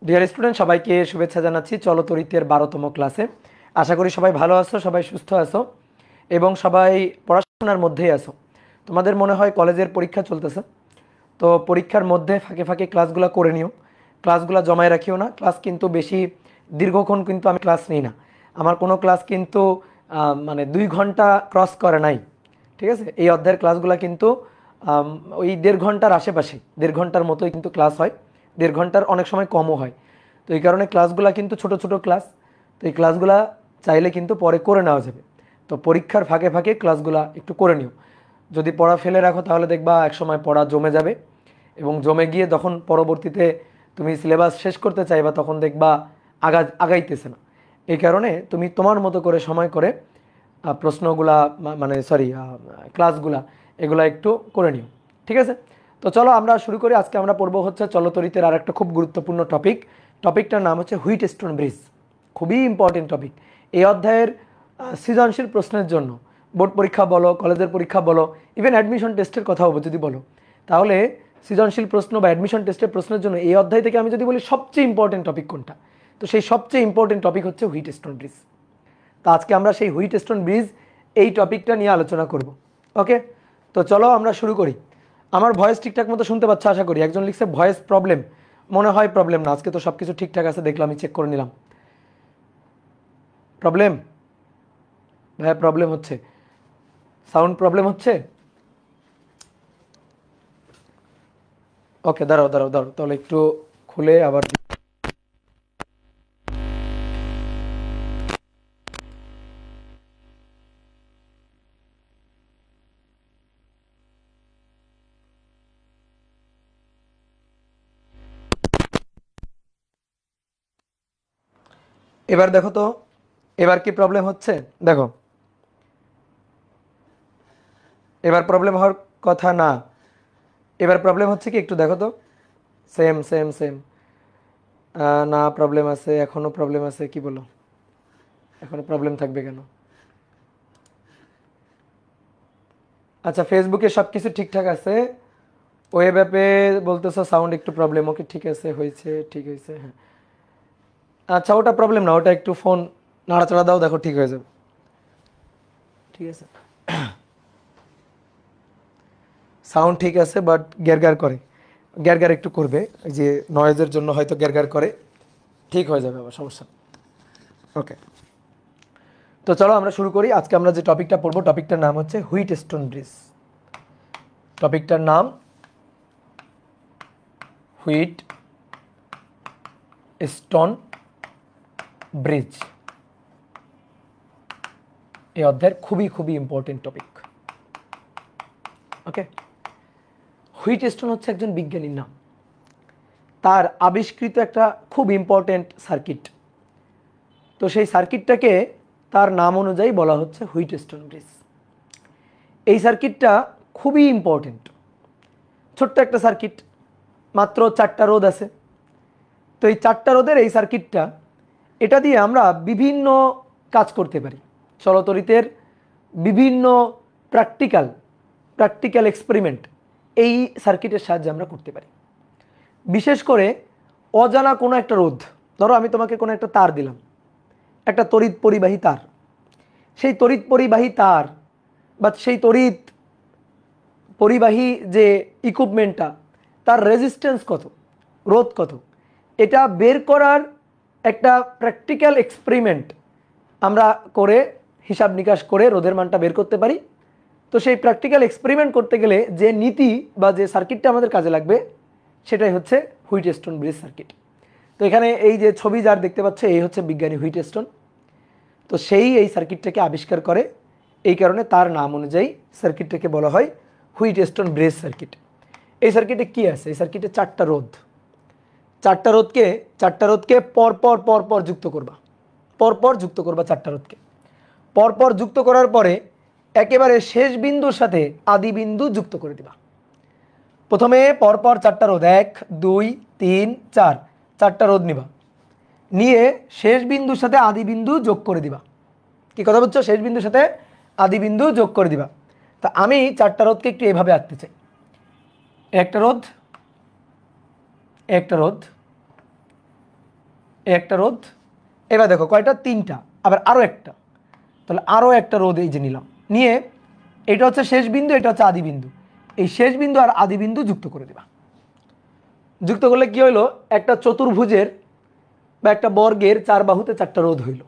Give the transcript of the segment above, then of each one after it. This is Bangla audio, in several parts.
ডিয়ার স্টুডেন্ট, সবাইকে শুভেচ্ছা জানাচ্ছি চলতরিতের 12তম ক্লাসে। আশা করি সবাই ভালো আছো, সবাই সুস্থ আছো এবং সবাই পড়াশোনার মধ্যেই আছো। তোমাদের মনে হয় কলেজের পরীক্ষা চলতেছে, তো পরীক্ষার মধ্যে ফাঁকে ফাঁকে ক্লাসগুলো করে নিও, ক্লাসগুলো জমায় রাখিও না। ক্লাস কিন্তু বেশি দীর্ঘক্ষণ কিন্তু আমি ক্লাস নিই না। আমার কোনো ক্লাস কিন্তু মানে 2 ঘন্টা ক্রস করে নাই, ঠিক আছে। এই অধ্যায়ের ক্লাসগুলো কিন্তু ওই 1.5 ঘন্টার আশেপাশে, 1.5 ঘন্টার মতোই কিন্তু ক্লাস হয়, 1.5 ঘন্টার অনেক সময় কমও হয়। তো এই কারণে ক্লাসগুলো কিন্তু ছোট ছোট ক্লাস, তো এই ক্লাসগুলো চাইলে কিন্তু পরে করে নেওয়া যাবে। তো পরীক্ষার ফাঁকে ফাঁকে ক্লাসগুলো একটু করে নিও। যদি পড়া ফেলে রাখো তাহলে দেখবা একসময় পড়া জমে যাবে এবং জমে গিয়ে যখন পরবর্তীতে তুমি সিলেবাস শেষ করতে চাইবা তখন দেখবা আগাইতেছে না। এই কারণে তুমি তোমার মতো করে সময় করে প্রশ্নগুলা মানে সরি ক্লাসগুলা এগুলা একটু করে নিও, ঠিক আছে। তো চলো আমরা শুরু করি। আজকে আমরা পড়বো হচ্ছে চলতরিতের আর একটা খুব গুরুত্বপূর্ণ টপিকটার নাম হচ্ছে হুইটস্টোন ব্রিজ। খুবই ইম্পর্টেন্ট টপিক। এই অধ্যায়ের সৃজনশীল প্রশ্নের জন্য বোর্ড পরীক্ষা বলো, কলেজের পরীক্ষা বলো, ইভেন অ্যাডমিশন টেস্টের কথাও যদি বলো, তাহলে সৃজনশীল প্রশ্ন বা অ্যাডমিশন টেস্টের প্রশ্নের জন্য এই অধ্যায় থেকে আমি যদি বলি সবচেয়ে ইম্পর্টেন্ট টপিক কোনটা, তো সেই সবচেয়ে ইম্পর্টেন্ট টপিক হচ্ছে হুইটস্টোন ব্রিজ। তো আজকে আমরা সেই হুইটস্টোন ব্রিজ এই টপিকটা নিয়ে আলোচনা করব। ওকে, তো চলো আমরা শুরু করি। আমার ভয়েস ঠিকঠাক মতো শুনতে পাচ্ছ আশা করি। একজন লিখছে ভয়েস প্রবলেম, মনে হয় প্রবলেম না, আজকে তো সব কিছু ঠিকঠাক আছে দেখলাম, আমি চেক করে নিলাম। প্রবলেম ভাইয়া, প্রবলেম হচ্ছে, সাউন্ড প্রবলেম হচ্ছে। ওকে, দাঁড়াও দাঁড়াও দাঁড়াও, তাহলে একটু খুলে আবার এবার দেখো তো, এবার কি প্রবলেম হচ্ছে দেখো। এবার প্রবলেম হওয়ার কথা না, এবার প্রবলেম হচ্ছে কি একটু দেখো তো। সেম সেম সেম, না প্রবলেম আছে, এখনো প্রবলেম আছে, কি বলো, এখনো প্রবলেম থাকবে কেন? আচ্ছা, ফেসবুকে সব কিছু ঠিকঠাক আছে, ওয়েব অ্যাপে বলতেছো সাউন্ড একটু প্রবলেম। ওকে, ঠিক আছে, হয়েছে, ঠিক হয়েছে, হ্যাঁ। আচ্ছা, ওটা প্রবলেম না, ওটা একটু ফোন নাড়াচাড়া দাও, দেখো ঠিক হয়ে যাবে, ঠিক আছে। সাউন্ড ঠিক আছে, বাট গ্যারগার করে, গ্যারগার একটু করবে, এই যে নয়েজের জন্য হয়তো গ্যারগার করে, ঠিক হয়ে যাবে আবার, সমস্যা। ওকে, তো চলো আমরা শুরু করি। আজকে আমরা যে টপিকটা পড়বো, টপিকটার নাম হচ্ছে হুইটস্টোন ব্রিজ। টপিকটার নাম হুইটস্টোন ব্রিজ। এই অধ্যায়ের খুবই খুবই ইম্পর্টেন্ট টপিক। ওকে, হুইটস্টোন হচ্ছে একজন বিজ্ঞানীর নাম, তার আবিষ্কৃত একটা খুব ইম্পর্টেন্ট সার্কিট। তো সেই সার্কিটটাকে তার নাম অনুযায়ী বলা হচ্ছে হুইটস্টোন ব্রিজ। এই সার্কিটটা খুবই ইম্পর্টেন্ট, ছোট্ট একটা সার্কিট, মাত্র 4টা রোধ আছে। তো এই 4টা রোধের এই সার্কিটটা, এটা দিয়ে আমরা বিভিন্ন কাজ করতে পারি। চলতরিতের বিভিন্ন প্র্যাকটিক্যাল এক্সপেরিমেন্ট এই সার্কিটের সাহায্যে আমরা করতে পারি। বিশেষ করে অজানা কোনো একটা রোধ, ধরো আমি তোমাকে কোনো একটা তার দিলাম, একটা তড়িৎ পরিবাহী তার, সেই তড়িৎ পরিবাহী তার বা সেই তড়িৎ পরিবাহী যে ইকুইপমেন্টটা, তার রেজিস্ট্যান্স কত, রোধ কত, এটা বের করার একটা প্র্যাকটিক্যাল এক্সপেরিমেন্ট আমরা করে হিসাব নিকাশ করে রোধের মানটা বের করতে পারি। তো সেই প্র্যাকটিক্যাল এক্সপেরিমেন্ট করতে গেলে যে নীতি বা যে সার্কিটটা আমাদের কাজে লাগবে, সেটাই হচ্ছে হুইটস্টোন ব্রিজ সার্কিট। তো এখানে এই যে ছবি যার দেখতে পাচ্ছে, এই হচ্ছে বিজ্ঞানী হুইটস্টোন। তো সেই এই সার্কিটটাকে আবিষ্কার করে, এই কারণে তার নাম অনুযায়ী সার্কিটটাকে বলা হয় হুইটস্টোন ব্রিজ সার্কিট। এই সার্কিটে কি আছে? এই সার্কিটে 4টা রোধ, 4টা রোধকে পরপর যুক্ত করবা, পরপর যুক্ত করবা 4টা রোধকে। পরপর যুক্ত করার পরে একেবারে শেষ বিন্দুর সাথে আদি বিন্দু যুক্ত করে দিবা। প্রথমে পরপর 4টা রোধ, 1 2 3 4, 4টা রোধ নিবা। নিয়ে শেষ বিন্দুর সাথে আদি বিন্দু যোগ করে দিবা। কি কথা বলছো? শেষ বিন্দুর সাথে আদি বিন্দু যোগ করে দিবা। তা আমি চারটা রোধকে একটু এভাবে আঁকতে চাই। একটা রোধ, একটা রোধ, একটা রোধ, এবার দেখো কয়টা? তিনটা, আবার আরও একটা, তাহলে আরও একটা রোধ এই যে নিলাম, নিয়ে এটা হচ্ছে শেষ বিন্দু, এটা হচ্ছে আদি বিন্দু, এই শেষ বিন্দু আর আদি বিন্দু যুক্ত করে দিবা। যুক্ত করলে কি হইলো? একটা চতুর্ভুজের বা একটা বর্গের চার বাহুতে চারটা রোধ হইল।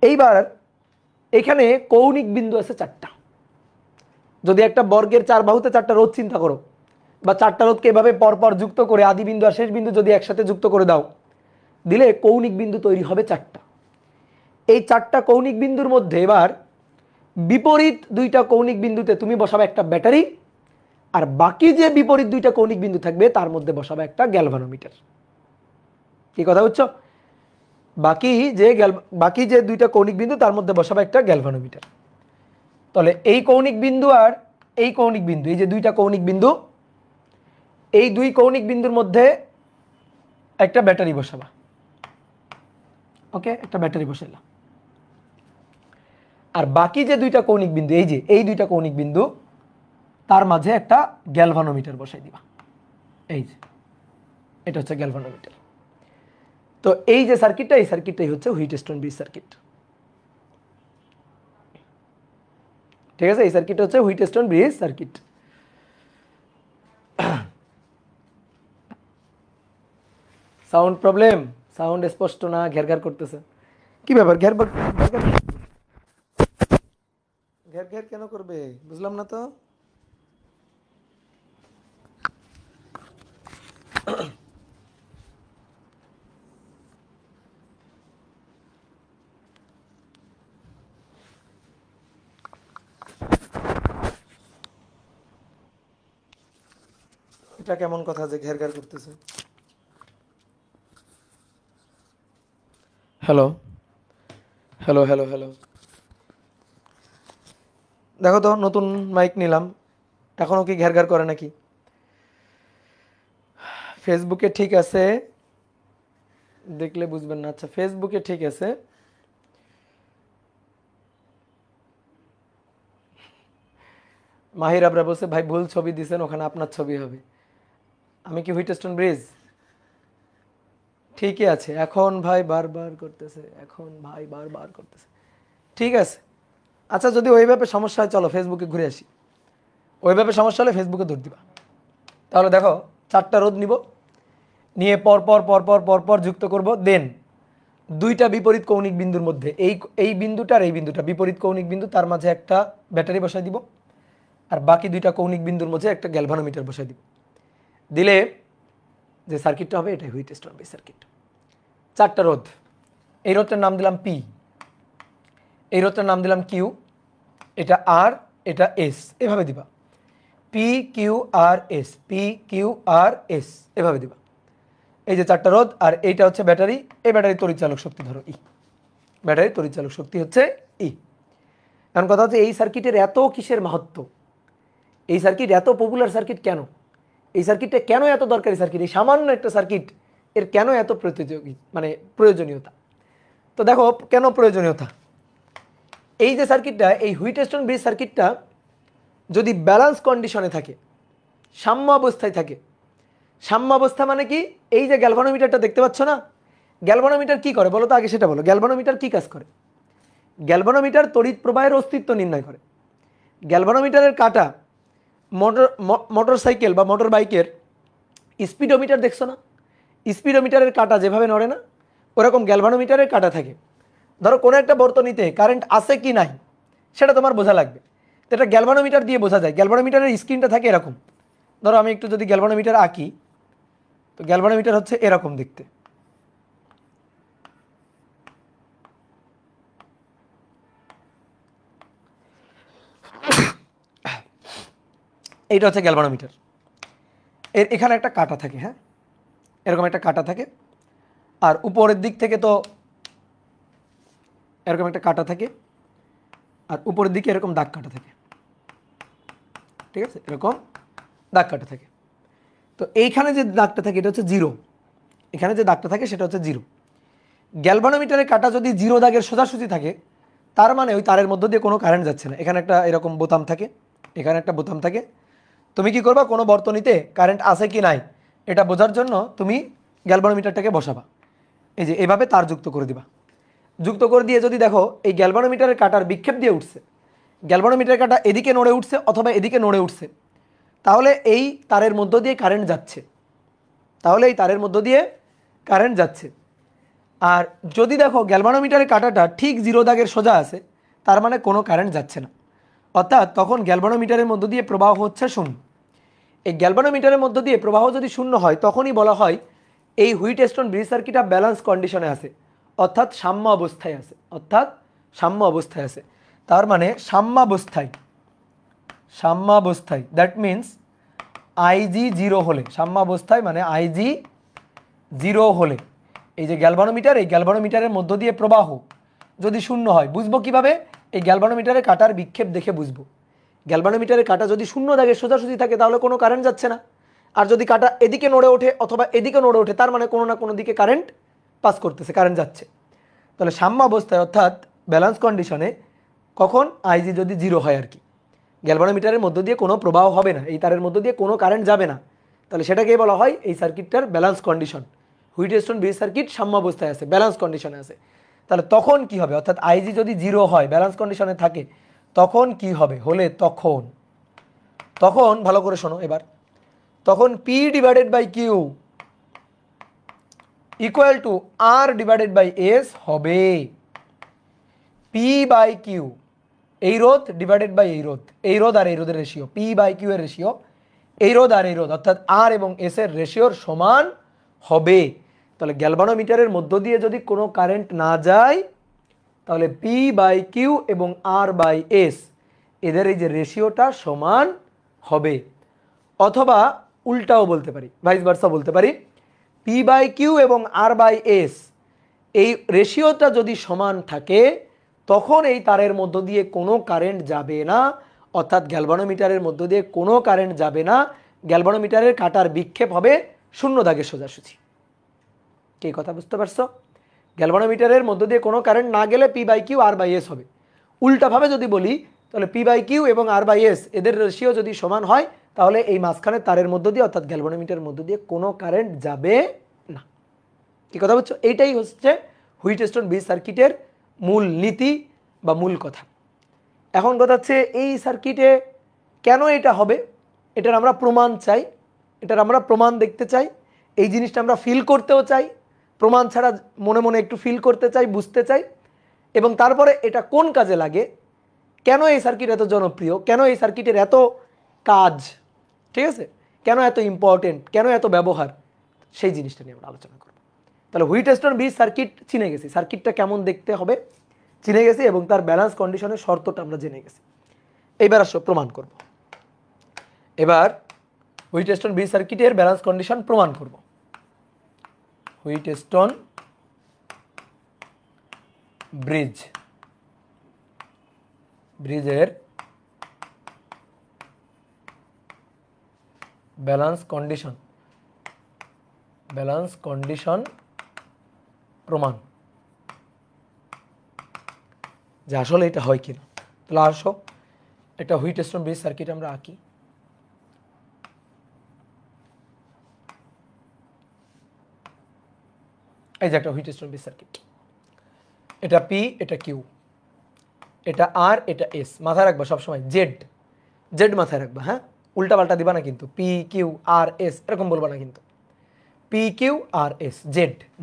এইবার এখানে কৌণিক বিন্দু আছে চারটা। যদি একটা বর্গের চার বাহুতে চারটা রোধ চিন্তা করো, বা চারটা রোধকে এভাবে পরপর যুক্ত করে আদি বিন্দু আর শেষ বিন্দু যদি একসাথে যুক্ত করে দাও, দিলে কৌণিক বিন্দু তৈরি হবে চারটা। এই চারটা কৌণিক বিন্দুর মধ্যে এবার বিপরীত দুইটা কৌণিক বিন্দুতে তুমি বসাবে একটা ব্যাটারি, আর বাকি যে বিপরীত দুইটা কৌণিক বিন্দু থাকবে তার মধ্যে বসাবে একটা গ্যালভানোমিটার। কি কথা বুঝছো? বাকি যে দুইটা কৌণিক বিন্দু তার মধ্যে বসাবে একটা গ্যালভানোমিটার। তাহলে এই কৌণিক বিন্দু আর এই কৌণিক বিন্দু, এই যে দুইটা কৌণিক বিন্দু, এই দুই কৌণিক বিন্দুর মধ্যে একটা ব্যাটারি বসাবা। ওকে, একটা ব্যাটারি বসাইলাম। আর বাকি যে দুইটা কৌণিক বিন্দু, এই যে এই দুইটা কৌণিক বিন্দু, তার মাঝে একটা গ্যালভানোমিটার বসাই দিবা। এই যে এটা হচ্ছে গ্যালভানোমিটার। তো এই যে সার্কিটটা, এই সার্কিটটাই হচ্ছে হুইটস্টোন ব্রিজ সার্কিট। ঠিক আছে, এই সার্কিট হচ্ছে Wheatstone bridge circuit. Sound problem, sound স্পষ্ট না, ঘের করতেছে। কি ব্যাপার? ঘের ঘের কেন করবে? বুঝলাম না তো। এটা কেমন কথা যে ঘের করতেছে? হ্যালো হ্যালো হ্যালো হ্যালো, দেখো তো, নতুন মাইক নিলাম, এখনও কি ঘের করে নাকি? ফেসবুকে ঠিক আছে, দেখলে বুঝবেন না। আচ্ছা, ফেসবুকে ঠিক আছে। মাহির আবরা বলছে, ভাই ভুল ছবি দিছেন, ওখানে আপনার ছবি হবে। আমি কি হুইটস্টোন ব্রিজ? ঠিকই আছে। এখন ভাই বারবার করতেছে, এখন ভাই বারবার করতেছে। ঠিক আছে, আচ্ছা, যদি ওইভাবে সমস্যা হয় চলো ফেসবুকে ঘুরে আসি। ওইভাবে সমস্যা হলে ফেসবুকে ধর দিবা। তাহলে দেখো, চারটা রোধ নিব, নিয়ে পরপর পরপর পরপর যুক্ত করব। দেন দুইটা বিপরীত কৌণিক বিন্দুর মধ্যে, এই বিন্দুটা আর এই বিন্দুটা বিপরীত কৌণিক বিন্দু, তার মাঝে একটা ব্যাটারি বসাই দিব, আর বাকি দুইটা কৌণিক বিন্দুর মধ্যে একটা গ্যালভানোমিটার বসাই দিব। দিলে যে সার্কিটটা হবে এটাই হুইটস্টোন ব্রিজ সার্কিট। চারটা রোধ, এই রোধটার নাম দিলাম পি, এই রোধটার নাম দিলাম কিউ, এটা আর, এটা এস, এভাবে দিবা। P Q R S, P Q R S, এভাবে দিবা। এই যে চারটা রোধ, আর এইটা হচ্ছে ব্যাটারি। এই ব্যাটারির তড়িৎচালক শক্তি ধরো ই, ব্যাটারির তড়িৎচালক শক্তি হচ্ছে ই। এখন কথা হচ্ছে, এই সার্কিটের এত কিসের মাহাত্ম? এই সার্কিট এত পপুলার সার্কিট কেন? এই সার্কিটটা কেন এত দরকারি সার্কিট? এই সামান্য একটা সার্কিট, এর কেন এত প্রতিযোগী, মানে প্রয়োজনীয়তা? তো দেখো কেন প্রয়োজনীয়তা। এই যে সার্কিটটা, এই হুইটস্টোন ব্রিজ সার্কিটটা যদি ব্যালেন্স কন্ডিশনে থাকে, সাম্য অবস্থায় থাকে। সাম্য অবস্থা মানে কি? এই যে গ্যালভানোমিটারটা দেখতে পাচ্ছ না, গ্যালভানোমিটার কি করে বলো তো? আগে সেটা বলো, গ্যালভানোমিটার কি কাজ করে? গ্যালভানোমিটার তড়িৎ প্রবাহের অস্তিত্ব নির্ণয় করে। গ্যালভানোমিটারের কাঁটা মোটর সাইকেল বা মোটর বাইকের স্পিডোমিটার দেখছো না? স্পিডোমিটারের কাঁটা যেভাবে নড়ে না, ওরকম গ্যালভানোমিটারের কাঁটা থাকে। ধরো কোনো একটা বর্তনীতে কারেন্ট আছে কি নাই সেটা তোমার বোঝা লাগবে, তো এটা গ্যালভানোমিটার দিয়ে বোঝা যায়। গ্যালভানোমিটারের স্ক্রিনটা থাকে এরকম। ধরো আমি একটু যদি গ্যালভানোমিটার আঁকি, তো গ্যালভানোমিটার হচ্ছে এরকম দেখতে। এইটা হচ্ছে গ্যালভানোমিটার। এখানে একটা কাঁটা থাকে, হ্যাঁ, এরকম একটা কাঁটা থাকে। আর উপরের দিক থেকে তো এরকম একটা কাঁটা থাকে, আর উপরের দিকে এরকম দাগ কাটা থাকে। ঠিক আছে, এরকম দাগ কাটা থাকে। তো এইখানে যে দাগটা থাকে এটা হচ্ছে জিরো, এখানে যে দাগটা থাকে সেটা হচ্ছে জিরো। গ্যালভানোমিটারের কাঁটা যদি 0 দাগের সোজাসুজি থাকে তার মানে ওই তারের মধ্য দিয়ে কোনো কারেন্ট যাচ্ছে না। এখানে একটা এরকম বোতাম থাকে, এখানে একটা বোতাম থাকে। তুমি কি করবা, কোনো বর্তনীতে কারেন্ট আছে কি নাই এটা বোঝার জন্য তুমি গ্যালভানোমিটারটাকে বসাবা, এই যে এভাবে তার যুক্ত করে দিবা। যুক্ত করে দিয়ে যদি দেখো এই গ্যালভানোমিটারের কাঁটার বিক্ষেপ দিয়ে উঠছে, গ্যালভানোমিটারের কাঁটা এদিকে নড়ে উঠছে অথবা এদিকে নড়ে উঠছে, তাহলে এই তারের মধ্য দিয়ে কারেন্ট যাচ্ছে, তাহলে এই তারের মধ্য দিয়ে কারেন্ট যাচ্ছে। আর যদি দেখো গ্যালভানোমিটারের কাঁটাটা ঠিক 0 দাগের সোজা আছে, তার মানে কোনো কারেন্ট যাচ্ছে না, অর্থাৎ তখন গ্যালভানোমিটারের মধ্য দিয়ে প্রবাহ হচ্ছে শূন্য। এই গ্যালভানোমিটারের মধ্য দিয়ে প্রবাহ যদি শূন্য হয় তখনই বলা হয় এই হুইটস্টোন ব্রিজ সার্কিটটা ব্যালেন্স কন্ডিশনে আছে, অর্থাৎ সাম্য অবস্থায় আছে, অর্থাৎ সাম্য অবস্থায় আছে। তার মানে সাম্যাবস্থায় দ্যাট মিন্স আইজি 0 হলে, সাম্যাবস্থায় মানে আইজি 0 হলে এই যে গ্যালভানোমিটার, এই গ্যালভানোমিটারের মধ্য দিয়ে প্রবাহ যদি শূন্য হয়, বুঝবো কিভাবে? এই গ্যালভানোমিটারের কাঁটার বিক্ষেপ দেখে বুঝবো। গ্যালভানোমিটারের কাঁটা যদি শূন্য দাগের সোজাসুজি থাকে তাহলে কোনো কারেন্ট যাচ্ছে না, আর যদি কাঁটা এদিকে নড়ে ওঠে অথবা এদিকে নড়ে ওঠে তার মানে কোনো না কোনো দিকে কারেন্ট পাস করতেছে, কারেন্ট যাচ্ছে। তাহলে সাম্য অবস্থায় অর্থাৎ ব্যালেন্স কন্ডিশনে কখন আইজি যদি 0 হয় আর কি, গ্যালভানোমিটারের মধ্য দিয়ে কোনো প্রবাহ হবে না, এই তারের মধ্য দিয়ে কোনো কারেন্ট যাবে না, তাহলে সেটাকেই বলা হয় এই সার্কিটটার balance condition. Wheatstone bridge circuit সাম্য অবস্থায় আছে, ব্যালেন্স কন্ডিশনে আছে। তাহলে তখন কি হবে, অর্থাৎ আইজি যদি 0 হয়, ব্যালেন্স কন্ডিশনে থাকে, তখন কি হবে, হলে তখন ভালো করে শোনো এবার, তখন P divided by Q equal to R divided by S হবে। পি বাই কিউ, এই রোধ ডিভাইডেড বাই এই রোধ, এই রোধ আর এই রোধের রেশিও, পি বাই কিউ এর রেশিও, এই রোধ আর এই রোধ অর্থাৎ আর এবং এস এর রেশিওর সমান হবে। তাহলে গ্যালভানোমিটারের মধ্য দিয়ে যদি কোনো কারেন্ট না যায় তাহলে পি বাই কিউ এবং আর বাই এস এদের এই যে রেশিওটা সমান হবে। অথবা উল্টাও বলতে পারি, ভাইস ভার্সা বলতে পারি, পি বাই কিউ এবং আর বাই এস এই রেশিওটা যদি সমান থাকে তখন এই তারের মধ্য দিয়ে কোনো কারেন্ট যাবে না, অর্থাৎ গ্যালভানোমিটারের মধ্য দিয়ে কোনো কারেন্ট যাবে না, গ্যালভানোমিটারের কাঁটার বিক্ষেপ হবে শূন্য দাগের সোজাসুজি। কি কথা বুঝতে পারছো? গ্যালভানোমিটারের মধ্য দিয়ে কোনো কারেন্ট না গেলে P by Q R by S হবে। উল্টাভাবে যদি বলি তাহলে পি বাই কিউ এবং আর বাই এস এদের রেশিও যদি সমান হয় তাহলে এই মাঝখানে তারের মধ্য দিয়ে অর্থাৎ গ্যালভানোমিটারের মধ্য দিয়ে কোনো কারেন্ট যাবে না। কি কথা বুঝছো? এইটাই হচ্ছে হুইটস্টোন ব্রিজ সার্কিটের মূল নীতি বা মূল কথা। এখন কথা হচ্ছে এই সার্কিটে কেন এটা হবে, এটার আমরা প্রমাণ চাই, এটার আমরা প্রমাণ দেখতে চাই, এই জিনিসটা আমরা ফিল করতেও চাই, প্রমাণ ছাড়া মনে মনে একটু ফিল করতে চাই, বুঝতে চাই, এবং তারপরে এটা কোন কাজে লাগে, কেন এই সার্কিট এত জনপ্রিয়, কেন এই সার্কিটের এত কাজ, ঠিক আছে, কেন এত ইম্পর্টেন্ট, কেন এত ব্যবহার, সেই জিনিসটা নিয়ে আমরা আলোচনা করব। তাহলে হুইটস্টোন ব্রিজ সার্কিট চিনে গেছি, সার্কিটটা কেমন দেখতে হবে চিনে গেছি, এবং তার ব্যালেন্স কন্ডিশনের শর্তটা আমরা জেনে গেছি। এইবার আসো প্রমাণ করব। এবার হুইটস্টোন ব্রিজ সার্কিটের ব্যালেন্স কন্ডিশন প্রমাণ করব। হুইটস্টোন ব্রিজের ব্যালেন্স কন্ডিশন প্রমাণ, যে আসলে এটা হয় কিনা। তাহলে আসো একটা হুইটস্টোন ব্রিজ সার্কিট আমরা আঁকি। এই যে একটা হুইটস্টোন ব্রিজ সার্কিট, এটা পি, এটা কিউ, এটা আর, এটা এস। মাথায় রাখবা সবসময় জেড মাথায় রাখবা, হ্যাঁ, উল্টা পাল্টা দিবা না কিন্তু, পি কিউ আর এস এরকম বলবা না কিন্তু, পি কিউ আর এস,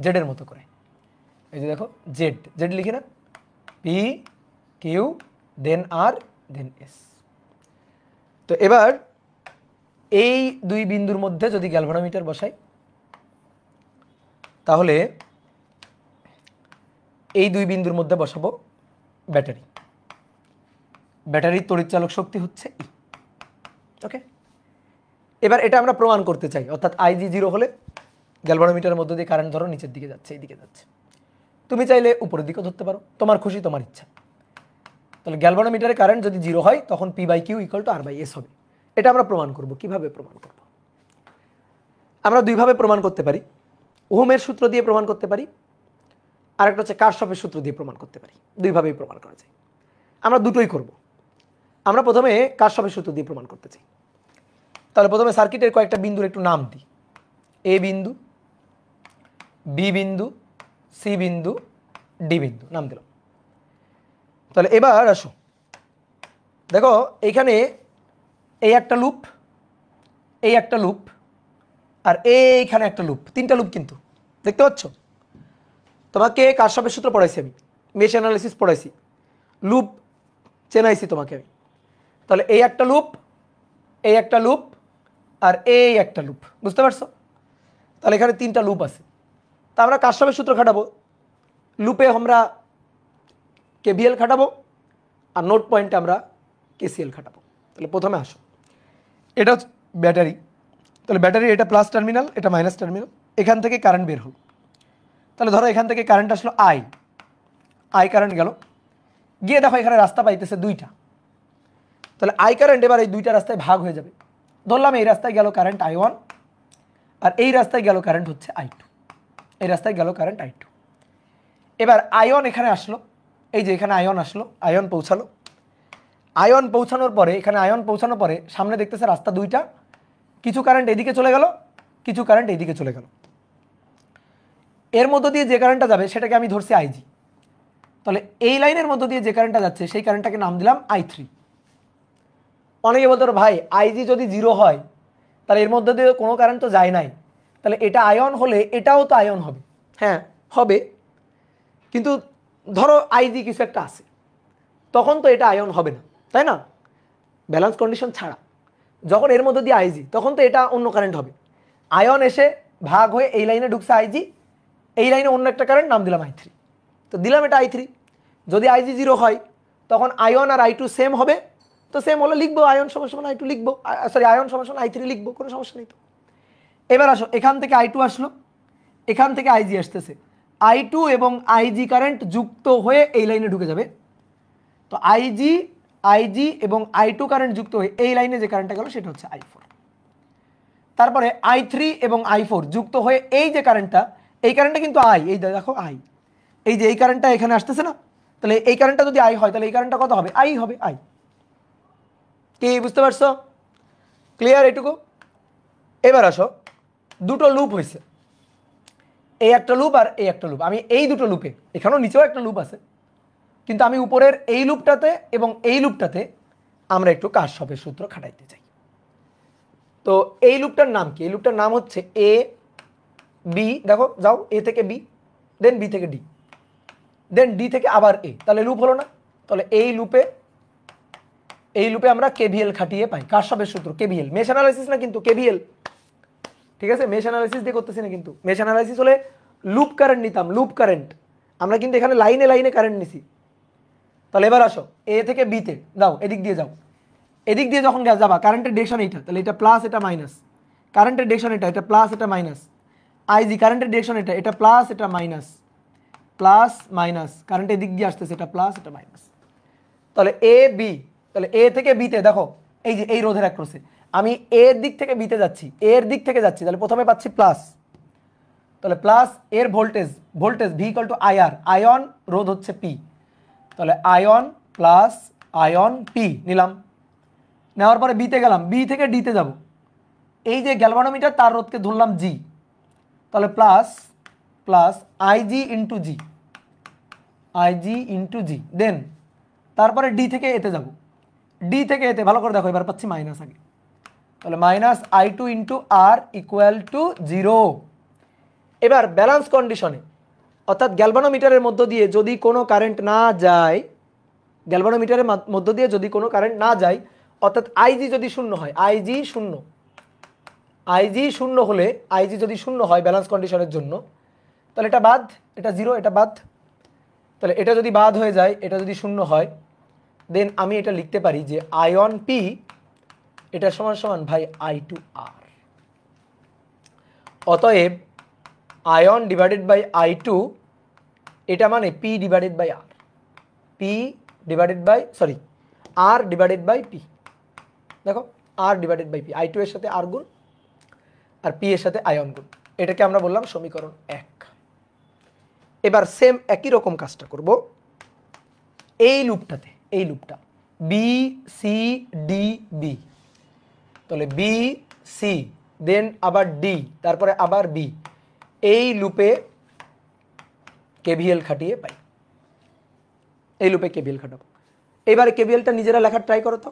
জেডের মতো করে। এই যে দেখো জেড লিখি না, পি কিউ দেন আর দেন এস। তো এবার এই দুই বিন্দুর মধ্যে যদি গ্যালভানোমিটার বসাই তাহলে এই দুই বিন্দুর মধ্যে বসাবো ব্যাটারির তড়িৎচালক শক্তি হচ্ছে ই। ওকে, এবার এটা আমরা প্রমাণ করতে চাই, অর্থাৎ আইজি 0 হলে গ্যালভানোমিটারের মধ্য দিয়ে কারেন্ট ধরো নিচের দিকে যাচ্ছে, এইদিকে যাচ্ছে। তুমি চাইলে উপরের দিকেও ধরতে পারো, তোমার খুশি, তোমার ইচ্ছা। তাহলে গ্যালভানোমিটারে কারেন্ট যদি 0 হয় তখন P by Q equal to R by S হবে। এটা আমরা প্রমাণ করব। কিভাবে প্রমাণ করব? আমরা দুইভাবে প্রমাণ করতে পারি। ওহমের সূত্র দিয়ে প্রমাণ করতে পারি, আরেকটা হচ্ছে কারশফের সূত্র দিয়ে প্রমাণ করতে পারি। দুইভাবেই প্রমাণ করা যায়, আমরা দুটোই করব। আমরা প্রথমে কারশফের সূত্র দিয়ে প্রমাণ করতে চাই। তাহলে প্রথমে সার্কিটের কয়েকটা বিন্দুর একটু নাম দিই। এ বিন্দু, বি বিন্দু, সি বিন্দু, ডি বিন্দু নাম দিলাম। তাহলে এবার আসো, দেখো এইখানে এই একটা লুপ, এই একটা লুপ, আর এইখানে একটা লুপ, তিনটা লুপ কিন্তু দেখতে পাচ্ছ। তোমাকে কারশফের সূত্র পড়াইছি আমি, মেশ অ্যানালিসিস পড়াইছি, লুপ চেনাইছি তোমাকে আমি। তাহলে এই একটা লুপ, এই একটা লুপ, আর এই একটা লুপ, বুঝতে পারছো? তাহলে এখানে তিনটা লুপ আছে। তা আমরা কারশফের সূত্র খাটাবো, লুপে আমরা কেভিএল খাটাবো, আর নোট পয়েন্টে আমরা কেসিএল খাটাবো। তাহলে প্রথমে আসো, এটা হচ্ছে ব্যাটারি। তাহলে ব্যাটারি এটা প্লাস টার্মিনাল, এটা মাইনাস টার্মিনাল, এখান থেকে কারেন্ট বের হলো। তাহলে ধরো এখান থেকে কারেন্ট আসলো আই, আই কারেন্ট গেল গিয়ে, দেখো এখানে রাস্তা পাইতেছে দুইটা। তাহলে আই কারেন্ট এবার এই দুইটা রাস্তায় ভাগ হয়ে যাবে। ধরলাম এই রাস্তায় গেল কারেন্ট I1, আর এই রাস্তায় গেল কারেন্ট হচ্ছে I2, এই রাস্তায় গেল কারেন্ট I2। এবার আয়ন এখানে আসলো, এই যে এখানে আয়ন আসলো, আয়ন পৌঁছালো। আয়ন পৌঁছানোর পরে, এখানে আয়ন পৌঁছানোর পরে সামনে দেখতেছে রাস্তা দুইটা, কিছু কারেন্ট এদিকে চলে গেল, কিছু কারেন্ট এইদিকে চলে গেল। এর মধ্য দিয়ে যে কারেন্টটা যাবে সেটাকে আমি ধরছি আইজি। তাহলে এই লাইনের মধ্য দিয়ে যে কারেন্টটা যাচ্ছে সেই কারেন্টটাকে নাম দিলাম I3। অনেকে বলতো ভাই আইজি যদি 0 হয় তাহলে এর মধ্যে দিয়ে কোনো কারেন্ট তো যায় নাই, তাহলে এটা আয়ন হলে এটাও তো আয়ন হবে। হ্যাঁ হবে, কিন্তু ধরো আইজি কিছু একটা আছে, তখন তো এটা আয়ন হবে না, তাই না? ব্যালেন্স কন্ডিশন ছাড়া যখন এর মধ্যে দিয়ে আইজি, তখন তো এটা অন্য কারেন্ট হবে। আয়ন এসে ভাগ হয়ে এই লাইনে ঢুকছে আইজি, এই লাইনে অন্য একটা কারেন্ট নাম দিলাম I3। তো দিলাম এটা I3। যদি আইজি 0 হয় তখন আয়ন আর I2 সেম হবে, তো সেম হলে লিখবো আয়ন সমান সমান I2 লিখবো, সরি আয়ন সমান সমান I3 লিখবো, কোনো সমস্যা নেই। তো এবার আসো, এখান থেকে I2 আসলো, এখান থেকে আইজি আসতেছে, I2 এবং আইজি কারেন্ট যুক্ত হয়ে এই লাইনে ঢুকে যাবে। তো আইজি, আইজি এবং I2 কারেন্ট যুক্ত হয়ে এই লাইনে যে কারেন্টটা গেল সেটা হচ্ছে I4। তারপরে I3 এবং I4 যুক্ত হয়ে এই যে কারেন্টটা, এই কারেন্টটা কিন্তু আই, এই দেখো আই, এই যে এই কারেন্টটা এখানে আসতেছে না, তাহলে এই কারেন্টটা যদি আই হয় তাহলে এই কারেন্টটা কত হবে? আই হবে, আই। কি বুঝতে পারছো? ক্লিয়ার এটুকু? এবার আসো, দুটো লুপ হয়েছে, এই একটা লুপ আর এই একটা লুপ। আমি এই দুটো লুপে, এখানেও নিচেও একটা লুপ আছে, কিন্তু আমি উপরের এই লুপটাতে এবং এই লুপটাতে আমরা একটু কারশফের সূত্র খাটাইতে চাই। তো এই লুপটার নাম কি? এই লুপটার নাম হচ্ছে এ বি। দেখো যাও, এ থেকে বি, দেন বি থেকে ডি, দেন ডি থেকে আবার এ, তাহলে লুপ হলো না? তাহলে এই লুপে আমরা কেভিএল খাটিয়ে পাই কারশফের সূত্র। কেভিএল মেশ অ্যানালাইসিস না কিন্তু, কেভিএল, ঠিক আছে? মেশ অ্যানালাইসিস দিয়ে করতেছি না কিন্তু। মেশ অ্যানালাইসিস হলে লুপ কারেন্ট নিতাম, লুপ কারেন্ট। আমরা কিন্তু এখানে লাইনে লাইনে কারেন্ট নিছি। তাহলে এবার আসো, এ থেকে বিতে দাও, এদিক দিয়ে যাও, এদিক দিয়ে যখন যাবা কারেন্টের ডিরেকশন এইটা, তাহলে এটা প্লাস এটা মাইনাস, কারেন্টের ডিরেকশন এটা, এটা প্লাস এটা মাইনাস। আইজি কারেন্টের ডিরেকশন এটা, এটা প্লাস এটা মাইনাস, প্লাস মাইনাস, কারেন্টের দিক দিয়ে আসতেছে, এটা প্লাস এটা মাইনাস। তাহলে এ বি, তাহলে এ থেকে বিতে দেখো এই যে এই রোধের অ্যাক্রসে আমি এর দিক থেকে বিতে যাচ্ছি, এর দিক থেকে যাচ্ছি, তাহলে প্রথমে পাচ্ছি প্লাস, তাহলে প্লাস এর voltage, voltage V equal to IR, ion রোধ হচ্ছে পি, তাহলে আয়ন প্লাস আয়ন পি নিলাম। নেওয়ার পরে বিতে গেলাম, বি থেকে ডিতে যাব, এই যে গ্যালভানোমিটার তার রোধকে ধরলাম জি, তাহলে প্লাস প্লাস আইজি ইন্টু জি, আইজি ইন্টু জি, দেন তারপরে ডি থেকে এতে যাব, ডি থেকে এতে ভালো করে দেখো, এবার পাচ্ছি মাইনাস আগে, তাহলে minus I2 into R equal to 0। এবার ব্যালেন্স কন্ডিশনে, অর্থাৎ গ্যালভানোমিটারের মধ্য দিয়ে যদি কোনো কারেন্ট না যায়, গ্যালভানোমিটারের মধ্য দিয়ে যদি কোনো কারেন্ট না যায়, অর্থাৎ আইজি যদি শূন্য হয়, আইজি শূন্য, আইজি শূন্য হলে, আইজি যদি শূন্য হয় ব্যালেন্স কন্ডিশনের জন্য, তাহলে এটা বাদ, এটা 0, এটা বাদ। তাহলে এটা যদি বাদ হয়ে যায়, এটা যদি শূন্য হয়, দেন আমি এটা লিখতে পারি যে আয়ন পি এটা সমান সমান ভাই I2 আর। অতএব আয়ন ডিভাইডেড বাই I2 এটা মানে P divided by R, P divided by sorry R divided by P. দেখো R divided by P, I2 এর সাথে আর গুণ আর পি এর সাথে আয়ন গুণ, এটাকে আমরা বললাম সমীকরণ 1। এবার সেম একই রকম কাজটা করব এই লুপটাতে, এই লুপটা বি সি ডি বি, তাহলে বি সি দেন আবার ডি তারপরে আবার বি, এই লুপে কেভিএল খাটিয়ে পাই, এই লুপে কেভিএল খাটাবো। এবারে কেভিএলটা নিজেরা লেখার ট্রাই করো তো।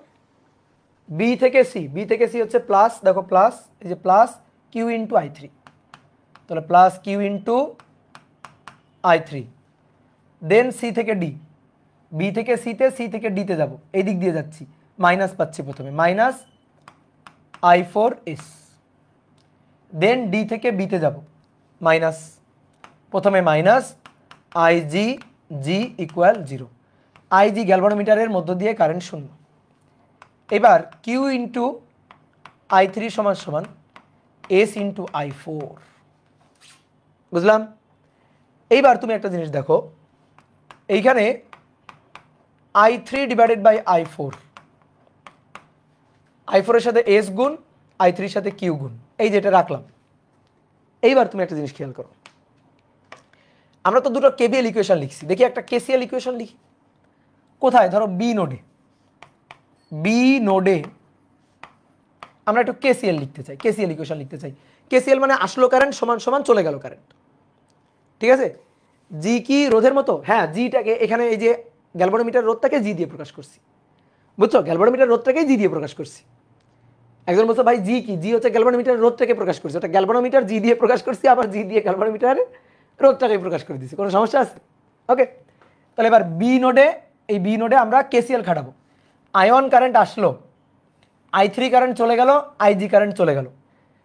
বি থেকে সি, বি থেকে সি হচ্ছে প্লাস, দেখো প্লাস, এই যে plus Q into I three, তাহলে plus Q into I three, then C থেকে ডি, বি থেকে সিতে, সি থেকে ডিতে যাব, এই দিক দিয়ে যাচ্ছি, মাইনাস পাচ্ছি প্রথমে, minus I four S, then D থেকে বিতে যাব, মাইনাস, প্রথমে minus I G, G equal zero, I G গ্যালভানোমিটারের মধ্য দিয়ে কারেন্ট শূন্য। এবার কিউ ইন্টু আই থ্রি সমান সমান এস ইন্টু আই ফোর, বুঝলাম। এইবার তুমি একটা জিনিস দেখো, এইখানে I three divided by I four, I ফোরের সাথে এস গুণ, আই থ্রির সাথে কিউ গুণ, এই যেটা রাখলাম। এইবার তুমি একটা জিনিস খেয়াল করো, আমরা তো দুটো কেভিএল ইকুয়েশন লিখছি, দেখি একটা কেসিএল ইকুয়েশন লিখি। কোথায়? ধরো বি নোডে, বি নোডে আমরা একটু কেসিএল লিখতে চাই, কেসিএল ইকুয়েশন লিখতে চাই। কেসিএল মানে আসলো কারেন্ট সমান সমান চলে গেল কারেন্ট, ঠিক আছে। জি কি রোধের মতো? হ্যাঁ, জিটাকে এখানে এই যে গ্যালভানোমিটার রোধটাকে জি দিয়ে প্রকাশ করছি, বুঝছো? গ্যালভানোমিটার রোধটাকে জি দিয়ে প্রকাশ করছি। একজন বলছে ভাই জি কি? জি হচ্ছে গ্যালভানোমিটার রোধটাকে প্রকাশ করছি, ওটা গ্যালভানোমিটার জি দিয়ে প্রকাশ করছি, আবার জি দিয়ে গ্যালভানোমিটার রোধটাকে প্রকাশ করে দিচ্ছি, কোনো সমস্যা আছে? ওকে, তাহলে এবার বি নোডে, এই বি নোডে আমরা কেসিএল খাটাবো। আয়ন কারেন্ট আসলো, আই থ্রি কারেন্ট চলে গেল, আই জি কারেন্ট চলে গেল,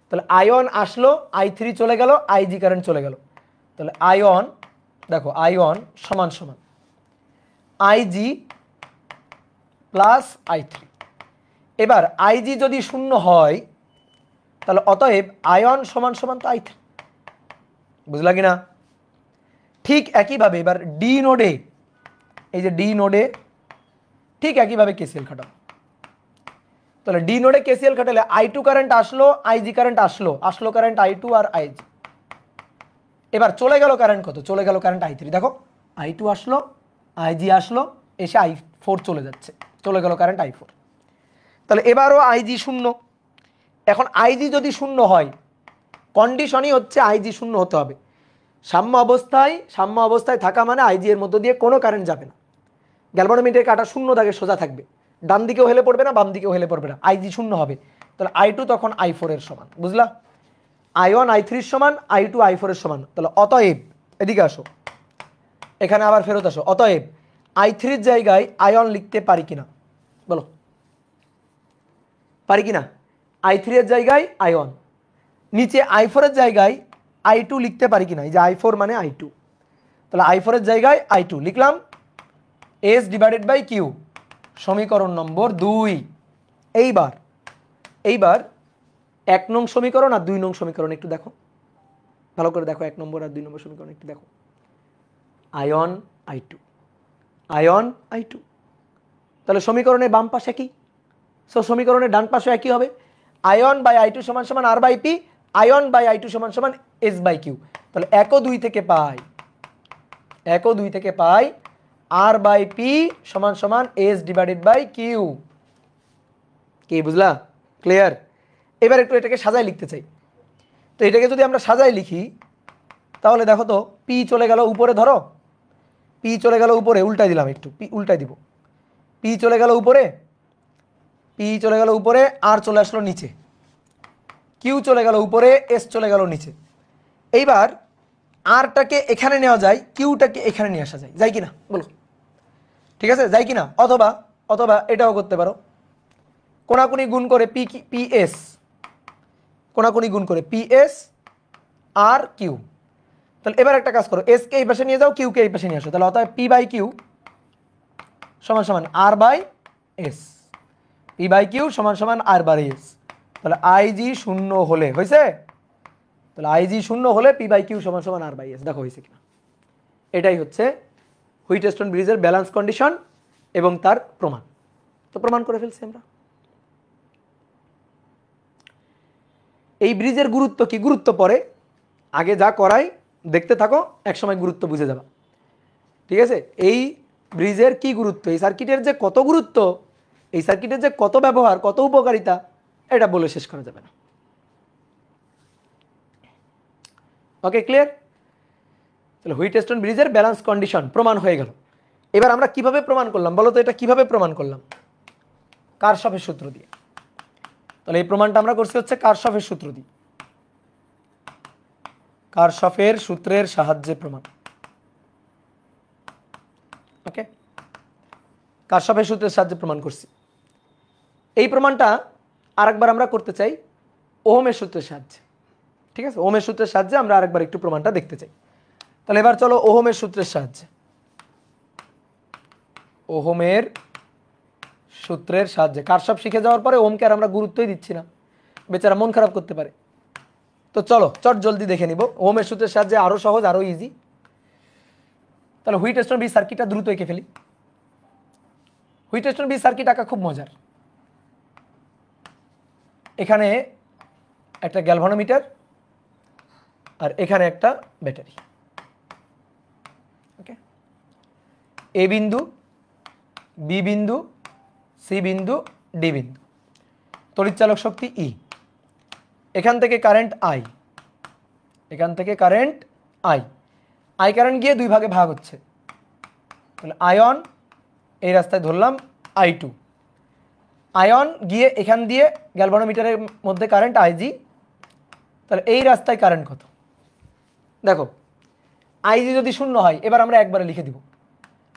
তাহলে আয়ন আসলো, আই থ্রি চলে গেল, আই জি কারেন্ট চলে গেল, তাহলে আয়ন, দেখো আয়ন সমান সমান I G plus I three. এবার আইজি যদি শূন্য হয় তাহলে অতএব আয়ন সমান সমান তো আই থ্রি, বুঝলা কিনা? ঠিক একইভাবে এবার ডি নোডে, এই যে ডি নোডে ঠিক একইভাবে কেসিএল খাটাবো। তাহলে ডি নোডে কেসিএল খাটালে আই টু কারেন্ট আসলো, আইজি কারেন্ট আসলো, আসলো কারেন্ট আই টু আর আইজি। এবার চলে গেল কারেন্ট কত? চলে গেল কারেন্ট আই থ্রি, দেখো আই টু আসলো, আইজি আসলো, এসে আই ফোর চলে যাচ্ছে, চলে গেল কারেন্ট আই ফোর। তাহলে এবারও আইজি শূন্য। এখন আইজি যদি শূন্য হয়, কন্ডিশনই হচ্ছে আইজি শূন্য হতে হবে। সাম্য অবস্থায় থাকা মানে আইজি এর মধ্য দিয়ে কোনো কারেন্ট যাবে না, গ্যালভানোমিটারের কাঁটা শূন্য দাগে সোজা থাকবে, ডান দিকেও হেলে পড়বে না, বাম দিকেও হেলে পড়বে না, আইজি শূন্য হবে। তাহলে আই টু তখন আই ফোর এর সমান, বুঝলা? আই ওয়ান আই থ্রির সমান, আই টু আই ফোর এর সমান। তাহলে অতএব, এদিকে আসো, এখানে আবার ফেরত আসো, অতএব আই থ্রির জায়গায় আয়ন লিখতে পারি কিনা বলো, পারি কিনা? আই থ্রি এর জায়গায় আয়ন, নিচে আই ফোরের জায়গায় আই টু লিখতে পারি কিনা? এই যে আই ফোর মানে আই টু, তাহলে আই ফোরের জায়গায় আই টু লিখলাম, এস ডিভাইডেড বাই কিউ, সমীকরণ নম্বর 2। এইবার 1 নং সমীকরণ আর 2 নং সমীকরণ একটু দেখো, ভালো করে দেখো, 1 নম্বর আর 2 নম্বর সমীকরণ একটু দেখো। I one I two, I one I two, তাহলে সমীকরণের বাম পাশে কি? সো সমীকরণের ডান পাশে একই হবে, আয়ন বাই আই টু সমান সমান R by P, I one by I two সমান সমান এস বাই কিউ। তাহলে 1 ও 2 থেকে পাই আর বাই পি সমান সমান এস ডিভাইডেড বাই কিউ। কি বুঝলা? ক্লিয়ার? এবার একটু এটাকে সাজায় লিখতে চাই। তো এটাকে যদি আমরা সাজায় লিখি তাহলে দেখো তো, পি চলে গেল উপরে, ধরো পি চলে গেল উপরে, উল্টাই দিলাম, একটু পি উল্টাই দিব, পি চলে গেল উপরে, আর চলে আসলো নিচে, কিউ চলে গেল উপরে, এস চলে গেল নিচে। এইবার আরটাকে এখানে নেওয়া যায়, কিউটাকে এখানে নিয়ে আসা যায়, যায় কিনা বলো? ঠিক আছে, যায় কিনা? অথবা এটাও করতে পারো, কোনাকুনি গুণ করে পিএস আর কিউ। তাহলে এবার একটা কাজ করো, এস কে এই পাশে নিয়ে যাও, কিউ কে এই পাশে নিয়ে আসো, তাহলে অতএব পি বাই কিউ সমান সমান R by S, P by Q সমান সমান আর বাই এস। তাহলে আইজি শূন্য হলে হয়েছে, তাহলে আইজি শূন্য হলে পি বাই কিউ সমান সমান আর বাই এস। দেখো হয়েছে কিনা? এটাই হচ্ছে হুইটস্টোন ব্রিজের ব্যালেন্স কন্ডিশন এবং তার প্রমাণ। তো প্রমাণ করে ফেলছি আমরা। এই ব্রিজের গুরুত্ব কি? গুরুত্ব পরে, আগে যা করাই দেখতে থাকো, একসময় গুরুত্ব বুঝে যাবা। ঠিক আছে, এই ব্রিজের কি গুরুত্ব, এই সার্কিটের যে কত গুরুত্ব, এই সার্কিটের যে কত ব্যবহার, কত উপকারিতা, এটা বলে শেষ করা যাবে না। ওকে, ক্লিয়ার? তাহলে হুইটস্টোন ব্রিজের ব্যালেন্স কন্ডিশন প্রমাণ হয়ে গেল। এবার আমরা কিভাবে প্রমাণ করলাম বলো তো? এটা কিভাবে প্রমাণ করলাম? কারশফের সূত্র দিয়ে। তাহলে এই প্রমাণটা আমরা করছি হচ্ছে কারশফের সূত্র দিয়ে, কারশফের সূত্রের সাহায্যে প্রমাণ। ওকে, কারশফের সূত্রের সাহায্যে প্রমাণ করছি। এই প্রমাণটা আরেকবার আমরা করতে চাই ওহমের সূত্রের সাহায্যে। ঠিক আছে, ওহমের সূত্রের সাহায্যে আমরা আরেকবার একটু প্রমাণটা দেখতে চাই। তাহলে এবার চলো ওহমের সূত্রের সাহায্যে, ওহমের সূত্রের সাহায্যে। কারশফ শিখে যাওয়ার পরে ওহমকে আর আমরা গুরুত্বই দিচ্ছি না, বেচারা মন খারাপ করতে পারে। তো চলো চট জলদি দেখে নিব ওহমের সূত্রের সাহায্যে, আরো সহজ, আরো ইজি। তাহলে হুইটস্টোন ব্রিজ সার্কিটটা দ্রুত এঁকে ফেলি। হুইটস্টোন ব্রিজ সার্কিট আঁকা খুব মজার। এখানে একটা গ্যালভানোমিটার আর এখানে একটা ব্যাটারি। ওকে, এ বিন্দু, বি বিন্দু, সি বিন্দু, ডি বিন্দু, তড়িৎচালক শক্তি ই। এখান থেকে কারেন্ট আই, এখান থেকে কারেন্ট আই, আই কারেন্ট গিয়ে দুই ভাগে ভাগ হচ্ছে। তাহলে আয়ন এই রাস্তায় ধরলাম I2, আয়ন গিয়ে এখান দিয়ে গ্যালভানোমিটারের মধ্যে কারেন্ট আইজি। তাহলে এই রাস্তায় কারেন্ট কত? দেখো, আইজি যদি শূন্য হয়, এবার আমরা একবারে লিখে দিব,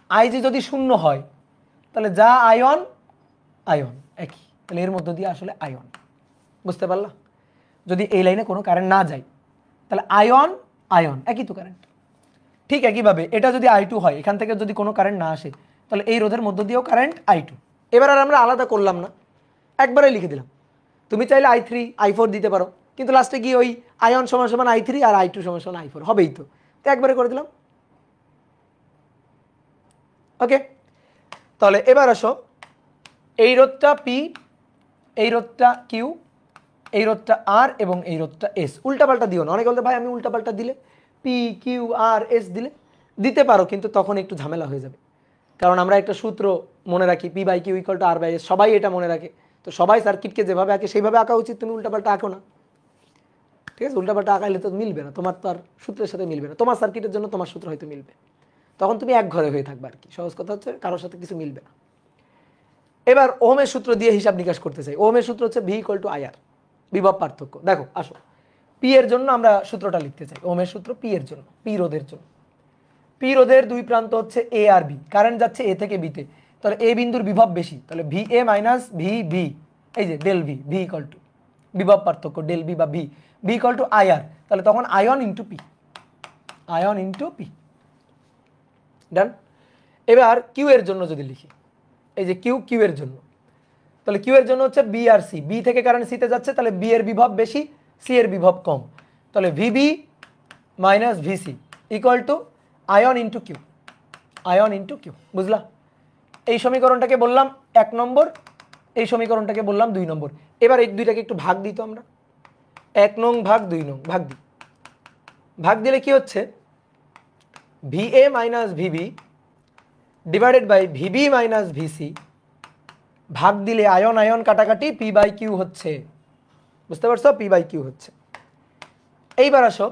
আইজি যদি শূন্য হয় তাহলে যা আয়ন আয়ন একই, তাহলে এর মধ্য দিয়ে আসলে আয়ন। বুঝতে পারলা? যদি এই লাইনে কোনো কারেন্ট না যায় তাহলে আয়ন আয়ন একই তো কারেন্ট। ঠিক একইভাবে এটা যদি I2 হয়, এখান থেকে যদি কোনো কারেন্ট না আসে তাহলে এই রোধের মধ্য দিয়েও কারেন্ট I2। এবার আর আমরা আলাদা করলাম না, একবারে লিখে দিলাম। তুমি চাইলে I3 I4 দিতে পারো, কিন্তু লাস্টে গিয়ে ওই আয়ন সমান সমান I3 আর I2 সমান সমান I4 হবেই তো, তো একবারে করে দিলাম। ওকে, তাহলে এবার আসো, এই রোধটা পি, এই রোধটা কিউ, এই রোধটা আর এবং এই রোধটা এস। উল্টাপাল্টা দিও না। অনেকে বলতে ভাই আমি উল্টাপাল্টা দিলে, পি কিউ আর এস দিলে, দিতে পারো, কিন্তু তখন একটু ঝামেলা হয়ে যাবে। কারণ আমরা একটা সূত্র মনে রাখি, P by Q equal to R by S, সবাই এটা মনে রাখে। তো সবাই সার্কিটকে যেভাবে আঁকে সেইভাবে আঁকা উচিত, তুমি উল্টাপাল্টা আঁকো না। ঠিক আছে, উল্টাপাল্টা আঁকাইলে তো মিলবে না, তোমার তো আর সূত্রের সাথে মিলবে না। তোমার সার্কিটের জন্য তোমার সূত্র হয়তো মিলবে, তখন তুমি এক ঘরে হয়ে থাকবে আর কি। সহজ কথা হচ্ছে কারোর সাথে কিছু মিলবে না। এবার ওহমের সূত্র দিয়ে হিসাব নিকাশ করতে চাই। ওহমের সূত্র হচ্ছে ভি ইকুয়াল টু আইআর, বিভব পার্থক্য। দেখো আসো, পি এর জন্য আমরা সূত্রটা লিখতে চাই। ওহমের সূত্র পি এর জন্য, পি রোধের জন্য। পি রোধের দুই প্রান্ত হচ্ছে এ আর বি, কারেন্ট যাচ্ছে এ থেকে বিতে, তাহলে এ বিন্দুর বিভব বেশি, তাহলে V A minus V B, এই যে del V, V equal to বিভব পার্থক্য ডেল বি বা V, V equal to IR. তাহলে তখন I one into P, I one into P. Done. এবার কিউ এর জন্য যদি লিখি, এই যে কিউ, কিউ এর জন্য, তাহলে কিউ এর জন্য হচ্ছে বি আর সি, বি থেকে কারেন্ট সিতে যাচ্ছে, তাহলে বি এর বিভব বেশি, সি এর বিভব কম, তাহলে VB minus VC equal to I one into Q, I one into Q. বুঝলা? এই সমীকরণটাকে বললাম 1 নম্বর, এই সমীকরণটাকে বললাম 2 নম্বর। এবার এই দুইটাকে একটু ভাগ দিই তো আমরা, 1 নং ভাগ 2 নং, ভাগ দিই। ভাগ দিলে কি হচ্ছে, VA minus VB divided by VB minus VC, ভাগ দিলে আয়ন আয়ন কাটাকাটি পি বাই কিউ হচ্ছে। বুঝতে পারছো? পি বাই কিউ হচ্ছে। এইবার আসো,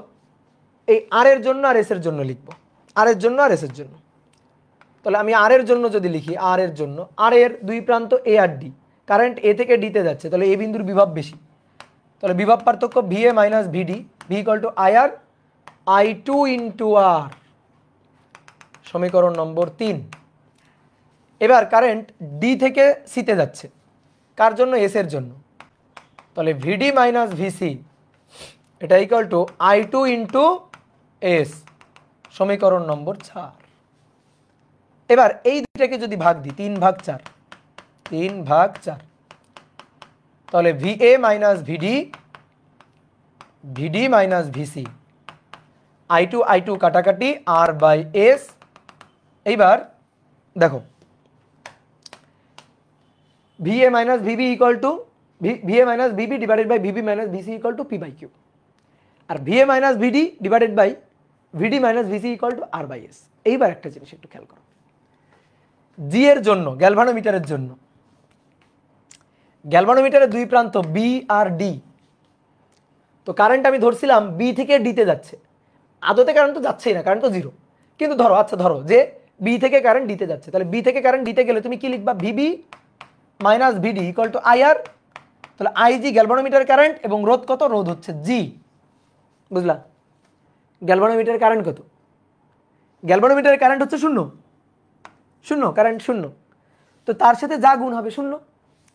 এই আর এর জন্য আর এস এর জন্য লিখবো, আর এর জন্য আর এস এর জন্য। তাহলে আমি আর এর জন্য যদি লিখি, আর এর জন্য, আর এর দুই প্রান্ত এ আর ডি, কারেন্ট এ থেকে ডিতে যাচ্ছে, তাহলে এ বিন্দুর বিভব বেশি, তাহলে বিভব পার্থক্য VA minus VD, V equal to IR I2 into R, সমীকরণ নম্বর 3। এবার কারেন্ট ডি থেকে সিতে যাচ্ছে, কার জন্য? এস এর জন্য, তাহলে ভিডি মাইনাস ভিসি এটা equal to I2 into S, সমীকরণ নম্বর 4। এবার এই দুইটাকে যদি ভাগ দিই, 3 ভাগ 4, 3 ভাগ 4, তাহলে VA minus VD, VD minus VC, I2 I2 কাটাকাটি আর বাই এস। এইবার দেখো, VA minus VB equal to VA minus VB divided by VB minus VC equal to P by Q, আর VA minus VD divided by VD minus VC equal to R by S. এইবার একটা জিনিস একটু খেয়াল করো, জি এর জন্য, গ্যালভানোমিটারের জন্য, গ্যালভানোমিটারের দুই প্রান্ত বি আর ডি, তো কারেন্ট আমি ধরছিলাম বি থেকে ডিতে যাচ্ছে, আদতে কারেন্ট তো যাচ্ছেই না, কারেন্ট তো জিরো, কিন্তু ধরো, আচ্ছা ধরো যে বি থেকে কারেন্ট ডিতে যাচ্ছে, তাহলে বি থেকে কারেন্ট ডিতে গেলে তুমি কি লিখবা, VB minus VD equal to IR. তাহলে আইজি গ্যালভানোমিটার কারেন্ট এবং রোধ কত, রোধ হচ্ছে জি, বুঝলা? গ্যালভানোমিটার কারেন্ট কত, গ্যালভানোমিটারের কারেন্ট হচ্ছে শূন্য, শূন্য কারেন্ট শূন্য, তো তার সাথে যা গুণ হবে শূন্য।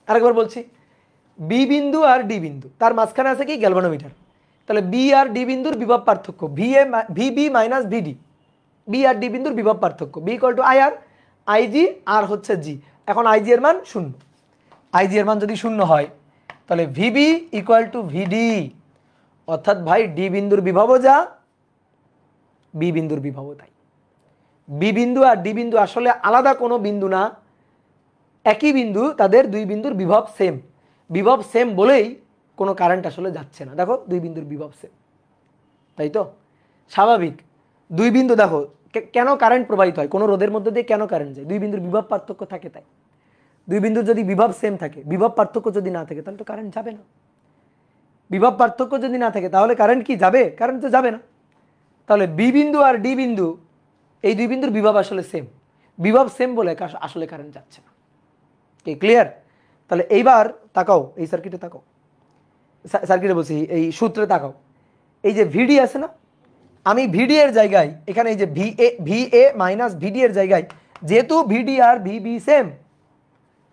আরেকবার বলছি, বি বিন্দু আর ডি বিন্দু, তার মাঝখানে আছে কি, গ্যালভানোমিটার, তাহলে বি আর ডি বিন্দুর বিভব পার্থক্য ভিবি মাইনাস ভিডি, বি আর ডি বিন্দুর বিভব পার্থক্য, B equal to IR, IG আর হচ্ছে জি। এখন আইজি এর মান শূন্য, আইজি এর মান যদি শূন্য হয় তাহলে ভিবি ইকুয়াল টু ভিডি, অর্থাৎ ভাই ডি বিন্দুর বিভবও যা, বি বিন্দুর বিভবও তাই। বি বিন্দু আর ডি বিন্দু আসলে আলাদা কোনো বিন্দু না, একই বিন্দু, তাদের দুই বিন্দুর বিভব সেম, বিভব সেম বলেই কোনো কারেন্ট আসলে যাচ্ছে না। দেখো দুই বিন্দুর বিভব সেম, তাই তো স্বাভাবিক। দুই বিন্দু দেখো কেন কারেন্ট প্রবাহিত হয়, কোনো রোধের মধ্যে দিয়ে কেন কারেন্ট যায়, দুই বিন্দুর বিভব পার্থক্য থাকে তাই। দুই বিন্দুর যদি বিভব সেম থাকে, বিভব পার্থক্য যদি না থাকে তাহলে তো কারেন্ট যাবে না। বিভব পার্থক্য যদি না থাকে তাহলে কারেন্ট কি যাবে, কারেন্ট তো যাবে না। তাহলে বি বিন্দু আর ডি বিন্দু, এই দুই বিন্দুর বিভব আসলে সেম, বিভব সেম বলে আসলে কারেন্ট যাচ্ছে না। কি ক্লিয়ার? তাহলে এইবার তাকাও, এই সার্কিটে তাকাও, সার্কিটে বলছি এই সূত্রে তাকাও, এই যে ভিডি আছে না, আমি ভিডি এর জায়গায় এখানে এই যে ভিএ মাইনাস ভিডি এর জায়গায়, যেহেতু ভিডি আর ভিবি সেম,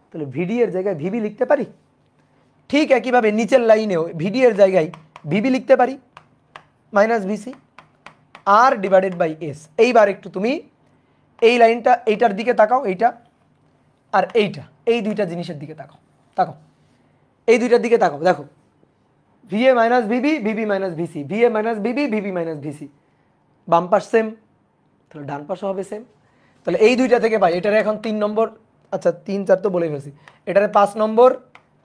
তাহলে ভিডি এর জায়গায় ভিবি লিখতে পারি। ঠিক একইভাবে নিচের লাইনেও ভিডি এর জায়গায় ভিবি লিখতে পারি minus VC R divided by S. এইবার একটু তুমি এই লাইনটা, এইটার দিকে তাকাও, এইটা আর এইটা, এই দুইটা জিনিসের দিকে তাকাও, তাকাও এই দুইটার দিকে তাকাও, দেখো VA minus VB, VB minus VC, VA minus VB, VB minus VC, বাম পাশ সেম, তাহলে ডান পাশও হবে সেম। তাহলে এই দুইটা থেকে পাই, এটারে এখন 3 নম্বর, আচ্ছা 3 4 তো বলে ফেলছি, এটারে 5 নম্বর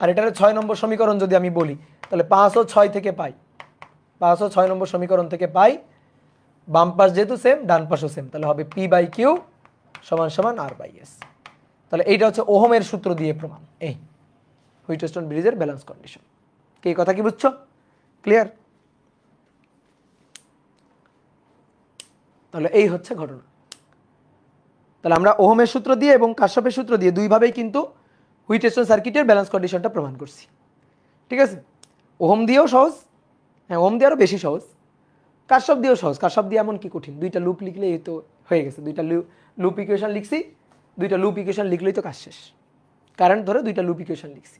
আর এটারে 6 নম্বর সমীকরণ যদি আমি বলি, তাহলে 5 ও 6 থেকে পাই, 5 ও 6 নম্বর সমীকরণ থেকে পাই, বাম পাশ যেহেতু সেম ডান পাশও সেম, তাহলে হবে পি বাই কিউ সমান সমান আর বাই এস। তাহলে এইটা হচ্ছে ওহমের সূত্র দিয়ে প্রমাণ, এই হুইটস্টোন ব্রিজের ব্যালেন্স কন্ডিশন। কি কথা কি বুঝছো? ক্লিয়ার? তাহলে এই হচ্ছে ঘটনা। তাহলে আমরা ওহমের সূত্র দিয়ে এবং কারশফের সূত্র দিয়ে দুইভাবেই কিন্তু হুইটস্টোন সার্কিটের ব্যালেন্স কন্ডিশনটা প্রমাণ করছি। ঠিক আছে? ওহম দিয়েও সহজ, হ্যাঁ ওহম দিয়ে আরও বেশি সহজ, কারশফ দিয়েও সহজ। কারশফ দিয়ে এমন কি কঠিন, দুইটা লুপ লিখলেই তো হয়ে গেছে, দুইটা লুপ ইকুয়েশন লিখছি, দুইটা লুপ ইকুয়েশন লিখলেই তো কাজ শেষ, কারেন্ট ধরে দুইটা লুপ ইকুয়েশন লিখছি।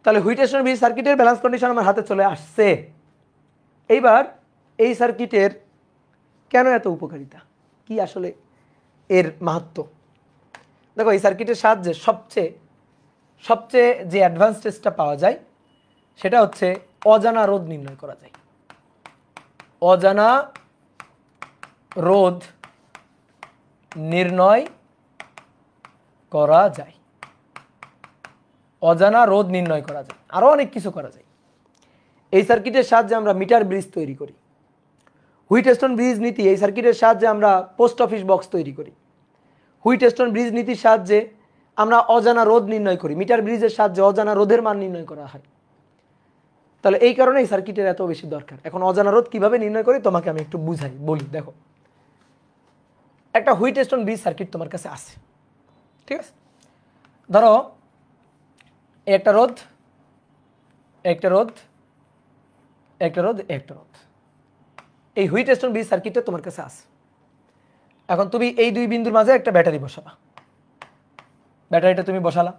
তাহলে হুইটস্টোন ব্রিজ সার্কিটের ব্যালেন্স কন্ডিশন আমার হাতে চলে আসছে। এইবার এই সার্কিটের কেন এত উপকারিতা, কি আসলে এর মাহাত্ম্য? দেখো এই সার্কিটের সাহায্যে সবচেয়ে যে অ্যাডভান্স টেস্টটা পাওয়া যায় সেটা হচ্ছে অজানা রোধ নির্ণয় করা যায়। অজানা রোধ নির্ণয় করা যায়, অজানা রোধ নির্ণয় করা যায়, আরও অনেক কিছু করা যায়। এই সার্কিটের সাহায্যে আমরা মিটার ব্রিজ তৈরি করি। হুইটস্টোন ব্রিজ নীতি, এই সার্কিটের সাহায্যে আমরা পোস্ট অফিস বক্স তৈরি করি। হুইটস্টোন ব্রিজ নীতির সাহায্যে আমরা অজানা রোধ নির্ণয় করি, মিটার ব্রিজের সাহায্যে অজানা রোধের মান নির্ণয় করা হয়। তাহলে এই কারণে এই সার্কিটের এত বেশি দরকার। এখন অজানা রোধ কিভাবে নির্ণয় করি তোমাকে আমি একটু বুঝাই, বলি। দেখো একটা হুইটস্টোন ব্রিজ সার্কিট তোমার কাছে আছে, ঠিক আছে? ধরো একটা রোধ, একটা রোধ, একটা রোধ, একটা রোধ, এই হুইটস্টোন ব্রিজ সার্কিটটা তোমার কাছে আছে। এখন তুমি এই দুই বিন্দুর মাঝে একটা ব্যাটারি বসাবা, ব্যাটারিটা তুমি বসালা,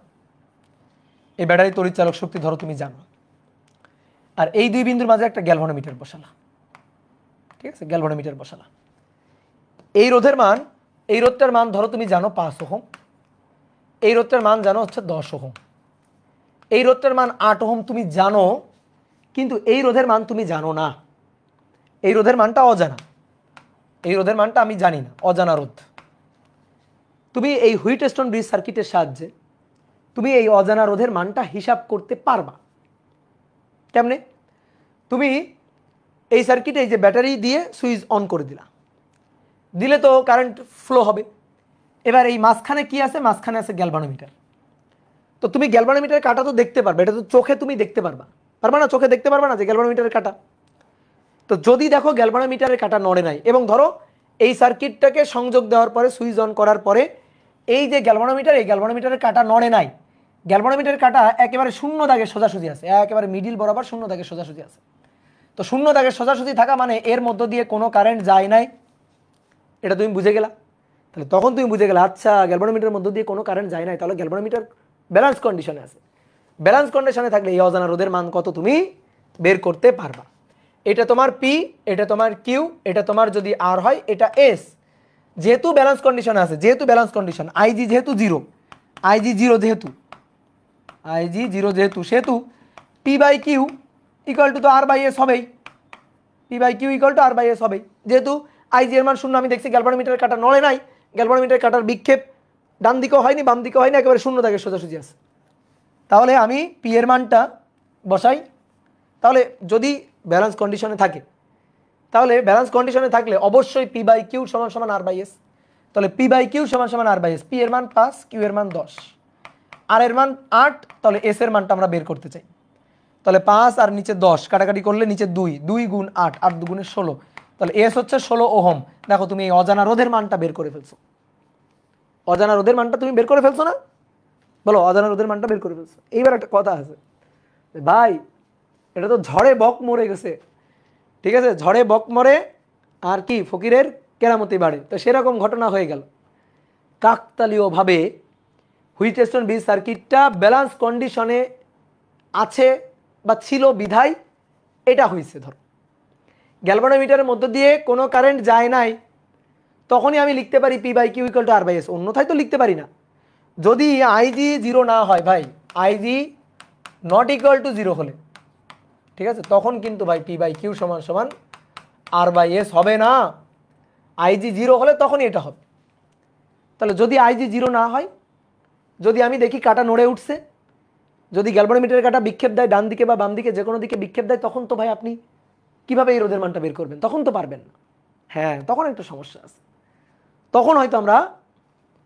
এই ব্যাটারি তড়িৎ চালক শক্তি ধরো তুমি জানো, আর এই দুই বিন্দুর মাঝে একটা গ্যালভানোমিটার বসালা, ঠিক আছে? গ্যালভানোমিটার বসালা, এই রোধের মান, এই রোধটার মান ধরো তুমি জানো 5 ওহম, এই রোধটার মান জানো হচ্ছে 10 ওহম, এই রোধটার মান 8 ওহম তুমি জানো, কিন্তু এই রোধের মান তুমি জানো না, এই রোধের মানটা অজানা, এই রোধের মানটা আমি জানি না, অজানা রোধ। তুমি এই হুইটস্টোন ব্রিজ সার্কিটের সাহায্যে তুমি এই অজানা রোধের মানটা হিসাব করতে পারবা। কেমনে? তুমি এই সার্কিটে এই যে ব্যাটারি দিয়ে সুইচ অন করে দিলে তো কারেন্ট ফ্লো হবে। এবার এই মাঝখানে কি আছে? মাঝখানে আছে গ্যালভানোমিটার। তো তুমি গ্যালভানোমিটারের কাঁটা তো দেখতে পারবে, এটা তো চোখে তুমি দেখতে পারবা না? চোখে দেখতে পারবা না যে গ্যালভানোমিটারের কাঁটা? তো যদি দেখো গ্যালভানোমিটারের কাঁটা নড়ে নাই, এবং ধরো এই সার্কিটটাকে সংযোগ দেওয়ার পরে সুইচ অন করার পরে এই যে গ্যালভানোমিটার, এই গ্যালভানোমিটারের কাঁটা নড়ে নাই, গ্যালভানোমিটারের কাঁটা একেবারে শূন্য দাগে সোজাসুজি আছে, একেবারে মিডিল বরাবর শূন্য দাগে সোজাসুজি আছে। তো শূন্য দাগে সোজাসুজি থাকা মানে এর মধ্য দিয়ে কোনো কারেন্ট যায় নাই, এটা তুমি বুঝে গেলা। তাহলে তখন তুমি বুঝে গেলে আচ্ছা গ্যালভানোমিটারের মধ্য দিয়ে কোনো কারেন্ট যায় নাই, তাহলে গ্যালভানোমিটার ব্যালেন্স কন্ডিশনে আছে। ব্যালেন্স কন্ডিশনে থাকলে এই অজানা রোধের মান কত তুমি বের করতে পারবা। এটা তোমার পি, এটা তোমার কিউ, এটা তোমার যদি আর হয় এটা এস। যেহেতু ব্যালেন্স কন্ডিশনে আছে, যেহেতু ব্যালেন্স কন্ডিশন, আইজি যেহেতু জিরো, আইজি জিরো যেহেতু সেহেতু P by Q equal to তো আর বাই এস হবেই, P by Q equal to R by S হবেই। যেহেতু আইজি এর মান শূন্য, আমি দেখছি গ্যালভানোমিটারের কাঁটা নড়ে নাই, গ্যালভানোমিটারের কাঁটার বিক্ষেপ ডান দিকেও হয়নি বাম দিকেও হয়নি, একেবারে শূন্য দাগে সোজাসুজি আছে। তাহলে আমি পি এর মানটা বসাই। তাহলে যদি ব্যালেন্স কন্ডিশনে থাকে, তাহলে ব্যালেন্স কন্ডিশনে থাকলে অবশ্যই পি বাই কিউ সমান সমান আর বাই এস। তাহলে পি বাই কিউ সমান সমান আর বাই এস, পি এর মান 5, কিউ এর মান 10, আর এর মান 8, তাহলে এস এর মানটা আমরা বের করতে চাই। তাহলে 5 আর নিচে 10 কাটাকাটি করলে নিচে 2, 2 গুণ 8, 8 দুগুণে 16, তাহলে এস হচ্ছে 16 ওহম। দেখো তুমি এই অজানা রোধের মানটা বের করে ফেলছো, অজানা রোধের মানটা তুমি বের করে ফেলছো না? বলো, অজানা রোধের মানটা বের করে ফেলছো। এইবার একটা কথা আছে ভাই, এটা তো ঝড়ে বক মরে গেছে, ঠিক আছে, ঝড়ে বক মরে আর কি ফকিরের কেরামতি বাড়ে, তো সেরকম ঘটনা হয়ে গেল। কাকতালীয়ভাবে হুইটস্টোন ব্রিজ সার্কিটটা ব্যালেন্স কন্ডিশনে আছে বা ছিল বিধায় এটা হয়েছে। ধরো গ্যালভানোমিটারের মধ্য দিয়ে কোনো কারেন্ট যায় নাই, তখনই আমি লিখতে পারি P by Q equal to R by S, অন্যথায় তো লিখতে পারি না। যদি আইজি জিরো না হয় ভাই, IG not equal two zero হলে, ঠিক আছে, তখন কিন্তু ভাই পি বাই কিউ সমান সমান আর বাই এস হবে না। আইজি জিরো হলে তখনই এটা হবে। তাহলে যদি আইজি জিরো না হয়, যদি আমি দেখি কাটা নড়ে উঠছে, যদি গ্যালভানোমিটারের কাটা বিক্ষেপ দেয় ডান দিকে বা বাম দিকে যে কোনো দিকে বিক্ষেপ দেয়, তখন তো ভাই আপনি কিভাবে এই রোধের মানটা বের করবেন? তখন তো পারবেন না। হ্যাঁ, তখন একটা সমস্যা আছে, তখন হয়তো আমরা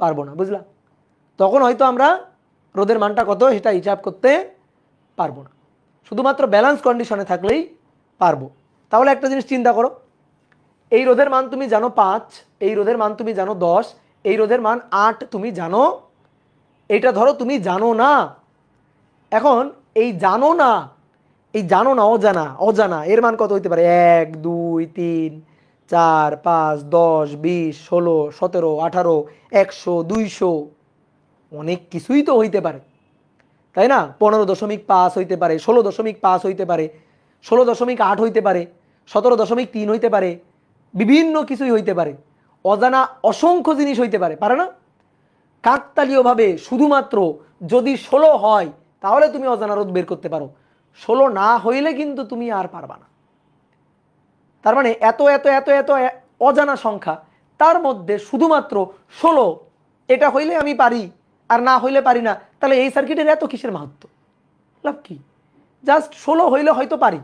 পারবো না, বুঝলা? তখন হয়তো আমরা রোধের মানটা কত সেটা হিসাব করতে পারবো না, শুধুমাত্র ব্যালেন্স কন্ডিশনে থাকলেই পারবো। তাহলে একটা জিনিস চিন্তা করো, এই রোধের মান তুমি জানো 5, এই রোধের মান তুমি জানো 10, এই রোধের মান 8 তুমি জানো, এটা ধরো তুমি জানো না। এখন এই জানো না, এই জানো না, অজানা, অজানা এর মান কত হইতে পারে? 1, 2, 3, 4, 5, 10, 20, 16, 17, 18, 100, 200, অনেক কিছুই তো হইতে পারে, তাই না? 15.5 হইতে পারে, 16.5 হইতে পারে, 16.8 হইতে পারে, 17.3 হইতে পারে, বিভিন্ন কিছুই হইতে পারে, অজানা অসংখ্য জিনিস হইতে পারে, পারে না? কাকতালীয়ভাবে শুধুমাত্র যদি 16 হয় তাহলে তুমি অজানা রোধ বের করতে পারো, 16 না হইলে কিন্তু তুমি আর পারবা না। তার মানে এত এত এত এত অজানা সংখ্যা, তার মধ্যে শুধুমাত্র 16 এটা হইলে আমি পারি, আর না হইলে পারি না। তাহলে এই সার্কিটের এত কিসের মাহাত্ম্য, লাভ কি? জাস্ট 16 হইলে হয়তো পারি,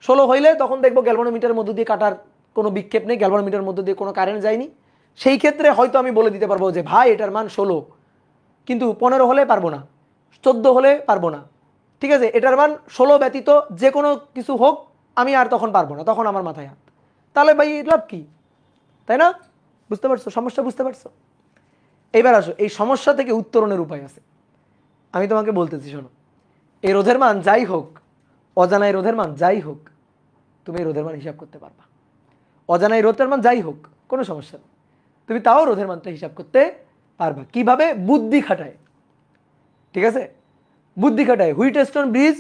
16 হইলে তখন দেখবো গ্যালভানোমিটারের মধ্য দিয়ে কাটার কোনো বিক্ষেপ নেই, গ্যালভানোমিটারের মধ্য দিয়ে কোনো কারেন্ট যায়নি, সেই ক্ষেত্রে হয়তো আমি বলে দিতে পারবো যে ভাই এটার মান 16, কিন্তু 15 হলে পারবো না, 14 হলে পারবো না, ঠিক আছে, এটার মান 16 ব্যতীত যে কোনো কিছু হোক আমি আর তখন পারবো না, তখন আমার মাথায় হাত। তাহলে ভাই লাভ কি, তাই না? বুঝতে পারছো সমস্যা? বুঝতে পারছো? এইবার আসো, এই সমস্যা থেকে উত্তরণের উপায় আছে। আমি তোমাকে বলতেছি, শোনো, এই রোধের মান যাই হোক, অজানা এই রোধের মান যাই হোক, তুমি এই রোধের মান হিসাব করতে পারবা। অজানা এই রোধের মান যাই হোক, কোনো সমস্যা নেই, তুমি তাও রোধের মানটা হিসাব করতে পারবা। কিভাবে? বুদ্ধি খাটায়, ঠিক আছে, বুদ্ধি খাটায়। হুইটস্টোন ব্রিজ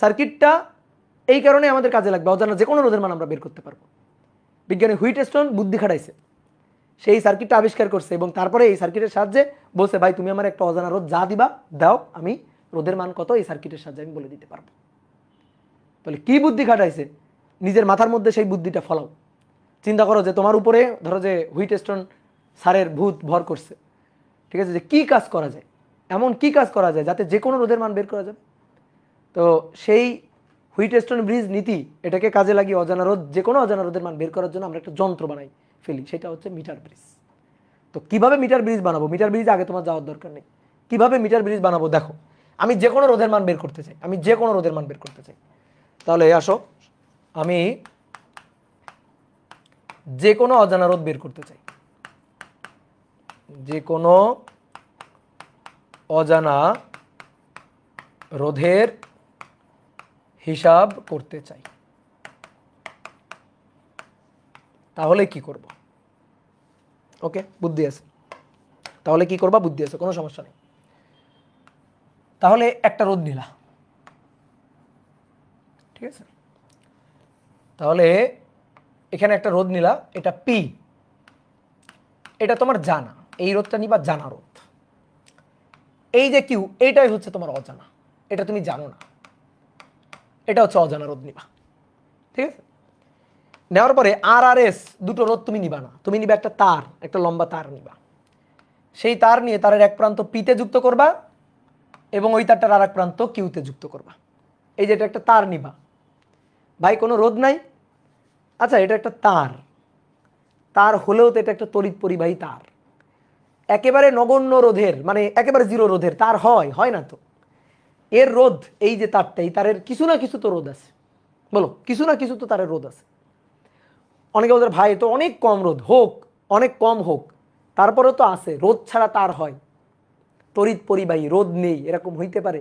সার্কিটটা এই কারণে আমাদের কাজে লাগবে, অজানা যে কোনো রোধের মান আমরা বের করতে পারবো। বিজ্ঞানী হুইটস্টোন বুদ্ধি খাটাইছে, সেই সার্কিটটা আবিষ্কার করছে, এবং তারপরে এই সার্কিটের সাহায্যে বলছে ভাই তুমি আমার একটা অজানা রোধ যা দিবা দাও, আমি রোধের মান কত এই সার্কিটের সাহায্যে আমি বলে দিতে পারবো। তাহলে কি বুদ্ধি খাটাইছে? নিজের মাথার মধ্যে সেই বুদ্ধিটা ফলাও। চিন্তা করো যে তোমার উপরে ধরো যে হুইটস্টোন স্যারের ভূত ভর করছে, ঠিক আছে, যে কি কাজ করা যায়, এমন কি কাজ করা যায় যাতে যে কোনো রোধের মান বের করা যাবে। তো সেই হুইটস্টোন ব্রিজ নীতি, এটাকে কাজে লাগিয়ে অজানা রোধ, যে কোনো অজানা রোধের মান বের করার জন্য আমরা একটা যন্ত্র বানাই ফেলি, সেটা হচ্ছে মিটার ব্রিজ। তো কিভাবে মিটার ব্রিজ বানাবো, মিটার ব্রিজ আগে তোমার যাওয়ার দরকার নেই। কিভাবে মিটার ব্রিজ বানাবো দেখো, আমি যে কোনো রোধের মান বের করতে চাই, আমি যে কোনো রোধের মান বের করতে চাই, তাহলে আসো আমি যে কোনো অজানা রোধ বের করতে চাই, যে কোনো অজানা রোধের হিসাব করতে চাই, তাহলে কি করব? ওকে, বুদ্ধি আছে, তাহলে কি করবা, বুদ্ধি আছে, কোনো সমস্যা নেই। তাহলে একটা রোধ নিলা, ঠিক আছে, তাহলে এখানে একটা রোধ নিলা, এটা পি, এটা তোমার জানা, এই রোধটা নিবা জানা রোধ। এই যে কিউ, এইটাই হচ্ছে তোমার অজানা, এটা তুমি জানো না, এটা হচ্ছে অজানা রোধ নিবা, ঠিক আছে। নেওয়ার পরে আর আর এস দুটো রোধ তুমি নিবা না, তুমি নিবা একটা তার, একটা লম্বা তার নিবা, সেই তার নিয়ে তারের এক প্রান্ত পিতে যুক্ত করবা এবং ওই তারটার আর এক প্রান্ত কিউতে যুক্ত করবা। এই যে এটা একটা তার নিবা, ভাই কোনো রোধ নাই, আচ্ছা এটা একটা তার, তার হলেও তো এটা একটা তড়িৎ পরিবাহী তার, একেবারে নগণ্য রোধের মানে একেবারে জিরো রোধের তার হয় না তো। এর রোধ, এই যে তারটা, এই তারের কিছু না কিছু তো রোধ আছে, বলো কিছু না কিছু তো তারের রোধ আছে। অনেকে বলতে ভাই তো অনেক কম রোধ, হোক অনেক কম হোক, তারপরেও তো আছে, রোধ ছাড়া তার হয়, তড়িৎ পরিবাহী রোধ নেই এরকম হইতে পারে?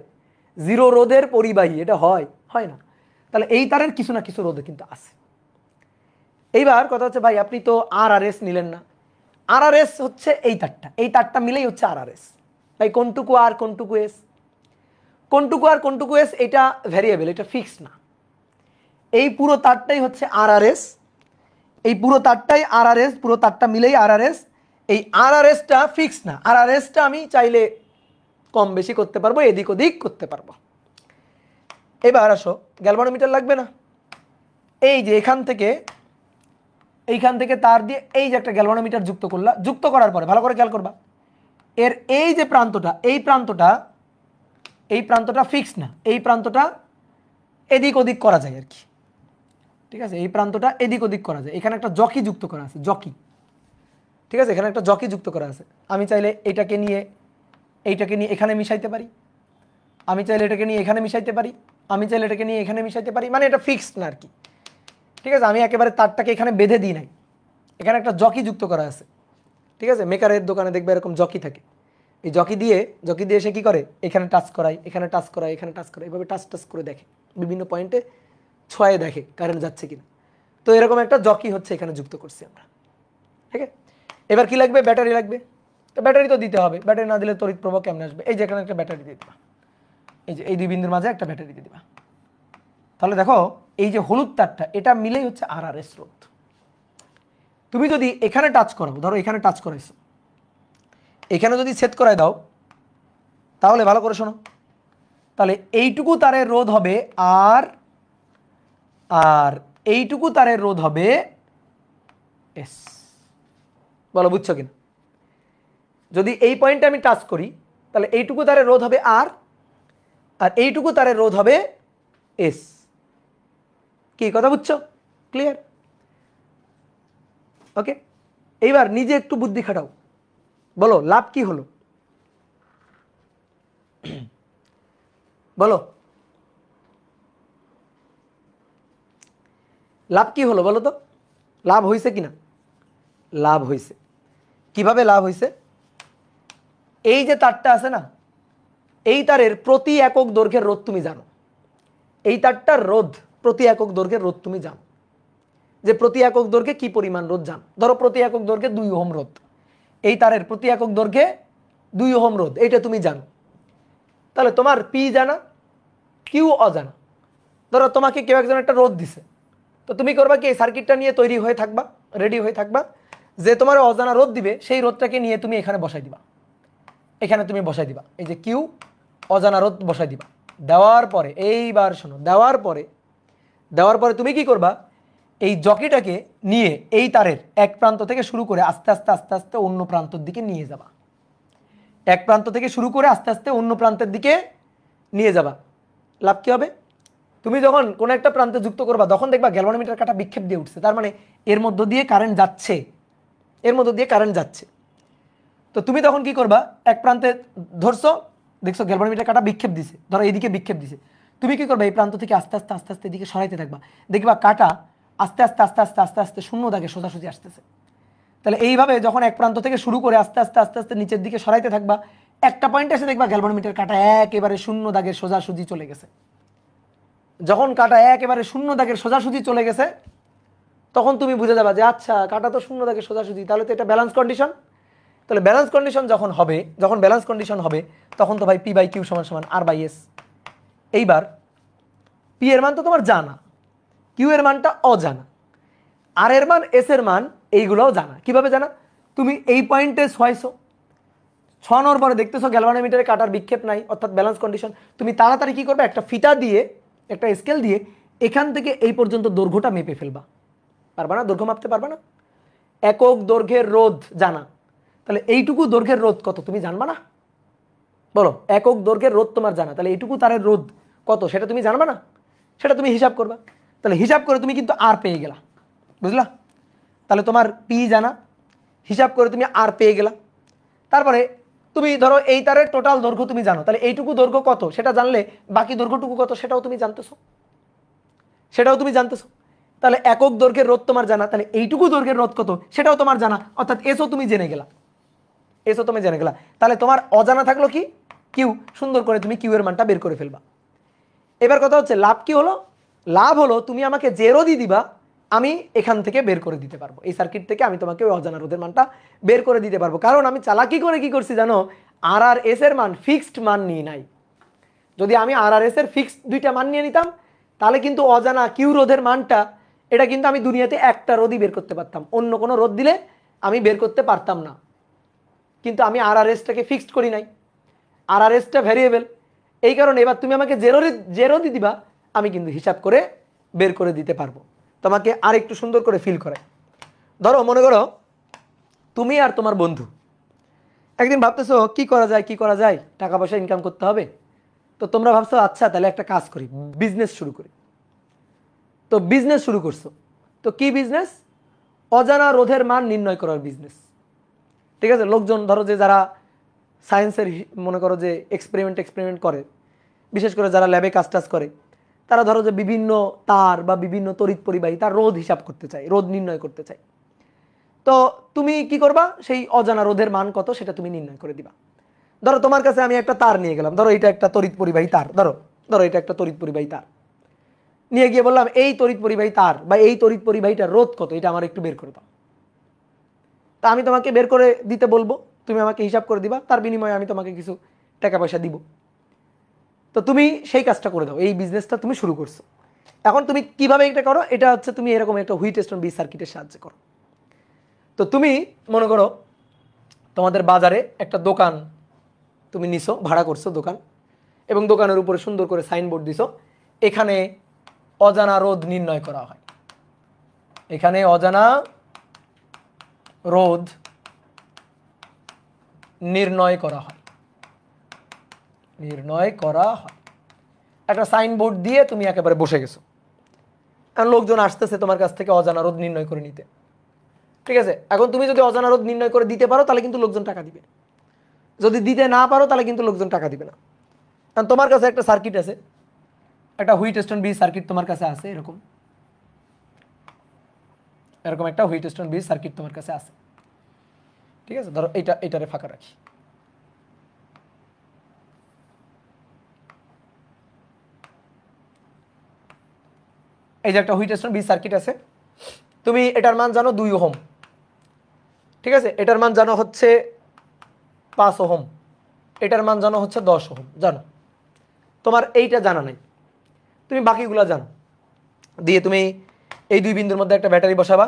জিরো রোধের পরিবাহী এটা হয় না। তাহলে এই তারের কিছু না কিছু রোধ কিন্তু আছে। এইবার কথা হচ্ছে ভাই আপনি তো আর আর এস নিলেন না, আর আর এস হচ্ছে এই তারটা, এই তারটা মিলেই হচ্ছে আর আর এস। ভাই কোনটুকু আর কোনটুকু এস, কোনটুকু আর কোনটুকু এস এটা ভ্যারিয়েবল, এটা ফিক্স না। এই পুরো তারটাই হচ্ছে আর আর এস, এই পুরো তারটাই আর আর এস, পুরো তারটা মিলেই আর আর এস। এই আর আর এসটা ফিক্স না, আর আর এসটা আমি চাইলে কম বেশি করতে পারবো, এদিক ওদিক করতে পারবো। এবার আসো, গ্যালভানোমিটার লাগবে না, এই যে এখান থেকে এইখান থেকে তার দিয়ে এই যে একটা গ্যালভানোমিটার যুক্ত করলা, যুক্ত করার পরে ভালো করে খেয়াল করবা, এর এই যে প্রান্তটা, এই প্রান্তটা ফিক্স না, এই প্রান্তটা এদিক ওদিক করা যায় আর কি, ঠিক আছে, এই প্রান্তটা এদিক ওদিক করা যায়। এখানে একটা জকি যুক্ত করা আছে, জকি, ঠিক আছে, এখানে একটা জকি যুক্ত করা আছে। আমি চাইলে এইটাকে নিয়ে এখানে মিশাইতে পারি, আমি চাইলে এটাকে নিয়ে এখানে মিশাইতে পারি, আমি চাইলে এটাকে নিয়ে এখানে মিশাইতে পারি, মানে এটা ফিক্সড না আর কি, ঠিক আছে। আমি একেবারে তারটাকে এখানে বেঁধে দিই নাই, এখানে একটা জকি যুক্ত করা আছে, ঠিক আছে। মেকারের দোকানে দেখবে এরকম জকি থাকে, এই জকি দিয়ে সে কী করে, এখানে টাচ করায়, এখানে টাচ করায়, এখানে টাচ করায়, এভাবে টাচ করে দেখে, বিভিন্ন পয়েন্টে ছোঁয়ে দেখে কারেন্ট যাচ্ছে কিনা। তো এরকম একটা জকি হচ্ছে এখানে যুক্ত করছি আমরা, ঠিক আছে। এবার কি লাগবে, ব্যাটারি লাগবে, তো ব্যাটারি তো দিতে হবে, ব্যাটারি না দিলে তড়িৎ প্রবাহ কেমনে আসবে? এই যে এখানে একটা ব্যাটারি দিয়ে দিবা, এই যে এই দুই বিন্দুর মাঝে একটা ব্যাটারি দিয়ে দিবা। তাহলে দেখো এই যে হলুদ তারটা, এটা মিলেই হচ্ছে আর আর এস রোধ। তুমি যদি এখানে টাচ করাবো, ধরো এখানে টাচ করাইছো, এখানে যদি সেট করাই দাও, তাহলে ভালো করে শোনো, তাহলে এইটুকু তারের রোধ হবে আর এইটুকু তারের রোধ হবে এস। বলো বুঝছো কিনা? যদি এই পয়েন্টে আমি টাচ করি, তাহলে এইটুকু তারের রোধ হবে আর এইটুকু তারের রোধ হবে এস। কি কথা বুঝছো? ক্লিয়ার? ওকে, এইবার নিজে একটু বুদ্ধি খাটাও, বলো লাভ কি হলো, বলো লাভ কি হলো, বলো তো লাভ হয়েছে কিনা? লাভ হয়েছে। কিভাবে লাভ হয়েছে? এই যে তারটা আছে না, এই তারের প্রতি একক দৈর্ঘ্যের রোধ তুমি জানো, এই তারটার রোধ প্রতি একক দৈর্ঘ্যের রোধ তুমি জানো, যে প্রতি একক দৈর্ঘ্যে কি পরিমাণ রোধ জানো। ধরো প্রতি একক দৈর্ঘ্যে 2 ওহম রোধ, এই তারের প্রতি একক দৈর্ঘ্যে 2 ওহম রোধ, এটা তুমি জানো। তাহলে তোমার পি জানা, কিউ অজানা। ধরো তোমাকে কেউ একজন একটা রোধ দিছে, তো তুমি করবা কি, এই সার্কিটটা নিয়ে তৈরি হয়ে থাকবা, রেডি হয়ে থাকবা, যে তোমার অজানা রোধ দিবে সেই রোধটাকে নিয়ে তুমি এখানে বসাই দিবা, এখানে তুমি বসাই দিবা, এই যে কিউ অজানা রোধ বসাই দিবা। দেওয়ার পরে এইবার শোনো, দেওয়ার পরে তুমি কি করবা, এই জকিটাকে নিয়ে এই তারের এক প্রান্ত থেকে শুরু করে আস্তে আস্তে অন্য প্রান্তের দিকে নিয়ে যাবা, এক প্রান্ত থেকে শুরু করে আস্তে আস্তে অন্য প্রান্তের দিকে নিয়ে যাবা। লাভ কি হবে? তুমি যখন কোনো একটা প্রান্তে যুক্ত করবা তখন দেখবা গ্যালভানোমিটার কাঁটা বিক্ষেপ দিয়ে উঠছে, তার মানে এর মধ্য দিয়ে কারেন্ট যাচ্ছে, এর মধ্য দিয়ে কারেন্ট যাচ্ছে। তো তুমি তখন কি করবা, এক প্রান্তে ধরছো, দেখছো গ্যালভানোমিটার কাঁটা বিক্ষেপ দিছে, ধরো এইদিকে বিক্ষেপ দিছে, তুমি কি করবে, এই প্রান্ত থেকে আস্তে আস্তে আস্তে আস্তে এদিকে সরাইতে থাকবা, দেখবা কাঁটা আস্তে আস্তে আস্তে আস্তে আস্তে আস্তে শূন্য দাগে সোজাসুজি আসতেছে। তাহলে এইভাবে যখন এক প্রান্ত থেকে শুরু করে আস্তে আস্তে আস্তে আস্তে নিচের দিকে সরাইতে থাকবা, একটা পয়েন্টে এসে দেখবা গ্যালভানোমিটার কাঁটা একেবারে শূন্য দাগের সোজাসুজি চলে গেছে। যখন কাঁটা একেবারে শূন্য দাগের সোজাসুজি চলে গেছে তখন তুমি বুঝে যাবা যে আচ্ছা কাঁটা তো শূন্য দাগের সোজাসুজি, তাহলে তো এটা ব্যালেন্স কন্ডিশন। তাহলে ব্যালেন্স কন্ডিশন যখন হবে, যখন ব্যালেন্স কন্ডিশন হবে তখন তো ভাই পি বাই কিউ সমান সমান আর বাই এস। এইবার পি এর মান তো তোমার জানা, কিউ এর মানটা অজানা, আর এর মান এস এর মান এইগুলোও জানা। কিভাবে জানা, তুমি এই পয়েন্টে ছয়শো ছয়ানোর পরে দেখতেছো গ্যালভানোমিটারে কাটার বিক্ষেপ নাই, অর্থাৎ ব্যালেন্স কন্ডিশন। তুমি তাড়াতাড়ি কি করবে, একটা ফিতা দিয়ে, একটা স্কেল দিয়ে এখান থেকে এই পর্যন্ত দৈর্ঘ্যটা মেপে ফেলবা। পারবা না? দৈর্ঘ্য মাপতে পারবা না? একক দৈর্ঘ্যের রোধ জানা, তাহলে এইটুকু দৈর্ঘ্যের রোধ কত তুমি জানবা না? বলো, একক দৈর্ঘ্যের রোধ তোমার জানা, তাহলে এইটুকু তারের রোধ কত সেটা তুমি জানবা না? সেটা তুমি হিসাব করবা। তাহলে হিসাব করে তুমি কিন্তু আর পেয়ে গেলা, বুঝলা? তাহলে তোমার পি জানা, হিসাব করে তুমি আর পেয়ে গেলা। তারপরে তুমি ধরো এই তারের টোটাল দৈর্ঘ্য তুমি জানো, তাহলে এইটুকু দৈর্ঘ্য কত সেটা জানলে বাকি দৈর্ঘ্যটুকু কত সেটাও তুমি জানতেছো, সেটাও তুমি জানতেছো। তাহলে একক দৈর্ঘ্যের রোধ তোমার জানা, তাহলে এইটুকু দৈর্ঘ্যের রোধ কত সেটাও তোমার জানা, অর্থাৎ এসও তুমি জেনে গেলা, এসও তুমি জেনে গেলা। তাহলে তোমার অজানা থাকলো কি, কিউ। সুন্দর করে তুমি কিউ এর মানটা বের করে ফেলবা। এবার কথা হচ্ছে লাভ কি হলো, লাভ হলো তুমি আমাকে যে রোধই দিবা আমি এখান থেকে বের করে দিতে পারবো, এই সার্কিট থেকে আমি তোমাকে ওই অজানা রোধের মানটা বের করে দিতে পারবো। কারণ আমি চালাকি করে কি করছি জানো, আর আর এস এর মান ফিক্সড মান নিয়ে নাই। যদি আমি আর আর এস এর ফিক্সড দুইটা মান নিয়ে নিতাম তাহলে কিন্তু অজানা কিউ রোধের মানটা এটা কিন্তু আমি দুনিয়াতে একটা রোধই বের করতে পারতাম, অন্য কোনো রোধ দিলে আমি বের করতে পারতাম না। কিন্তু আমি আর আর এসটাকে ফিক্সড করি নাই, আর আর এসটা ভ্যারিয়েবল। এই কারণে এবার তুমি আমাকে যে রোধই দিবা আমি কিন্তু হিসাব করে বের করে দিতে পারবো। তোমাকে আর একটু সুন্দর করে ফিল করে, ধরো মনে করো তুমি আর তোমার বন্ধু একদিন ভাবতেছো কি করা যায়, কি করা যায়, টাকা পয়সা ইনকাম করতে হবে। তো তোমরা ভাবছো আচ্ছা তাহলে একটা কাজ করি, বিজনেস শুরু করি। তো বিজনেস শুরু করছো, তো কি বিজনেস, অজানা রোধের মান নির্ণয় করার বিজনেস। ঠিক আছে, লোকজন ধরো যে যারা সায়েন্সের মনে করো যে এক্সপেরিমেন্ট করে, বিশেষ করে যারা ল্যাবে কাজ টাজ করে, তারা ধরো যে বিভিন্ন তার বা বিভিন্ন তড়িৎ পরিবাহী তার রোধ হিসাব করতে চায়, রোধ নির্ণয় করতে চায়। তো তুমি কি করবা, সেই অজানা রোধের মান কত সেটা তুমি নির্ণয় করে দিবা। ধরো তোমার কাছে আমি একটা তার নিয়ে গেলাম, ধরো এটা একটা তড়িৎ পরিবাহী তার, ধরো ধরো এটা একটা তড়িৎ পরিবাহী তার নিয়ে গিয়ে বললাম এই তড়িৎ পরিবাহী তার বা এই তড়িৎ পরিবাহীটার রোধ কত এটা আমার একটু বের করে দাও। তা আমি তোমাকে বের করে দিতে বলবো, তুমি আমাকে হিসাব করে দিবা, তার বিনিময়ে আমি তোমাকে কিছু টাকা পয়সা দিব। তো তুমি সেই কাজটা করে দাও, এই বিজনেসটা তুমি শুরু করছো। এখন তুমি কিভাবে এটা করো, এটা হচ্ছে তুমি এরকম একটা হুইটস্টোন বি সার্কিটের সাহায্যে করো। তো তুমি মনে করো তোমাদের বাজারে একটা দোকান তুমি নিছো, ভাড়া করছো দোকান, এবং দোকানের উপরে সুন্দর করে সাইনবোর্ড দিছো, এখানে অজানা রোধ নির্ণয় করা হয়, এখানে অজানা রোধ নির্ণয় করা হয়, নির্ণয় করা হয়। একটা সাইনবোর্ড দিয়ে তুমি একেবারে বসে গেছো, কারণ লোকজন আসতেছে তোমার কাছ থেকে অজানা রোধ নির্ণয় করে নিতে। ঠিক আছে, এখন তুমি যদি অজানা রোধ নির্ণয় করে দিতে পারো তাহলে কিন্তু লোকজন টাকা দিবে, যদি দিতে না পারো তাহলে কিন্তু লোকজন টাকা দিবে না। কারণ তোমার কাছে একটা সার্কিট আছে, একটা হুইটস্টোন ব্রিজ সার্কিট তোমার কাছে আছে, এরকম এরকম একটা হুইটস্টোন ব্রিজ সার্কিট তোমার কাছে আছে। ঠিক আছে, ধরো এটারে ফাঁকা রাখি। এই যে একটা হুইটস্টোন ব্রিজ সার্কিট আছে, তুমি এটার মান জানো 2 ওহম। ঠিক আছে, এটার মান জানো হচ্ছে 5 ওহম, এটার মান জানো হচ্ছে 10 ওহম, জানো। তোমার এইটা জানা নাই, তুমি বাকিগুলো জানো। দিয়ে তুমি এই 2 বিন্দুর মধ্যে একটা ব্যাটারি বসাবা,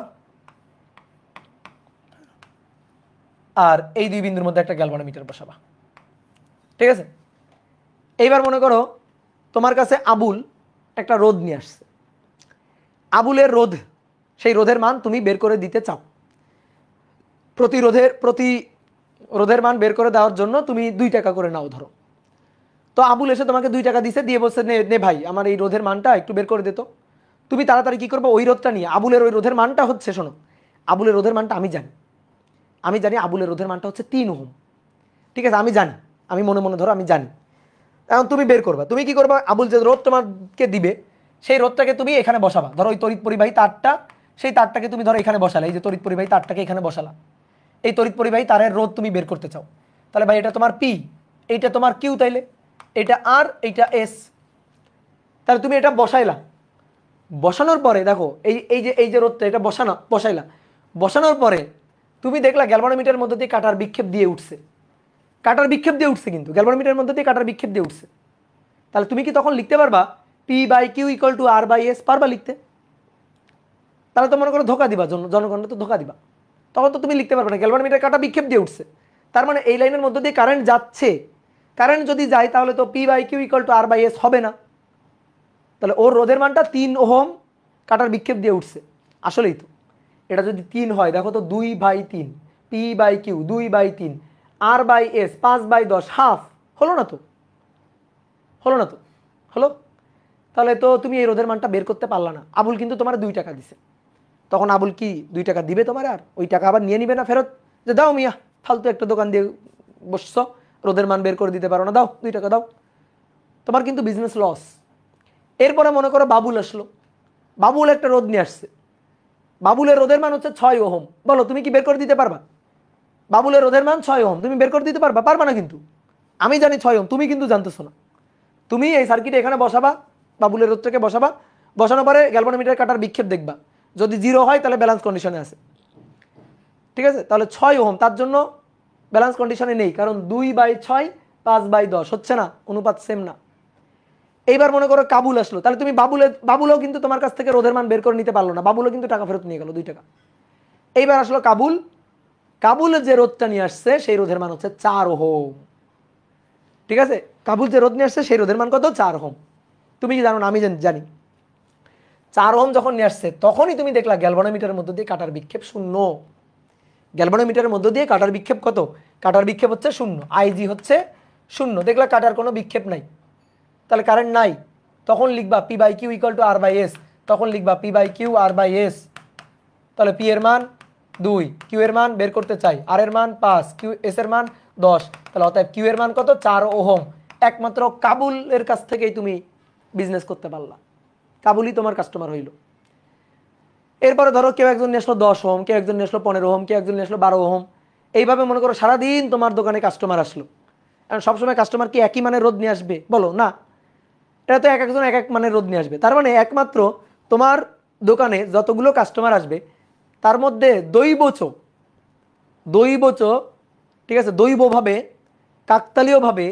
আর এই 2 বিন্দুর মধ্যে একটা গ্যালভানোমিটার বসাবা। ঠিক আছে, এইবার মনে করো তোমার কাছে আবুল একটা রোধ নিয়ে আসছে, আবুলের রোধ, সেই রোধের মান তুমি বের করে দিতে চাও। প্রতি রোধের মান বের করে দেওয়ার জন্য তুমি 2 টাকা করে নাও ধরো। তো আবুল এসে তোমাকে 2 টাকা দিছে, দিয়ে বলছে নে নে ভাই আমার এই রোধের মানটা একটু বের করে দিত। তুমি তাড়াতাড়ি কি করবো, ওই রোধটা নিয়ে, আবুলের ওই রোধের মানটা হচ্ছে, শোনো, আবুলের রোধের মানটা আমি জানি আবুলের রোধের মানটা হচ্ছে 3 ওহম। ঠিক আছে, আমি জানি, আমি মনে মনে ধরো আমি জানি। এখন তুমি বের করবা, তুমি কি করবা, আবুল যে রোধ তোমাকে দিবে সেই রোধটাকে তুমি এখানে বসাবা। ধরো ওই তড়িৎ পরিবাহী তারটা, সেই তারটাকে তুমি ধরো এখানে বসালে, এই যে তড়িৎ পরিবাহী তারটাকে এখানে বসালা, এই তড়িৎ পরিবাহী তারের রোধ তুমি বের করতে চাও। তাহলে ভাই এটা তোমার পি, এইটা তোমার কিউ, তাইলে এটা আর, এইটা এস। তাহলে তুমি এটা বসাইলা, বসানোর পরে দেখো এই যে রোধটা এটা বসাইলা, বসানোর পরে তুমি দেখলা গ্যালভানোমিটারের মধ্যে দিয়ে কাটার বিক্ষেপ দিয়ে উঠছে, কিন্তু গ্যালভানোমিটারের মধ্যে দিয়ে কাটার বিক্ষেপ দিয়ে উঠছে। তাহলে তুমি কি তখন লিখতে পারবা P by Q equal to R by S? পারবা লিখতে? তাহলে তো মনে করো ধোকা দিবা, জনগণকে তো ধোকা দিবা, তখন তো তুমি লিখতে পারবে না গ্যালভানোমিটার কাটা বিক্ষেপ দিয়ে উঠছে। তার মানে এই লাইনের মধ্যে দিয়ে কারেন্ট যাচ্ছে, কারেন্ট যদি যায় তাহলে তো P by Q equal to R by S হবে না। তাহলে ওর রোধের মানটা 3 ওহম কাটার বিক্ষেপ দিয়ে উঠছে। আসলেই তো এটা যদি 3 হয়, দেখো তো 2/3, P by Q 2/3, R by S 5/10, half. হলো না তো, হলো। তাহলে তো তুমি এই রোধের মানটা বের করতে পারলা না। আবুল কিন্তু তোমার 2 টাকা দিছে, তখন আবুল কি 2 টাকা দিবে তোমার? আর ওই টাকা আবার নিয়ে নিবে না ফেরত, যে দাও মিয়া ফালতু একটা দোকান দিয়ে বসছো, রোধের মান বের করে দিতে পারো না, দাও 2 টাকা দাও। তোমার কিন্তু বিজনেস লস। এরপরে মনে করো বাবুল আসলো, বাবুল একটা রোধ নিয়ে আসছে, বাবুলের রোধের মান হচ্ছে 6 ওহম। বলো তুমি কি বের করে দিতে পারবা? বাবুলের রোধের মান 6 ওহম, তুমি বের করে দিতে পারবা? পারবা না কিন্তু। আমি জানি 6 ওহম, তুমি কিন্তু জানতেছো না। তুমি এই সার্কিটে এখানে বসাবা, বাবুলের রোধটাকে বসাবা, বসানোর পরে গ্যালভানোমিটার কাটার বিক্ষেপ দেখবা, যদি 0 হয় তাহলে ব্যালেন্স কন্ডিশনে আছে। ঠিক আছে, তাহলে 6 ওহম তার জন্য ব্যালেন্স কন্ডিশনে নেই, কারণ 2/6 5/10 হচ্ছে না, অনুপাত সেম না। এইবার মনে করো কাবুল আসলো, তাহলে তুমি বাবুলও কিন্তু তোমার কাছ থেকে রোধের মান বের করে নিতে পারলো না, বাবুলও কিন্তু টাকা ফেরত নিয়ে গেল 2 টাকা। এইবার আসলো কাবুলের যে রোধটা নিয়ে আসছে সেই রোধের মান হচ্ছে 4 ওহম। ঠিক আছে, কাবুল যে রোধ নিয়ে আসছে সেই রোধের মান কত? 4 ওহম। তুমি কি জানো না? আমি জানি। 4 ওহম যখন নিয়ে আসছে তখনই তুমি দেখলা গ্যালভানোমিটারের মধ্যে দিয়ে কাটার বিক্ষেপ 0। গ্যালভানোমিটারের মধ্যে দিয়ে কাটার বিক্ষেপ কত? কাটার বিক্ষেপ হচ্ছে 0, আইজি হচ্ছে 0। দেখলা কাটার কোনো বিক্ষেপ নাই, তাহলে কারেন্ট নাই। তখন লিখবা P by Q equal to R by S, তখন লিখবা P by Q R by S. তাহলে পি এর মান 2, কিউ এর মান বের করতে চাই, আর এর মান 5, কিউ এস এর মান 10। তাহলে অতএব কিউ এর মান কত? 4 ওহম। একমাত্র কাবুলের কাছ থেকেই তুমি বিজনেস করতে পারলা, কাবুলই তোমার কাস্টমার হইল। এরপরে ধরো কেউ একজন নিয়ে আসলো 10 ওহম, কেউ একজন নিয়ে আসলো 15 ওহম, কেউ একজন নিয়ে আসলো 12 ওহম। এইভাবে মনে করো সারাদিন তোমার দোকানে কাস্টমার আসলো। কারণ সবসময় কাস্টমার কি একই মানের রোধ নিয়ে আসবে? বলো না, এটা তো এক একজন এক এক মানের রোধ নিয়ে আসবে। তার মানে একমাত্র তোমার দোকানে যতগুলো কাস্টমার আসবে তার মধ্যে দৈবচ, ঠিক আছে, দৈবভাবে কাকতালীয়ভাবে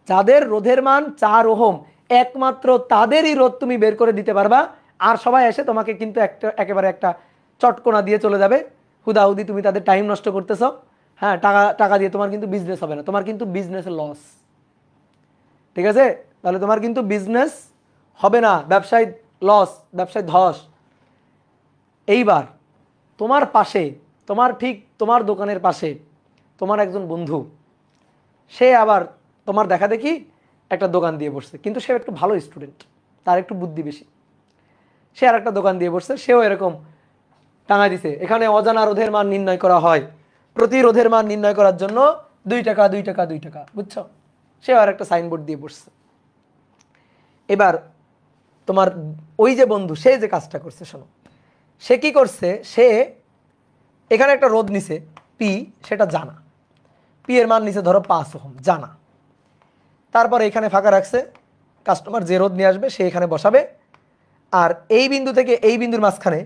যাদের রোধের মান 4 ওহম, একমাত্র তাদেরই রোধ তুমি বের করে দিতে পারবা। আর সবাই এসে তোমাকে কিন্তু একেবারে একটা চটকোনা দিয়ে চলে যাবে, হুদাহুদি তুমি তাদের টাইম নষ্ট করতেছ। হ্যাঁ, টাকা দিয়ে তোমার কিন্তু বিজনেস হবে না, তোমার কিন্তু বিজনেসের লস। ঠিক আছে, তাহলে তোমার কিন্তু বিজনেস হবে না, ব্যবসায় লস, ব্যবসায় ধস। এইবার তোমার পাশে, তোমার দোকানের পাশে তোমার একজন বন্ধু, সে আবার তোমার দেখা দেখি একটা দোকান দিয়ে বসছে, কিন্তু সে একটু ভালো স্টুডেন্ট, তার একটু বুদ্ধি বেশি। সে আর একটা দোকান দিয়ে বসছে, সেও এরকম টাঙায় দিছে, এখানে অজানা রোধের মান নির্ণয় করা হয়, প্রতি রোধের মান নির্ণয় করার জন্য 2 টাকা 2 টাকা 2 টাকা, বুঝছো? সে আর একটা সাইনবোর্ড দিয়ে বসছে। এবার তোমার ওই যে বন্ধু, সে যে কাজটা করছে, শোনো, সে কি করছে, সে এখানে একটা রোধ নিছে পি, সেটা জানা, পি এর মান নিছে ধরো 5 ওহম, জানা। তারপর এখানে ফাঁকা রাখছে, কাস্টমার যে রোধ নিয়ে আসবে সে এখানে বসাবে। আর এই বিন্দু থেকে এই বিন্দুর মাঝখানে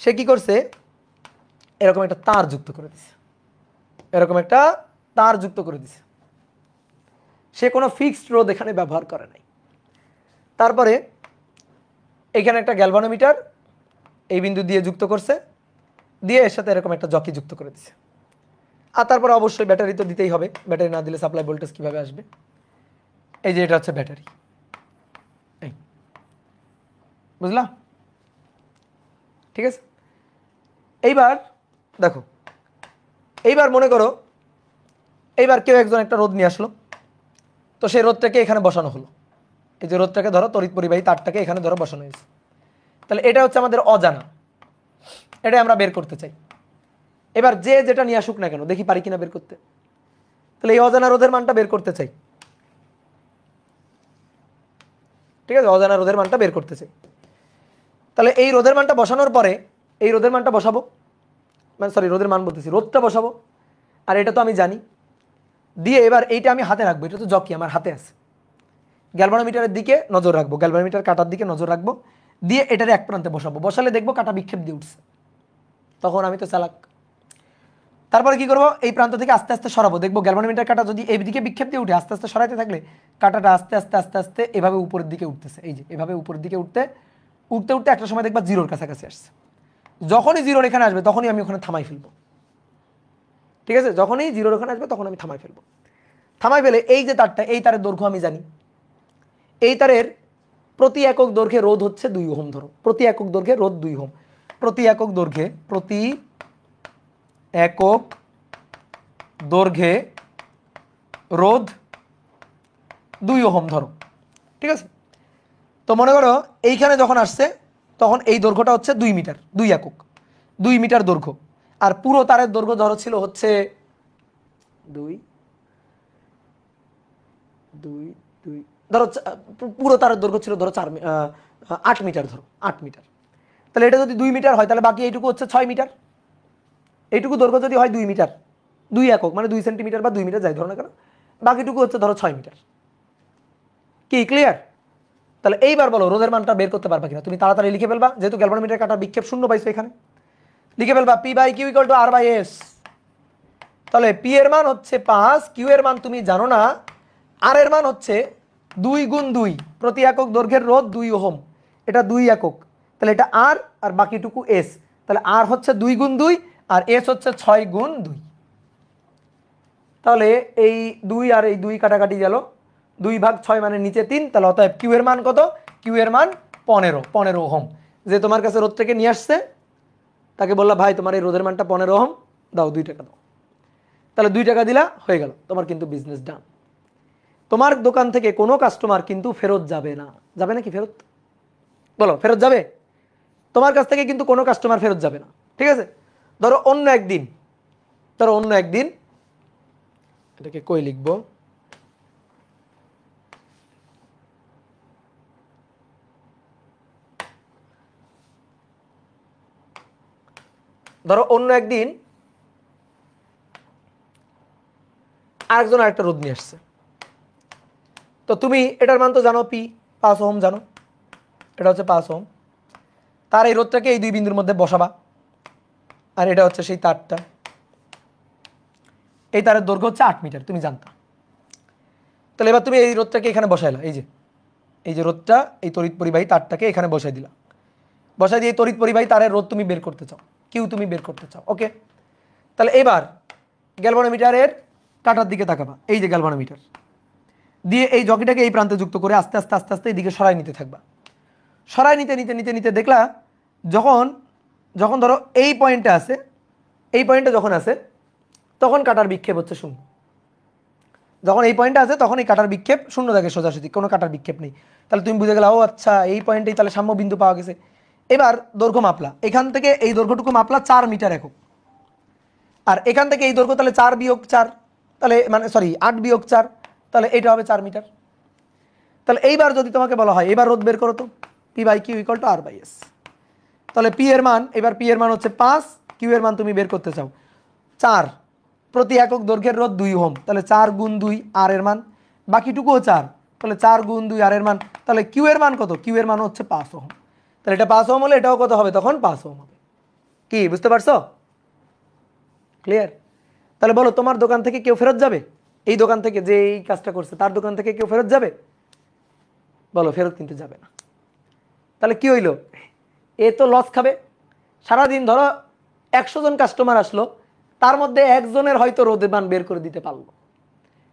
সে কি করছে, এরকম একটা তার যুক্ত করে দিছে, সে কোনো ফিক্সড রোধ এখানে ব্যবহার করে নাই। তারপরে এখানে একটা গ্যালভানোমিটার এই বিন্দু দিয়ে যুক্ত করছে, দিয়ে এর সাথে এরকম একটা জকি যুক্ত করে দিছে। আর তারপরে অবশ্যই ব্যাটারি তো দিতেই হবে, ব্যাটারি না দিলে সাপ্লাই ভোল্টেজ কিভাবে আসবে? এই যে এটা হচ্ছে ব্যাটারি, এই বুঝলা? ঠিক আছে, এইবার দেখো, এইবার মনে করো এইবার কেউ একজন একটা রোধ নিয়ে আসলো, তো সেই রোধটাকে এখানে বসানো হলো, এই যে রোধটাকে ধরো তড়িৎ পরিবাহী তারটাকে এখানে ধরো বসানো হয়েছে। তাহলে এটা হচ্ছে আমাদের অজানা, এটা আমরা বের করতে চাই। এবার যে যেটা নিয়ে আসুক না কেন, দেখি পারি কিনা বের করতে। তাহলে এই অজানা রোধের মানটা বের করতে চাই, ঠিক আছে, অজানা রোধের মানটা বের করতে চাই। তাহলে এই রোধের মানটা বসানোর পরে এই রোধের মানটা বসাবো, মানে সরি রোধের মান বলতেছি, রোধটা বসাবো। আর এটা তো আমি জানি, দিয়ে এবার এইটা আমি হাতে রাখবো, এটা তো জকি আমার হাতে আছে, গ্যালভানোমিটারের দিকে নজর রাখবো, গ্যালভানোমিটার কাটার দিকে নজর রাখবো, দিয়ে এটার এক প্রান্তে বসাবো। বসালে দেখবো কাটা বিক্ষেপ দিয়ে উঠছে, তখন আমি তো চালাক। তারপরে কি করবো, এই প্রান্ত থেকে আস্তে আস্তে সরাবো, দেখবো গ্যালভানোমিটার কাটা যদি এই দিকে বিক্ষেপ দিয়ে উঠে আস্তে আস্তে সরাইতে থাকলে কাটাটা আস্তে আস্তে আস্তে আস্তে এভাবে উপরের দিকে উঠতেছে, এই যে এভাবে উপরের দিকে উঠতে উঠতে উঠতে একটা সময় দেখবা জিরোর কাছাকাছি আসছে। যখনই জিরোর এখানে আসবে তখনই আমি ওখানে থামাই ফেলবো, ঠিক আছে, যখনই জিরোর ওখানে আসবে তখন আমি থামাই ফেলবো। থামাই ফেলে এই যে তারটা, এই তারের দৈর্ঘ্য আমি জানি, এই তারের প্রতি একক দৈর্ঘ্যে রোধ হচ্ছে 2 ওহম, ধরো প্রতি একক দৈর্ঘ্যে রোধ 2 ওহম, প্রতি একক দৈর্ঘ্যে রোধ 2 ওহম ধরো, ঠিক আছে। তো মনে করো এইখানে যখন আসছে তখন এই দৈর্ঘ্যটা হচ্ছে 2 মিটার, 2 একক, 2 মিটার দৈর্ঘ্য। আর পুরো তারের দৈর্ঘ্য ধরো ছিল হচ্ছে 2 2 2 ধরো পুরো তারের দৈর্ঘ্য ছিল ধরো 8 মিটার, ধরো 8 মিটার। তাহলে এটা যদি 2 মিটার হয় তাহলে বাকি এইটুকু হচ্ছে 6 মিটার। এইটুকু দৈর্ঘ্য যদি হয় 2 মিটার, 2 একক মানে 2 সেন্টিমিটার বা 2 মিটার যাই ধরো না কেন, বাকিটুকু হচ্ছে ধরো 6 মিটার। কি ক্লিয়ার? তাহলে এইবার বলো রোধের মানটা বের করতে পারবা কিনা? তুমি তাড়াতাড়ি লিখে ফেলবা, যেহেতু গ্যালভানোমিটার কাটা বিক্ষেপ শূন্য পাইছো, এখানে লিখে ফেলবা P by Q equal to R by S. তাহলে পি এর মান হচ্ছে 5, কিউ এর মান তুমি জানো না, আর এর মান হচ্ছে 2 গুণ 2, প্রতি একক দৈর্ঘ্যের রোধ 2 ওহম, এটা 2 একক, তাহলে এটা আর বাকিটুকু এস। তাহলে আর হচ্ছে 2 গুণ 2 আর এস হচ্ছে 6 গুণ 2। তাহলে এই 2 আর এই 2 কাটাকাটি গেল, 2/6 মানে নিচে 3। তাহলে অতএব কিউ এর মান কত? কিউ এর মান 15 ওহম। যে তোমার কাছে রোধ থেকে নিয়ে আসছে তাকে বললা ভাই তোমার এই রোধের মানটা 15 ওহম, দাও 2 টাকা দাও। তাহলে 2 টাকা দিলা, হয়ে গেল তোমার কিন্তু বিজনেস ডান। তোমার দোকান থেকে কোনো কাস্টমার কিন্তু ফেরত যাবে না। যাবে নাকি ফেরত? বলো ফেরত যাবে? তোমার কাছ থেকে কিন্তু কোনো কাস্টমার ফেরত যাবে না, ঠিক আছে। ধরো অন্য একদিন এটাকে কই লিখবো, ধরো অন্য একদিন আরেকজন আরেকটা রোধ নিয়ে আসছে, তো তুমি এটার মান তো জানো, পি 5 ওহম জানো, এটা হচ্ছে 5 ওহম। তার এই রোধটাকে এই 2 বিন্দুর মধ্যে বসাবা, আর এটা হচ্ছে সেই তারটা, এই তারের দৈর্ঘ্য হচ্ছে 8 মিটার, তুমি জানতা। তাহলে এবার তুমি এই রোধটাকে এখানে বসাইলা, এই যে রোধটা, এই তড়িৎ পরিবাহী তারটাকে এখানে বসাই দিলা, বসাই দিয়ে তড়িৎ পরিবাহী তারের রোধ তুমি বের করতে চাও, কিউ তুমি বের করতে চাও, ওকে। তাহলে এবার গ্যালভানোমিটারের কাটার দিকে তাকাবা, এই যে গ্যালভানোমিটার দিয়ে এই জকিটাকে এই প্রান্তে যুক্ত করে আস্তে আস্তে আস্তে আস্তে এইদিকে সরাই নিতে থাকবা। সরাই নিতে নিতে নিতে নিতে দেখলা যখন ধরো এই পয়েন্টে আছে, এই পয়েন্টে যখন আছে তখন কাটার বিক্ষেপ হচ্ছে শূন্য। যখন এই পয়েন্টে আছে তখন এই কাটার বিক্ষেপ শূন্য থাকে সোজাসুজি, কোনো কাটার বিক্ষেপ নেই। তাহলে তুমি বুঝে গেলা, ও আচ্ছা এই পয়েন্টেই তাহলে সাম্য বিন্দু পাওয়া গেছে। এবার দৈর্ঘ্য মাপলা, এখান থেকে এই দৈর্ঘ্যটুকু মাপলা 4 মিটার একক, আর এখান থেকে এই দৈর্ঘ্য তাহলে 4 বিয়োগ 4, তাহলে মানে সরি 8 বিয়োগ 4, তাহলে এটা হবে 4 মিটার। তাহলে এইবার যদি তোমাকে বলা হয় এবার রোধ বের করো তো, P by Q equal to R by S. তাহলে পি এর মান, এবার পি এর মান হচ্ছে 5, কিউ এর মান তুমি বের করতে চাও 4, প্রতি একক দৈর্ঘ্যের রোধ 2 ওহম, তাহলে 4 গুণ 2 আর এর মান, বাকিটুকুও 4, তাহলে 4 গুণ 2 আর এর মান, তাহলে কিউ এর মান কত? কিউ এর মান হচ্ছে 5 ওহম। তাহলে এটা 5 ওহম হলে এটাও কত হবে? তখন 5 ওহম হবে। কি বুঝতে পারছো? ক্লিয়ার? তাহলে বলো তোমার দোকান থেকে কেউ ফেরত যাবে? এই দোকান থেকে যে এই কাজটা করছে তার দোকান থেকে কেউ ফেরত যাবে? বলো ফেরত কিন্তু যাবে না। তাহলে কি হইলো? এ তো লস খাবে। সারাদিন ধরো 100 জন কাস্টমার আসলো, তার মধ্যে একজনের হয়তো রোধের মান বের করে দিতে পারলো,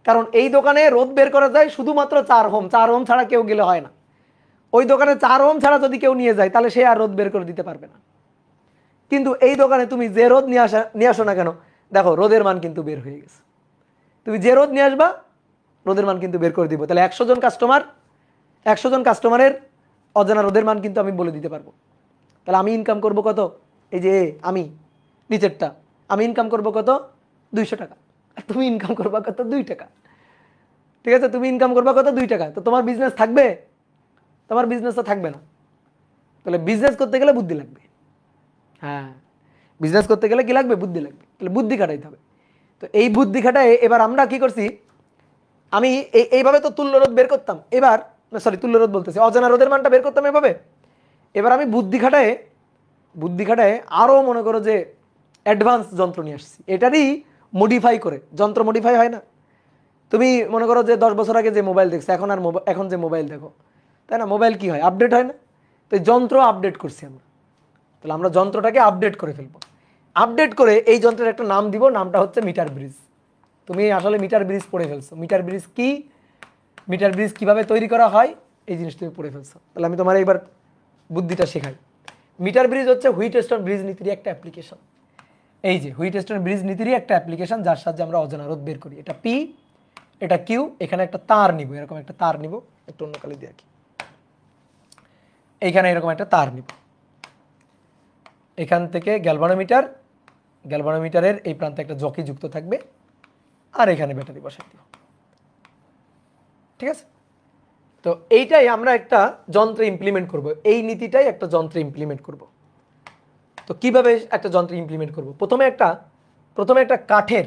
কারণ এই দোকানে রোধ বের করা যায় শুধুমাত্র 4 ওহম, 4 ওহম ছাড়া কেউ গেলে হয় না। ওই দোকানে 4 ওহম ছাড়া যদি কেউ নিয়ে যায় তাহলে সে আর রোধ বের করে দিতে পারবে না। কিন্তু এই দোকানে তুমি যে রোধ নিয়ে আসো না কেন, দেখো রোধের মান কিন্তু বের হয়ে গেছে। তুমি যে রোধ নিয়ে আসবা রোধের মান কিন্তু বের করে দিব। তাহলে 100 জন কাস্টমারের অজানা রোধের মান কিন্তু আমি বলে দিতে পারবো। তাহলে আমি ইনকাম করব কত? এই যে আমি নিচেরটা, আমি ইনকাম করব কত? 200 টাকা। আর তুমি ইনকাম করবা কত? 2 টাকা। ঠিক আছে, তুমি ইনকাম করবা কত? 2 টাকা। তো তোমার বিজনেস থাকবে? তোমার বিজনেস তো থাকবে না। তাহলে বিজনেস করতে গেলে বুদ্ধি লাগবে। হ্যাঁ, বিজনেস করতে গেলে কি লাগবে? বুদ্ধি লাগবে। তাহলে বুদ্ধি খাটাইতে হবে। তো এই বুদ্ধি খাটায় এবার আমরা কি করছি, আমি এইভাবে তো তুল্য রোধ বের করতাম। এবার সরি, তুল্য রোধ বলতেছি, অজানা রোধের মানটা বের করতাম এভাবে। এবার আমি বুদ্ধি খাটায় আরও মনে করো যে অ্যাডভান্স যন্ত্র নিয়ে আসছি, এটারই মডিফাই করে। যন্ত্র মডিফাই হয় না? তুমি মনে করো যে 10 বছর আগে যে মোবাইল দেখছো, এখন যে মোবাইল দেখো, তাই না? মোবাইল কি হয়? আপডেট হয় না? তো এই যন্ত্র আপডেট করছি আমরা। তাহলে আমরা যন্ত্রটাকে আপডেট করে ফেলবো। আপডেট করে এই যন্ত্রের একটা নাম দিব, নামটা হচ্ছে মিটার ব্রিজ। তুমি আসলে মিটার ব্রিজ পড়ে ফেলছো। মিটার ব্রিজ কি, মিটার ব্রিজ কিভাবে তৈরি করা হয়, এই জিনিস তুমি পড়ে ফেলছো। তাহলে আমি তোমার এবার বুদ্ধিটা শেখাই। মিটার ব্রিজ হচ্ছে হুইটস্টোন ব্রিজ নীতির একটা অ্যাপ্লিকেশন। এই যে হুইটস্টোন ব্রিজ নীতিরই একটা অ্যাপ্লিকেশন, যার সাহায্যে আমরা অজানা রোধ বের করি। এটা পি, এটা কিউ, এখানে একটা তার নিব, এরকম একটা তার নিব, একটু অন্য কালি দিয়ে রাখি, এইখানে এরকম একটা তার নিব। এখান থেকে গ্যালভানোমিটার, গ্যালভানোমিটারের এই প্রান্তে একটা জকি যুক্ত থাকবে, আর এখানে ব্যাটারি বসাই দিব। ঠিক আছে, তো এইটাই আমরা একটা যন্ত্রে ইমপ্লিমেন্ট করব। এই নীতিটাই একটা যন্ত্রে ইমপ্লিমেন্ট করব। তো কিভাবে একটা যন্ত্রে ইমপ্লিমেন্ট করব? প্রথমে একটা কাঠের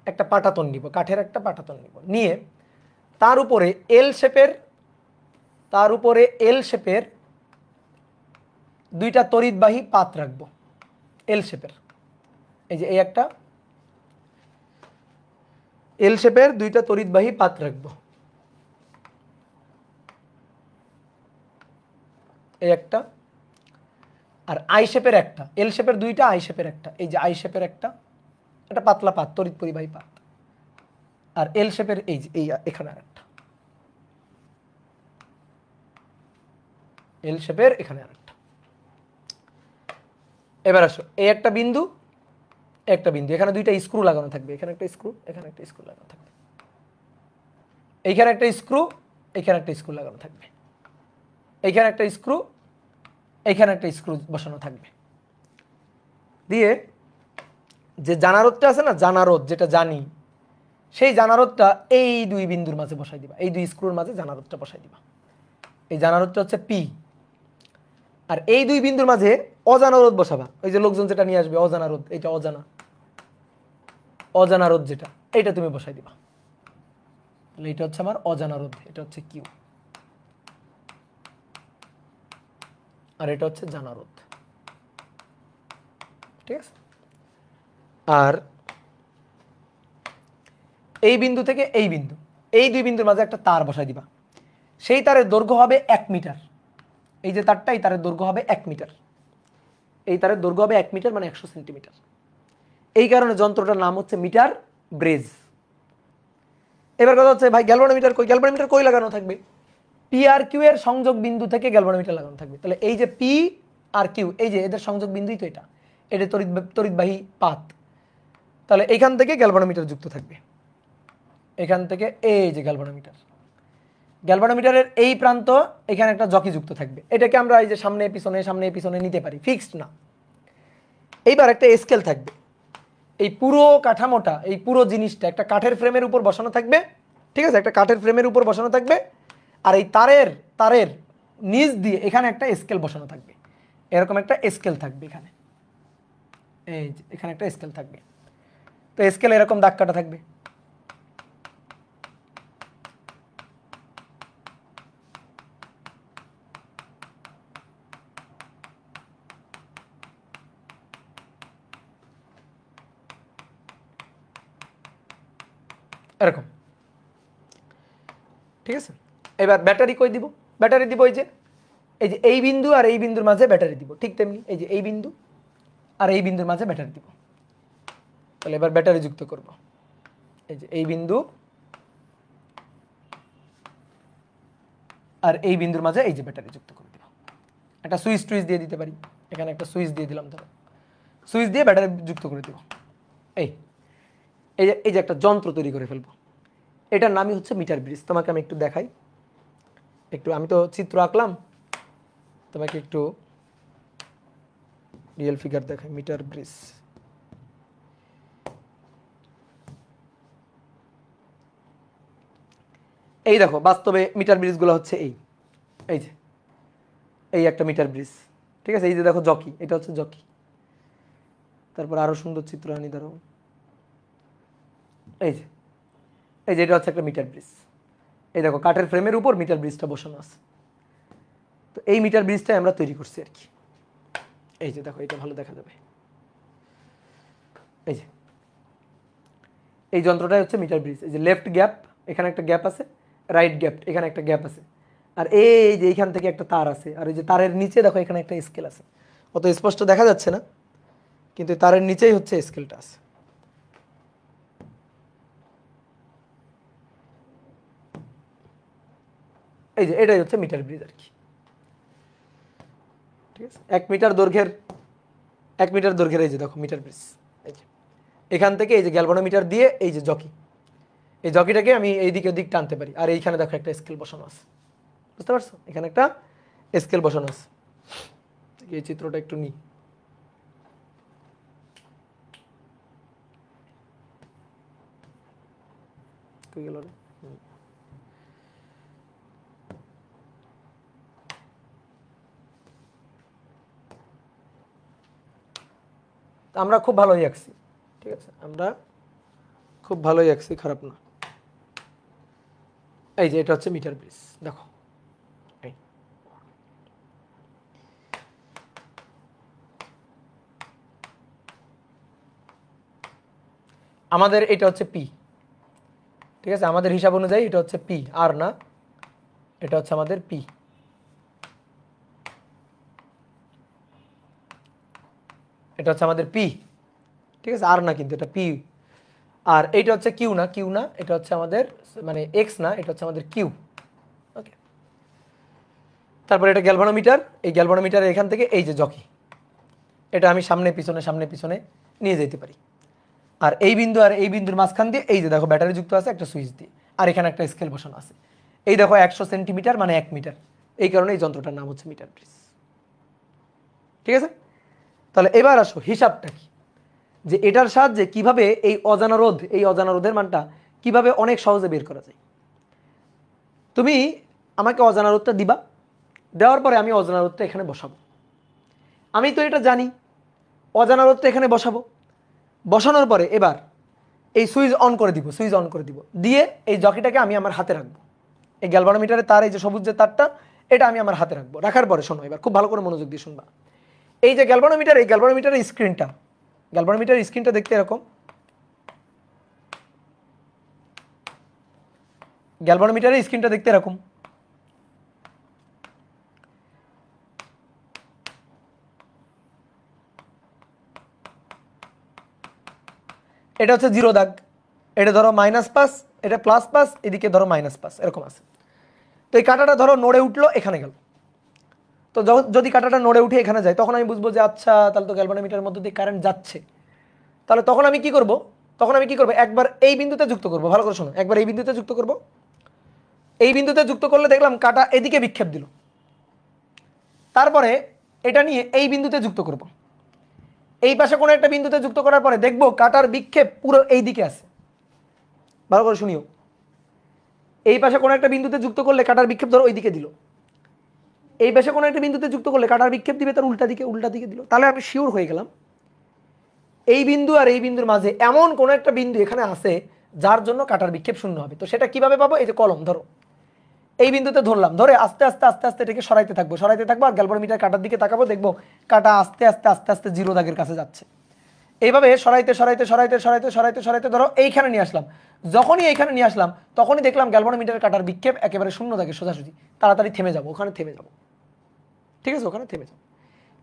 একটা পাটাতন নিব, কাঠের একটা পাটাতন নিব, নিয়ে তার উপরে এল শেপের দুইটা তড়িৎবাহী পাত রাখবো। এল শেপের, এই যে এই একটা এল শেপের দুইটা তড়িৎবাহী পাত রাখবো, এই একটা, আর আই শেপের একটা। এল শেপের দুইটা, আই শেপের একটা। এই যে আই শেপের একটা পাতলা পাত, তড়িৎ পরিবাহী পাত। আর এল শেপের এই যে এখানে আরেকটা, এল শেপের এখানে আরেকটা। এবার আসো, এই একটা বিন্দু, এখানে দুইটা স্ক্রু লাগানো থাকবে, এখানে একটা স্ক্রু, এখানে একটা স্ক্রু লাগানো থাকবে, এইখানে একটা স্ক্রু, এখানে একটা স্ক্রু লাগানো থাকবে, এইখানে একটা স্ক্রু, এখানে একটা স্ক্রু বসানো থাকবে। দিয়ে যে জানারোধটা আছে না, জানারোধ যেটা জানি, সেই জানারোধটা এই দুই বিন্দুর মাঝে বসাই দিবা, এই দুই স্ক্রুর মাঝে জানারোধটা বসাই দিবা। এই জানারোধটা হচ্ছে পি। আর এই দুই বিন্দুর মাঝে অজানা রোধ বসাবা। ওই যে লোকজন যেটা নিয়ে আসবে অজানা রোধ, এটা অজানা রোধ যেটা, এইটা তুমি বসাই দিবা। তাহলে এটা হচ্ছে আমার অজানা রোধ, এটা হচ্ছে কিউ, আর এটা হচ্ছে জানা রোধ। ঠিক আছে, আর এই বিন্দু থেকে এই বিন্দু, এই দুই বিন্দুর মাঝে একটা তার বসাই দিবা। সেই তারের দৈর্ঘ্য হবে 1 মিটার। এই যে তারটা, এই তারের দৈর্ঘ্য হবে 1 মিটার। এই তারের দৈর্ঘ্য হবে 1 মিটার, মানে 100 সেন্টিমিটার। এই কারণে যন্ত্রটার নাম হচ্ছে মিটার ব্রেজ। এবার কথা হচ্ছে, ভাই গ্যালভানোমিটার কই? গ্যালভানোমিটার কই লাগানো থাকবে? পি আর কিউ এর সংযোগ বিন্দু থেকে গ্যালভানোমিটার লাগানো থাকবে। তাহলে এই যে পি আর কিউ, এই যে এদের সংযোগ বিন্দুই তো এটা, এটা তড়িৎবাহী পাত। তাহলে এখান থেকে গ্যালভানোমিটার যুক্ত থাকবে, এখান থেকে এই যে গ্যালভানোমিটারের এই প্রান্ত, এখানে একটা জকি যুক্ত থাকবে। এটাকে আমরা এই যে সামনে পিছনে নিতে পারি, ফিক্সড না। এইবার একটা স্কেল থাকবে। এই পুরো কাঠামোটা, এই পুরো জিনিসটা একটা কাঠের ফ্রেমের উপর বসানো থাকবে। ঠিক আছে, একটা কাঠের ফ্রেমের উপর বসানো থাকবে। আর এই তারের নিচ দিয়ে এখানে একটা স্কেল বসানো থাকবে, এরকম একটা স্কেল থাকবে এখানে, এই যে এখানে একটা স্কেল থাকবে। তো স্কেল এরকম দাগ কাটা থাকবে। এরকম। ঠিক আছে, এবার ব্যাটারি কই দিব? ব্যাটারি দিব এই যে এই বিন্দু আর এই বিন্দুর মাঝে ব্যাটারি দিব। ঠিক তেমনি এই যে এই বিন্দু আর এই বিন্দুর মাঝে ব্যাটারি দিব। তাহলে এবার ব্যাটারি যুক্ত করব। এই যে এই বিন্দু আর এই বিন্দুর মাঝে এই যে ব্যাটারি যুক্ত করে দিব। একটা সুইচ দিয়ে দিতে পারি, এখানে একটা সুইচ দিয়ে দিলাম, ধরো সুইচ দিয়ে ব্যাটারি যুক্ত করে দিব। এই যে একটা যন্ত্র তৈরি করে ফেলবো। এটার নামই হচ্ছে মিটার ব্রিজ। তোমাকে আমি একটু দেখাই, একটু আমি তো চিত্র আঁকলাম, তোমাকে একটু রিয়েল ফিগার দেখাই। মিটার ব্রিজ, এই দেখো বাস্তবে মিটার ব্রিজগুলো হচ্ছে এই যে এই একটা মিটার ব্রিজ, ঠিক আছে। এই যে দেখো জকি, এটা হচ্ছে জকি। তারপর আরো সুন্দর চিত্র আনি, ধরো এই যে এটা হচ্ছে একটা মিটার ব্রিজ। এই দেখো কাঠের ফ্রেমের উপর মিটার ব্রিজটা বসানো আছে। তো এই মিটার ব্রিজটাই আমরা তৈরি করছি আর কি। এই যে দেখো, এটা ভালো দেখা যাবে। এই যে এই যন্ত্রটাই হচ্ছে মিটার ব্রিজ। এই যে লেফট গ্যাপ, এখানে একটা গ্যাপ আছে, রাইট গ্যাপ, এখানে একটা গ্যাপ আছে, আর এই যে এইখান থেকে একটা তার আছে, আর এই যে তারের নিচে দেখো এখানে একটা স্কেল আছে। অত স্পষ্ট দেখা যাচ্ছে না, কিন্তু তারের নিচেই হচ্ছে স্কেলটা আছে। এই যে এটাই হচ্ছে মিটার ব্রিজ আর কি, ঠিক আছে। 1 মিটার দৈর্ঘ্যের এই যে দেখো মিটার ব্রিজ। এই যে এখান থেকে এই যে গ্যালভানোমিটার দিয়ে এই যে জকি, এই জকিটাকে আমি এইদিকে ওদিক টানতে পারি, আর এইখানে দেখো একটা স্কেল বসানো আছে, বুঝতে পারছো? এখানে একটা স্কেল বসানো আছে। এই চিত্রটা একটু নিই। গেল রে। আমরা খুব ভালোই আঁকছি, ঠিক আছে, আমরা খুব ভালোই আঁকছি, খারাপ না। এই যে এটা হচ্ছে মিটার ব্রিজ, দেখো আমাদের এটা হচ্ছে পি, ঠিক আছে। আমাদের হিসাব অনুযায়ী এটা হচ্ছে পি, আর না, এটা হচ্ছে আমাদের পি। এটা হচ্ছে আমাদের পি, ঠিক আছে, আর না, কিন্তু এটা পি। আর এইটা হচ্ছে কিউ না, কিউ না, এটা হচ্ছে আমাদের মানে এক্স না, এটা হচ্ছে আমাদের কিউ। ওকে, তারপর এটা গ্যালভানোমিটার, এই গ্যালভানোমিটার এখান থেকে এই যে জকি, এটা আমি সামনে পিছনে নিয়ে যেতে পারি। আর এই বিন্দু আর এই বিন্দুর মাঝখান দিয়ে এই যে দেখো ব্যাটারি যুক্ত আছে একটা সুইচ দিয়ে, আর এখানে একটা স্কেল বসানো আছে। এই দেখো 100 সেন্টিমিটার মানে 1 মিটার, এই কারণে এই যন্ত্রটার নাম হচ্ছে মিটার ব্রিজ, ঠিক আছে। তাহলে এবার আসো হিসাবটা কি, যে এটার সাহায্যে কিভাবে এই অজানা রোধের মানটা কিভাবে অনেক সহজে বের করা যায়। তুমি আমাকে অজানা রোধটা দিবা, দেওয়ার পরে আমি অজানা রোধটা এখানে বসাবো। আমি তো এটা জানি, অজানা রোধটা এখানে বসাবো, বসানোর পরে এবার এই সুইচ অন করে দিব, দিয়ে এই জকিটাকে আমি আমার হাতে রাখবো। এই গ্যালভানোমিটারের তার, এই যে সবুজ যে তারটা, এটা আমি আমার হাতে রাখবো। রাখার পরে শোনো, এবার খুব ভালো করে মনোযোগ দিয়ে শুনবা। এই যে গ্যালভানোমিটার, এই গ্যালভানোমিটারের স্ক্রিনটা দেখতে এরকম। গ্যালভানোমিটারের স্ক্রিনটা দেখতে এরকম। এটা হচ্ছে 0 দাগ, এটা ধরো -5, এটা +5, এদিকে ধরো -5, এরকম আছে। তো এই কাঁটাটা ধরো নড়ে উঠলো, এখানে গেল। তো যদি কাঁটাটা নড়ে উঠে এখানে যায়, তখন আমি বুঝবো যে আচ্ছা তাহলে তো গ্যালভানোমিটারের মধ্যে দিয়ে কারেন্ট যাচ্ছে। তাহলে তখন আমি কি করব, একবার এই বিন্দুতে যুক্ত করব। ভালো করে শোনো, একবার এই বিন্দুতে যুক্ত করব। এই বিন্দুতে যুক্ত করলে দেখলাম কাঁটা এদিকে বিক্ষেপ দিল। তারপরে এটা নিয়ে এই বিন্দুতে যুক্ত করব। এই পাশে কোনো একটা বিন্দুতে যুক্ত করার পরে দেখবো কাঁটার বিক্ষেপ পুরো এই দিকে আছে। ভালো করে শুনিও, এই পাশে কোনো একটা বিন্দুতে যুক্ত করলে কাঁটার বিক্ষেপ ধরো ওই দিকে দিল, এই পাশে কোনো একটা বিন্দুতে যুক্ত করলে কাঁটার বিক্ষেপ দিবে তার উল্টা দিকে দিল। তাহলে আমি শিওর হয়ে গেলাম এই বিন্দু আর এই বিন্দুর মাঝে এমন কোন একটা বিন্দু এখানে আছে যার জন্য কাঁটার বিক্ষেপ শূন্য হবে। তো সেটা কিভাবে পাবো, এই যে কলম ধরো, এই বিন্দুতে ধরলাম, ধরে আস্তে আস্তে এটাকে সরাইতে থাকবো, আর গ্যালভানোমিটার কাঁটার দিকে তাকাবো, দেখবো কাঁটা আস্তে আস্তে 0 দাগের কাছে যাচ্ছে। এইভাবে সরাইতে ধরো এইখানে নিয়ে আসলাম। যখনই এইখানে নিয়ে আসলাম তখনই দেখলাম গ্যালভানোমিটারের কাঁটার বিক্ষেপ একেবারে 0 দাগে সোজাসুজি। তাড়াতাড়ি থেমে যাবো, ওখানে থেমে যাবো, ঠিক আছে, ওখানে থেমে যাবো।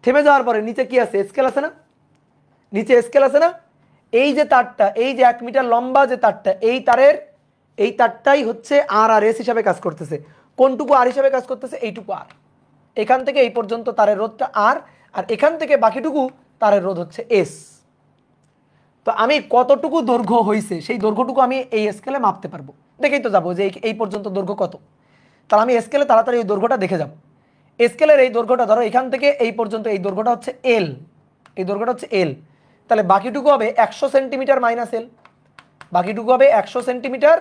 থেমে যাওয়ার পরে নিচে কি আছে, স্কেল আছে না, নিচে স্কেল আছে না। এই যে তারটা, এই যে 1 মিটার লম্বা যে তারটা, এই তারটাই হচ্ছে আর এস হিসাবে কাজ করতেছে। কোনটুকু আর হিসাবে কাজ করতেছে, এইটুকু আর। এখান থেকে এই পর্যন্ত তারের রোধটা আর এখান থেকে বাকিটুকু তারের রোধ হচ্ছে এস। তো আমি কতটুকু দৈর্ঘ্য হয়েছে সেই দৈর্ঘ্যটুকু আমি এই স্কেলে মাপতে পারবো। দেখেই তো যাবো যে এই পর্যন্ত দৈর্ঘ্য কত। তাহলে আমি স্কেলে তাড়াতাড়ি ওই দৈর্ঘ্যটা দেখে যাব। স্কেলের এই দৈর্ঘ্যটা ধরো এখান থেকে এই পর্যন্ত এই দৈর্ঘ্যটা হচ্ছে এল, এই দৈর্ঘ্যটা হচ্ছে এল, তাহলে বাকিটুকু হবে 100 সেন্টিমিটার মাইনাস এল, বাকিটুকু হবে 100 সেন্টিমিটার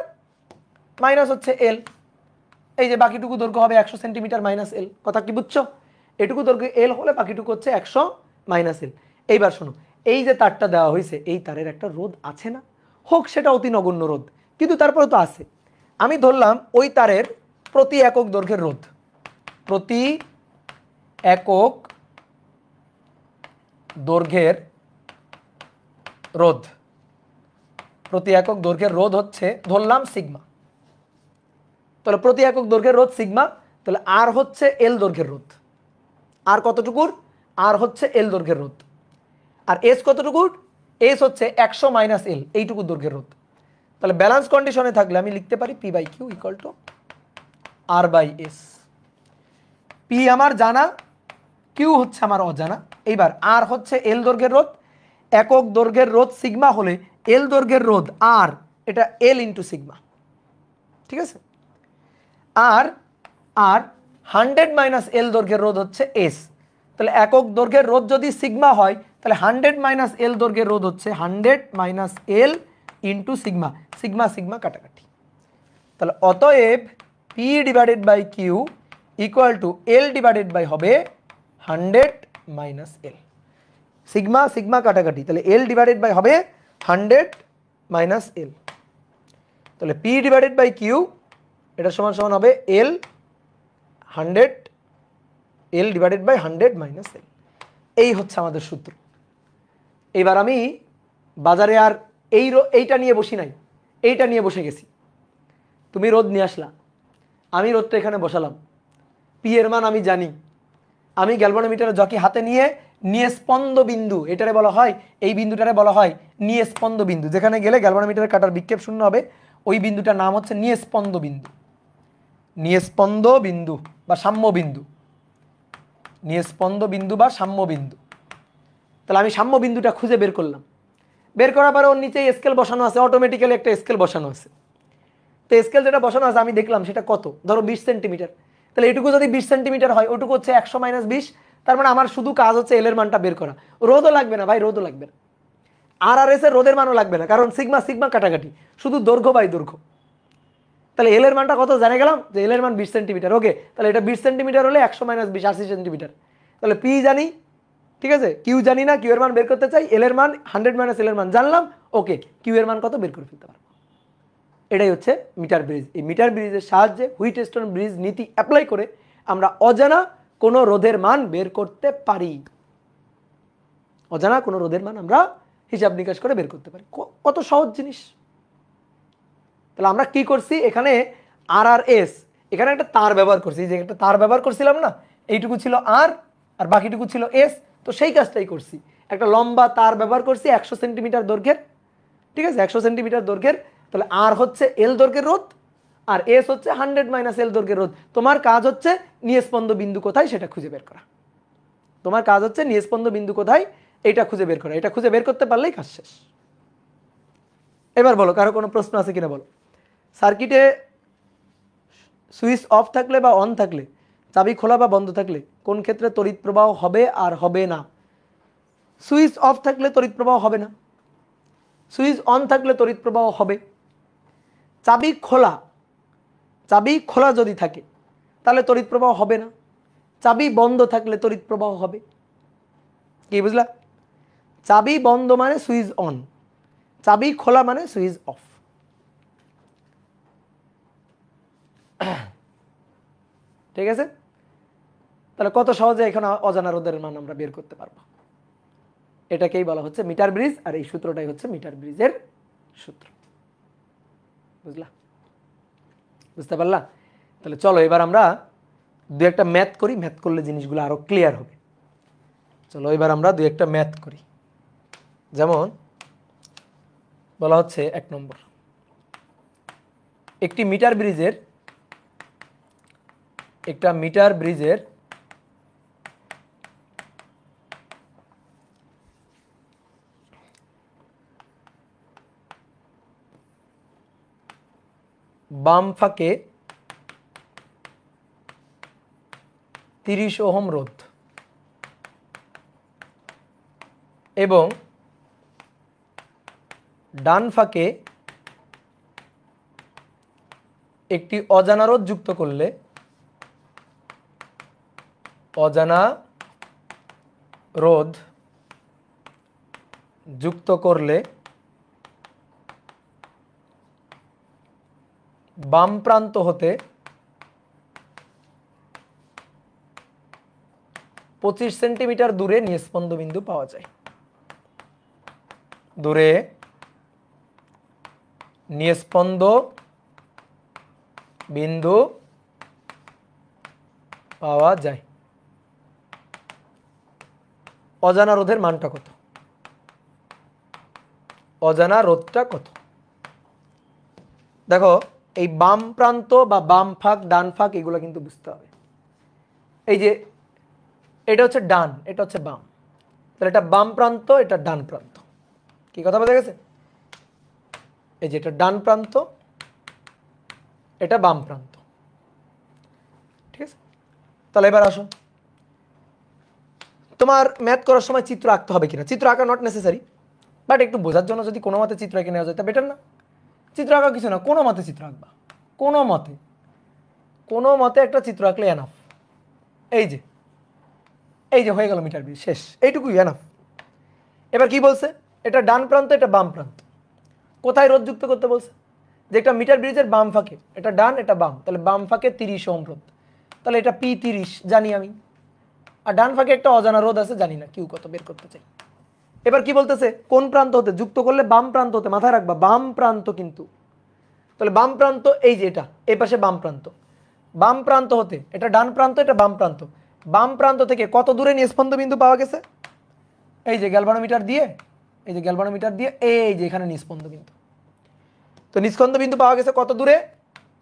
মাইনাস হচ্ছে এল। এই যে বাকিটুকু দৈর্ঘ্য হবে 100 সেন্টিমিটার মাইনাস এল, কথা কি বুঝছো? এটুকু দৈর্ঘ্য এল হলে বাকিটুকু হচ্ছে 100 মাইনাস এল। এইবার শোনো, এই যে তারটা দেওয়া হয়েছে এই তারের একটা রোধ আছে না, হোক সেটা অতি নগণ্য রোধ, কিন্তু তারপরে তো আছে। আমি ধরলাম ওই তারের প্রতি একক দৈর্ঘ্যের রোধ, প্রতি একক দৈর্ঘ্যের রোধ, প্রতি একক দৈর্ঘ্যের রোধ হচ্ছে ধরলাম সিগমা। তাহলে প্রতি একক দৈর্ঘ্যের রোধ সিগমা, তাহলে আর হচ্ছে এল দৈর্ঘ্যের রোধ। আর কতটুকুর? আর হচ্ছে এল দৈর্ঘ্যের রোধ। আর এস কতটুকুর? এস হচ্ছে 100 মাইনাস এল, এইটুকু দৈর্ঘ্যের রোধ। তাহলে ব্যালেন্স কন্ডিশনে থাকলে আমি লিখতে পারি P by Q equal to R by S. P আমার জানা, কিউ হচ্ছে আমার অজানা। এইবার আর হচ্ছে এল দৈর্ঘ্যের রোধ, একক দৈর্ঘ্যের রোধ সিগমা হলে এল দৈর্ঘ্যের রোধ আর, এটা এল ইন্টু সিগমা, ঠিক আছে? আর আর 100 মাইনাস এল দৈর্ঘ্যের রোধ হচ্ছে এস, তাহলে একক দৈর্ঘ্যের রোধ যদি সিগমা হয় তাহলে 100 মাইনাস এল দৈর্ঘ্যের রোধ হচ্ছে 100 minus L into sigma, sigma sigma কাটাকাটি। তাহলে অতএব P divided by Q equal to L divided by হবে 100 মাইনাস এল, সিগমা সিগমা কাটাকাটি, তাহলে এল ডিভাইডেড বাই হবে 100 মাইনাস এল। তাহলে পি ডিভাইডেড বাই কিউ এটা সমান সমান হবে এল 100, এল ডিভাইডেড বাই 100 মাইনাস এল। এই হচ্ছে আমাদের সূত্র। এবার আমি বাজারে আর এইটা নিয়ে বসি নাই, এইটা নিয়ে বসে গেছি। তুমি রোদ নিয়ে আসলা, আমি রোদটা এখানে বসালাম, পি এর মান আমি জানি, আমি গ্যালভানোমিটারের জকি হাতে নিয়ে নিস্পন্দ বিন্দু, এটারে বলা হয়, এই বিন্দুটারে বলা হয় নিস্পন্দ বিন্দু, যেখানে গেলে গ্যালভানোমিটারের কাটার বিক্ষেপ শূন্য হবে, ওই বিন্দুটার নাম হচ্ছে নিস্পন্দ বিন্দু, নিস্পন্দ বিন্দু বা সাম্য বিন্দু, নিস্পন্দ বিন্দু বা সাম্য বিন্দু। তাহলে আমি সাম্য বিন্দুটা খুঁজে বের করলাম, বের করার পরে ওর নিচে স্কেল বসানো আছে, অটোমেটিক্যালি একটা স্কেল বসানো আছে। তো স্কেল যেটা বসানো আছে আমি দেখলাম সেটা কত, ধরো 20 সেন্টিমিটার, তাহলে এটুকু যদি 20 সেন্টিমিটার হয় ওটুকু হচ্ছে 100 মাইনাস 20, তার মানে আমার শুধু কাজ হচ্ছে এল এর মানটা বের করা, রোধও লাগবে না ভাই, রোধও লাগবে না, আর এস এর রোধের মানও লাগবে না, কারণ সিগমা সিগমা কাটাকাটি, শুধু দৈর্ঘ্য বাই দৈর্ঘ্য। তাহলে এল এর মানটা কত জানে গেলাম, যে এল এর মান 20 সেন্টিমিটার, ওকে, তাহলে এটা 20 সেন্টিমিটার হলে 100 মাইনাস 20 80 সেন্টিমিটার। তাহলে পি জানি, ঠিক আছে, কিউ জানি না, কিউ এর মান বের করতে চাই, এল এর মান 100 মাইনাস এল এর মান জানলাম, ওকে, কিউ এর মান কত বের করে ফেলতে পারবো। এটাই হচ্ছে মিটার ব্রিজ। এই মিটার ব্রিজের সাহায্যে হুইটস্টোন ব্রিজ নীতি অ্যাপ্লাই করে আমরা অজানা কোনো রোধের মান বের করতে পারি, অজানা কোনো রোধের মান আমরা হিসাব নিকাশ করে বের করতে পারি। কত সহজ জিনিস। তাহলে আমরা কি করছি, এখানে আর আর এস, এখানে একটা তার ব্যবহার করছি, যে একটা তার ব্যবহার করছিলাম না, এইটুকু ছিল আর, আর বাকিটুকু ছিল এস, তো সেই কাজটাই করছি, একটা লম্বা তার ব্যবহার করছি 100 সেন্টিমিটার দৈর্ঘ্যের, ঠিক আছে, 100 সেন্টিমিটার দৈর্ঘ্যের। তাহলে আর হচ্ছে এল দৈর্ঘ্যের রোধ আর এস হচ্ছে 100 মাইনাস এল দৈর্ঘ্যের রোধ। তোমার কাজ হচ্ছে নিস্পন্দ বিন্দু কোথায় সেটা খুঁজে বের করা, তোমার কাজ হচ্ছে নিস্পন্দ বিন্দু কোথায় এটা খুঁজে বের করা, এটা খুঁজে বের করতে পারলেই কাজ শেষ। এবার বলো কারো কোনো প্রশ্ন আছে কিনা বলো। সার্কিটে সুইচ অফ থাকলে বা অন থাকলে, চাবি খোলা বা বন্ধ থাকলে কোন ক্ষেত্রে তড়িৎ প্রবাহ হবে আর হবে না? সুইচ অফ থাকলে তড়িৎ প্রবাহ হবে না, সুইচ অন থাকলে তড়িৎ প্রবাহ হবে। চাবি খোলা, চাবি খোলা যদি থাকে তাহলে তড়িৎ প্রবাহ হবে না, চাবি বন্ধ থাকলে তড়িৎ প্রবাহ হবে। কি বুঝলা? চাবি বন্ধ মানে সুইচ অন, চাবি খোলা মানে সুইচ অফ। ঠিক আছে, তাহলে কত সহজে এখানে অজানা রোধের মান আমরা বের করতে পারবো। এটাকেই বলা হচ্ছে মিটার ব্রিজ, আর এই সূত্রটাই হচ্ছে মিটার ব্রিজের সূত্র। বুঝলা? বুঝতে পারলা? তাহলে চলো এবার আমরা দু একটা ম্যাথ করি, ম্যাথ করলে জিনিসগুলো আরো ক্লিয়ার হবে। চলো এবার আমরা দু একটা ম্যাথ করি। যেমন বলা হচ্ছে 1 নম্বর, একটি মিটার ব্রিজের, একটা মিটার ব্রিজের বাম ফাঁকে 30 ওহম রোধ এবং ডান ফাঁকে একটি অজানা রোধ যুক্ত করলে অজানা রোধ যুক্ত করলে বাম প্রান্ত হতে 25 সেন্টিমিটার দূরে নিস্পন্দ বিন্দু পাওয়া যায়। দূরে নিস্পন্দ বিন্দু পাওয়া যায়। অজানা রোধের মানটা কত? অজানা রোধটা কত? দেখো, এই বাম প্রান্ত বা বাম ফাঁক ডান ফাঁক এগুলো কিন্তু বুঝতে হবে। এই যে এটা হচ্ছে ডান, এটা হচ্ছে বাম, তাহলে এটা বাম প্রান্ত, এটা ডান প্রান্ত। কি কথা বোঝা গেছে? এই যে এটা ডান প্রান্ত, এটা বাম প্রান্ত। ঠিক আছে, তাহলে এবার আসো, তোমার ম্যাথ করার সময় চিত্র আঁকতে হবে কিনা? চিত্র আঁকা নট নেসেসারি, বাট একটু বোঝার জন্য যদি কোনো মতে চিত্র এঁকে নেওয়া যায় তা বেটার না? চিত্র আঁকা কিছু না, কোনো মতে চিত্র আঁকবা, কোনো মতে একটা চিত্র আঁকলে এনাফ। এই যে হয়ে গেল মিটার ব্রিজ, শেষ, এইটুকুই এনাফ। এবার কি বলছে? এটা ডান প্রান্ত, এটা বাম প্রান্ত। কোথায় রোধ যুক্ত করতে বলছে? যে একটা মিটার ব্রিজের বাম ফাঁকে, এটা ডান এটা বাম, তাহলে বাম ফাঁকে 30 ওহম রোধ, তাহলে এটা P30 জানি আমি, আর ডান ফাঁকে একটা অজানা রোধ আছে জানি না, কিউ কত বের করতে চাই। এবার কি বলতেছে? কোন প্রান্ত হতে যুক্ত করলে? বাম প্রান্ত হতে, মাথায় রাখবা বাম প্রান্ত কিন্তু। তাহলে বাম প্রান্ত এই যে এটা, এই পাশে বাম প্রান্ত, বাম প্রান্ত হতে, এটা ডান প্রান্ত এটা বাম প্রান্ত, বাম প্রান্ত থেকে কত দূরে নিস্পন্দ বিন্দু পাওয়া গেছে? এই যে গ্যালভানোমিটার দিয়ে, এই যে গ্যালভানোমিটার দিয়ে এই যে এখানে নিস্পন্দ বিন্দু। তো নিস্পন্দ বিন্দু পাওয়া গেছে কত দূরে?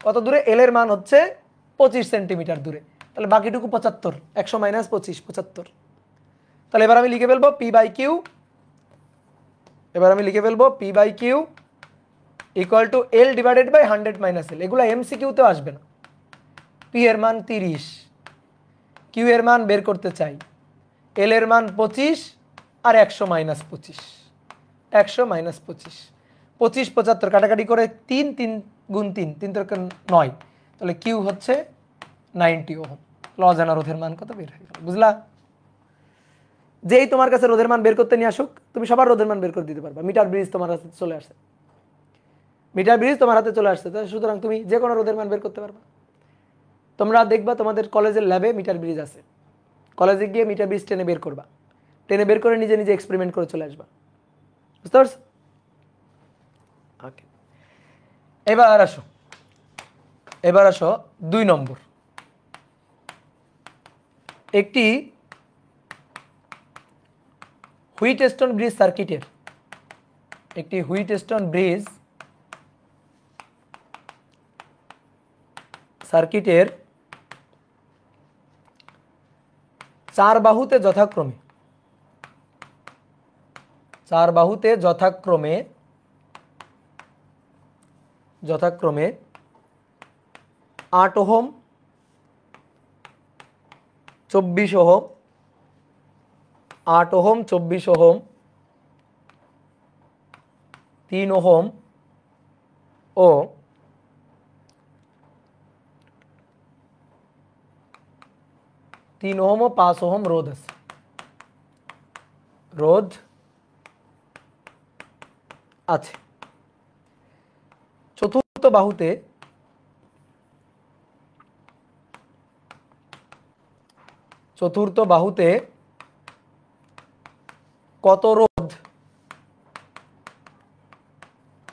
কত দূরে? এল এর মান হচ্ছে 25 সেন্টিমিটার দূরে, তাহলে বাকিটুকু 75, 100 মাইনাস 25, 75। তাহলে এবার আমি লিখে ফেলবো P by Q, P by Q equal to L divided by 100 minus L. এগুলো এমসিকিউতেও আসবে না। পি এর মান 30, কিউ এর মান বের করতে চাই, এল এর মান 25 আর 100 মাইনাস 25, 100 মাইনাস 25, 25 75 কাটাকাটি করে 3 3 গুণ 3 3 3 9, তাহলে কিউ হচ্ছে 90 ওহম। অজানা রোধের মান কত বের হয়ে গেল, বুঝলা? যেই তোমার কাছে রোধের মান বের করতে নিয়ে আসুক, তুমি সবার রোধের মান বের করে দিতে পারবা। মিটার ব্রিজ তোমার হাতে চলে আসছে, সুতরাং তুমি যে কোনো রোধের মান বের করতে পারবা। তোমরা দেখবা তোমাদের কলেজের ল্যাবে মিটার ব্রিজ আছে, কলেজে গিয়ে মিটার ব্রিজ টেনে বের করবা, টেনে বের করে নিজে নিজে এক্সপেরিমেন্ট করে চলে আসবা। বুঝতে পারছো? ওকে, এবার আসো 2 নম্বর। একটি হুইটস্টোন ব্রিজ সার্কিটের, 4 বাহুতে যথাক্রমে 8 ohm, 24 ohm, 8 ohm, 24 ohm, 3 ohm ও 3 ওহম ও 5 ওহম রোধ আছে। চতুর্থ বাহুতে কত রোধ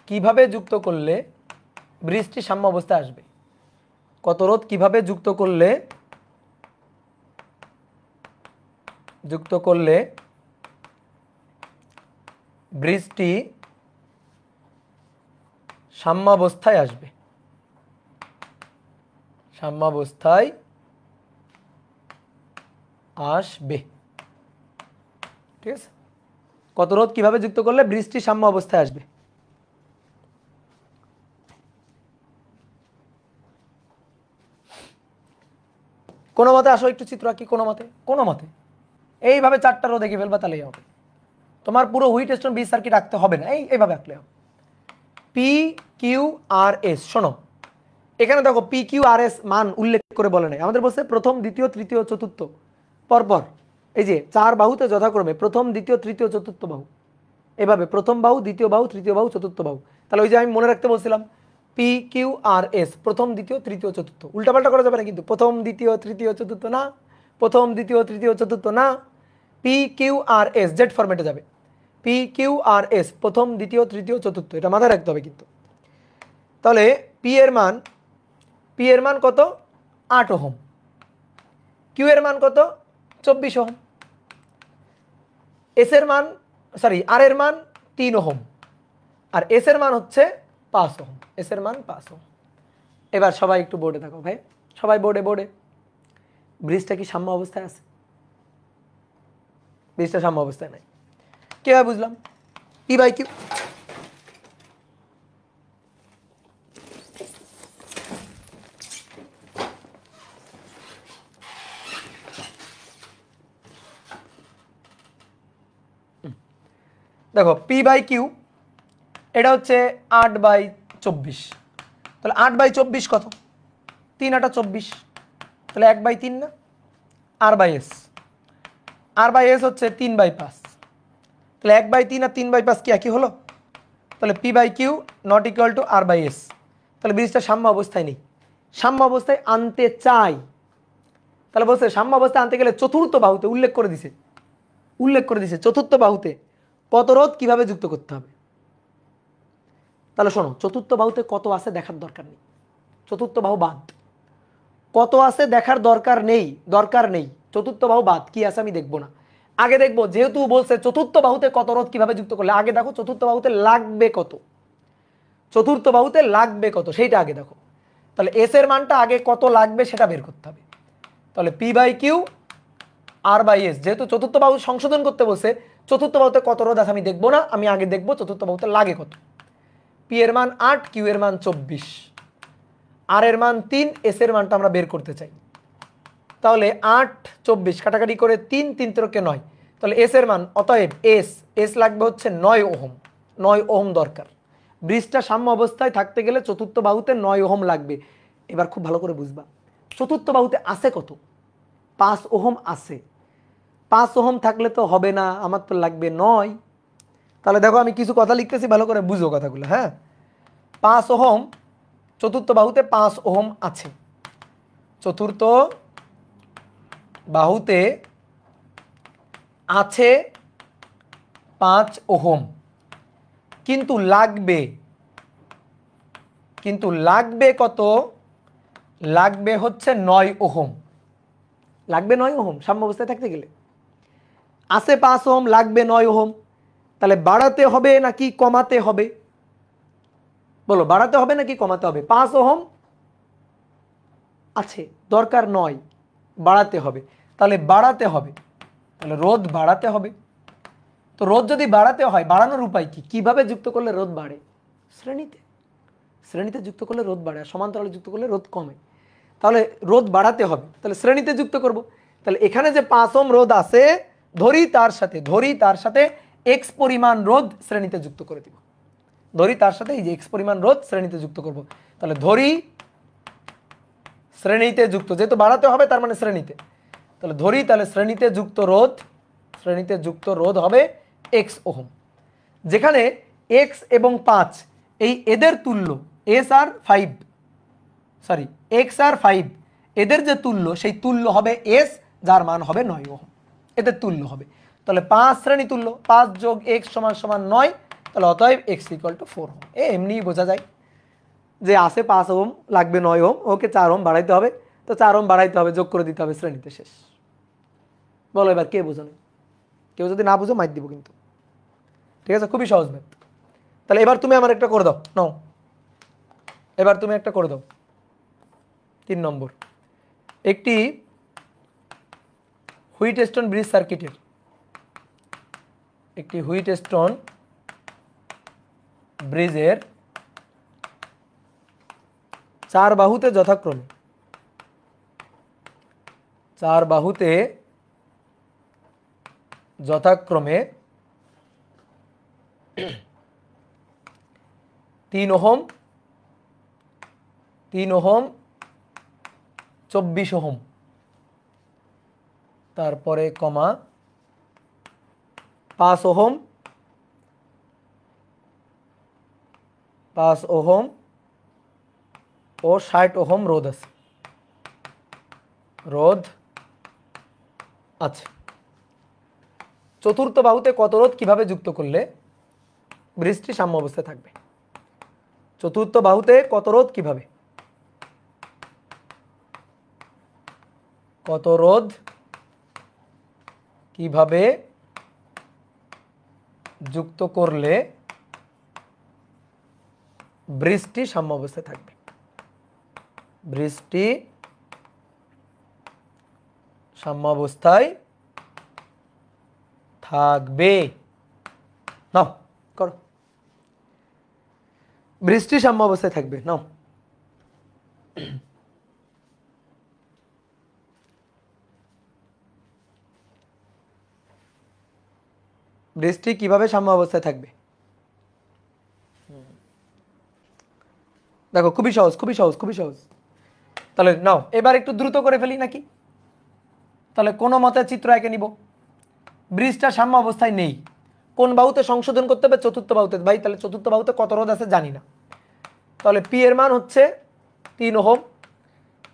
কিভাবে যুক্ত করলে ব্রিজটি সাম্য অবস্থায় আসবে? কত রোধ কিভাবে যুক্ত করলে ব্রিজটি সাম্যাবস্থায় আসবে? ঠিক আছে, কত রোধ কিভাবে যুক্ত করলে ব্রিজটি সাম্য অবস্থায় আসবে? কত রোধ কিভাবে যুক্ত করলে ব্রিজটি সাম্য অবস্থায় আসবে? ঠিক আছে, কত রোধ কিভাবে যুক্ত করলে ব্রিজটি সাম্য অবস্থায় আসবে? কোনো মতে আসো একটু চিত্র আঁকি, কোনো মতে এইভাবে 4টা রো দেখে ফেলবা, তাহলেই হবে। তোমার পুরো হুইটস্টোন ব্রিজ সার্কিট আঁকতে হবে না, এইভাবে আঁকলে হবে। পি কিউ আর এস, শোনো এখানে দেখো পি কিউ আর এস মান উল্লেখ করে বলে নাই, আমাদের বলছে প্রথম দ্বিতীয় তৃতীয় চতুর্থ পরপর, এই যে 4 বাহুতে যথাক্রমে প্রথম দ্বিতীয় তৃতীয় চতুর্থ বাহু, এভাবে প্রথম বাহু দ্বিতীয় বাহু তৃতীয় বাহু চতুর্থ বাহু। তাহলে ওই যে আমি মনে রাখতে বলছিলাম পি কিউ আর এস, প্রথম দ্বিতীয় তৃতীয় চতুর্থ, উল্টাপাল্টা করা যাবে না কিন্তু, প্রথম দ্বিতীয় তৃতীয় চতুর্থ না, প্রথম দ্বিতীয় তৃতীয় চতুর্থ না, P Q R S Z ফরম্যাটে যাবে, পি কিউ আর এস প্রথম দ্বিতীয় তৃতীয় চতুর্থ, এটা মাথায় রাখতে হবে কিন্তু। তাহলে পি এর মান কত 8 ওহম, কিউ এর মান কত 24 ওহম, এস এর মান আর এর মান 3 ওহম, আর এস এর মান হচ্ছে 5 ওহম, এস এর মান 5 ওহম। এবার সবাই একটু বোর্ডে থাকো ভাই, সবাই বোর্ডে। ব্রিজটা কি সাম্য অবস্থায় আছে? ব্রিজটা সাম্য অবস্থায় নাই, কিভাবে বুঝলাম? পি বাই কিউ, দেখো পি বাই কিউ এটা হচ্ছে 8/24, তাহলে 8/24 কত? 3 8 24, তাহলে 1/3 না, আর বাই এস হচ্ছে 3/5, তাহলে 1/3 আর 3/5 কি একই হলো? তাহলে P by Q not equal to R by S, তাহলে ব্রিজটা সাম্য অবস্থায় নেই, সাম্য অবস্থায় আনতে চাই। তাহলে বলছে সাম্য অবস্থায় আনতে গেলে চতুর্থ বাহুতে উল্লেখ করে দিছে চতুর্থ বাহুতে কত রোধ কিভাবে যুক্ত করতে হবে। তাহলে শোনো, চতুর্থ বাহুতে কত আছে দেখার দরকার নেই, চতুর্থ বাহু বাদ, কত আছে দেখার দরকার নেই, চতুর্থ বাহু বাদ, কি আছে আমি দেখবো না, আগে দেখবো যেহেতু বলছে চতুর্থ বাহুতে কত রোধ কিভাবে যুক্ত করলে, আগে দেখো চতুর্থ বাহুতে লাগবে কত, সেইটা আগে দেখো। তাহলে এস এর মানটা আগে কত লাগবে সেটা বের করতে হবে। তাহলে P by Q R by S, যেহেতু চতুর্থ বাহু সংশোধন করতে বলছে, চতুর্থ বাহুতে কত রোধ আছে আমি দেখবো না, আমি আগে দেখবো চতুর্থ বাহুতে লাগে কত। পি এর মান 8, কিউ এর মান 24, আর এর মান 3, এস এর মানটা আমরা বের করতে চাই। তাহলে 8 24 কাটাকাটি করে 3 3 × 9, তাহলে এস এর মান, অতএব এস লাগবে হচ্ছে 9 ওহম দরকার। ব্রিজটা সাম্য অবস্থায় থাকতে গেলে চতুর্থ বাহুতে 9 ওহম লাগবে। এবার খুব ভালো করে বুঝবা, চতুর্থ বাহুতে আছে কত? 5 ওহম আছে, 5 ওহম থাকলে তো হবে না, আমার তো লাগবে 9। তাহলে দেখো আমি কিছু কথা লিখতেছি, ভালো করে বুঝো কথাগুলো, হ্যাঁ। 5 ওহম, চতুর্থ বাহুতে 5 ওহম আছে, চতুর্থ বাহুতে আছে 5 ওহম, কিন্তু লাগবে কত? লাগবে হচ্ছে 9 ওহম, লাগবে 9 ওহম সাম্য অবস্থায় থাকতে গেলে। আছে 5 ওহম, লাগবে 9 ওহম, তাহলে বাড়াতে হবে নাকি কমাতে হবে? বলো, বাড়াতে হবে নাকি কমাতে হবে? 5 ওহম আছে, দরকার 9, বাড়াতে হবে, তাহলে রোধ বাড়াতে হবে। তো রোধ যদি বাড়াতে হয়, বাড়ানোর উপায় কি, কিভাবে যুক্ত করলে রোধ বাড়ে? শ্রেণীতে যুক্ত করলে রোধ বাড়ে, আর সমান্তরালে যুক্ত করলে রোধ কমে। তাহলে রোধ বাড়াতে হবে, তাহলে শ্রেণীতে যুক্ত করব। তাহলে এখানে যে 5 ওহম রোধ আছে, ধরি তার সাথে এক্স পরিমাণ রোধ শ্রেণীতে যুক্ত করে দিব, এই যে এক্স পরিমাণ রোধ শ্রেণীতে যুক্ত করব। তাহলে ধরি শ্রেণীতে যুক্ত, যেহেতু বাড়াতে হবে তার মানে শ্রেণীতে, তাহলে শ্রেণীতে যুক্ত রোধ হবে এক্স ওহম, যেখানে এক্স এবং 5 এদের তুল্য, এক্স আর 5 এদের যে তুল্য, সেই তুল্য হবে এস, যার মান হবে 9 ওহম, এদের তুল্য হবে। তাহলে 5 শ্রেণী তুল্য, 5 যোগ এক্স সমান 9, তাহলে অতএব এক্স ইকুয়াল টু 4 ওহম। এমনি বোঝা যায় যে আছে 5 ওহম, লাগবে 9 ওহম, ওকে 4 ওহম বাড়াইতে হবে, তো 4 ওহম বাড়াইতে হবে, যোগ করে দিতে হবে, শ্রেণীতে শেষ। বলো এবার কে বোঝো? কেউ যদি না বুঝো মাইর দিব কিন্তু, ঠিক আছে? খুবই সহজ ম্যাথ। তাহলে এবার তুমি আমার একটা করে দাও, নাও এবার তুমি একটা করে দাও। 3 নম্বর, একটি হুইটস্টোন ব্রিজ সার্কিটের, ব্রিজের 4 বাহুতে যথাক্রমে চার বাহুতে যথাক্রমে 3 ওহম 3 ওহম 24 ওহম, তারপরে কমা 5 ওহম 5 ওহম ও 60 ওহম রোধ আছে, রোধ আছে। চতুর্থ বাহুতে কত রোধ কিভাবে যুক্ত করলে ব্রিজটি সাম্য অবস্থায় থাকবে? চতুর্থ বাহুতে কত রোধ কিভাবে, কত রোধ কিভাবে যুক্ত করলে ব্রিজটি সাম্য অবস্থায় থাকবে? ব্রিজটি সাম্য অবস্থায় থাকবে। নাও করো, ব্রিজটি সাম্য অবস্থায় থাকবে। নাও, ব্রিজটি কিভাবে সাম্য অবস্থায় থাকবে? দেখো খুবই সহজ, খুবই সহজ, খুবই সহজ। তাহলে নাও এবার একটু দ্রুত করে ফেলি নাকি? তাহলে কোনো মতে চিত্র এঁকে নিব। ব্রিজটা সাম্য অবস্থায় নেই, কোন বাহুতে সংশোধন করতে হবে? চতুর্থ বাহুতে। ভাই তাহলে চতুর্থ বাহুতে কত রোধ আছে জানি না, তাহলে পি এর মান হচ্ছে 3 ওহম,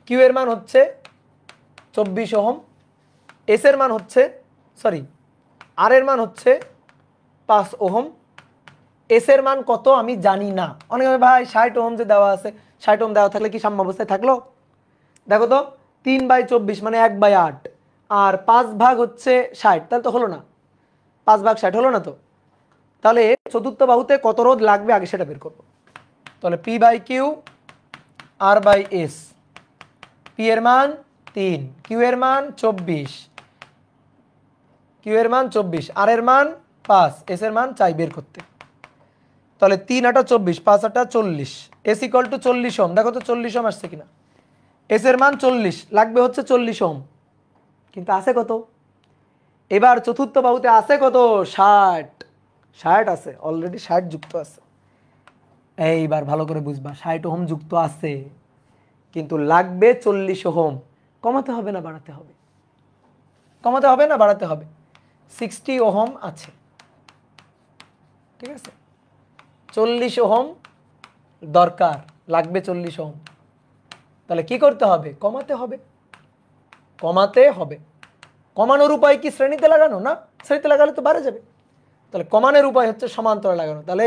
কিউ এর মান হচ্ছে 24 ওহম, এস এর মান হচ্ছে আর এর মান হচ্ছে 5 ওহম, এস এর মান কত আমি জানি না। অনেক ভাই 60 ওহম যে দেওয়া আছে, 60 ওহম দেওয়া থাকলে কি সাম্য অবস্থায় থাকলো? দেখো তো 3/24 মানে 1/8, আর 5 ভাগ হচ্ছে 60, তাহলে তো হলো না, 5 ভাগ 60 হলো না তো। তাহলে চতুর্থ বাহুতে কত রোধ লাগবে আগে সেটা বের করবো। তাহলে P by Q R by S, P এর মান 3, কিউ এর মান 24, কিউ এর মান 24, আর এর মান 5, এস এর মান চাই বের করতে। তাহলে 3 আটা 24, 5 আটা 40, এস ইকুয়াল টু 40 ওহম। দেখো তো 40 ওহম আসছে কিনা? এস এর মান 40, লাগবে হচ্ছে 40 ওহম, কিন্তু আছে কত? এবার চতুর্থ বাহুতে আছে কত? 60, 60 আছে, অলরেডি 60 যুক্ত আছে। এইবার ভালো করে বুঝবা, 60 ওহম যুক্ত আছে, কিন্তু লাগবে 40 ওহম। কমাতে হবে না বাড়াতে হবে? কমাতে হবে না বাড়াতে হবে? 60 ওহম আছে, ঠিক আছে, 40 ওহম দরকার, লাগবে 40 ওহম। তাহলে কি করতে হবে? কমাতে হবে, কমাতে হবে। কমানোর উপায় কি শ্রেণীতে লাগানো? না, শ্রেণীতে লাগালে তো বাড়ে যাবে। তাহলে কমানোর উপায় হচ্ছে সমান্তরালে লাগানো। তাহলে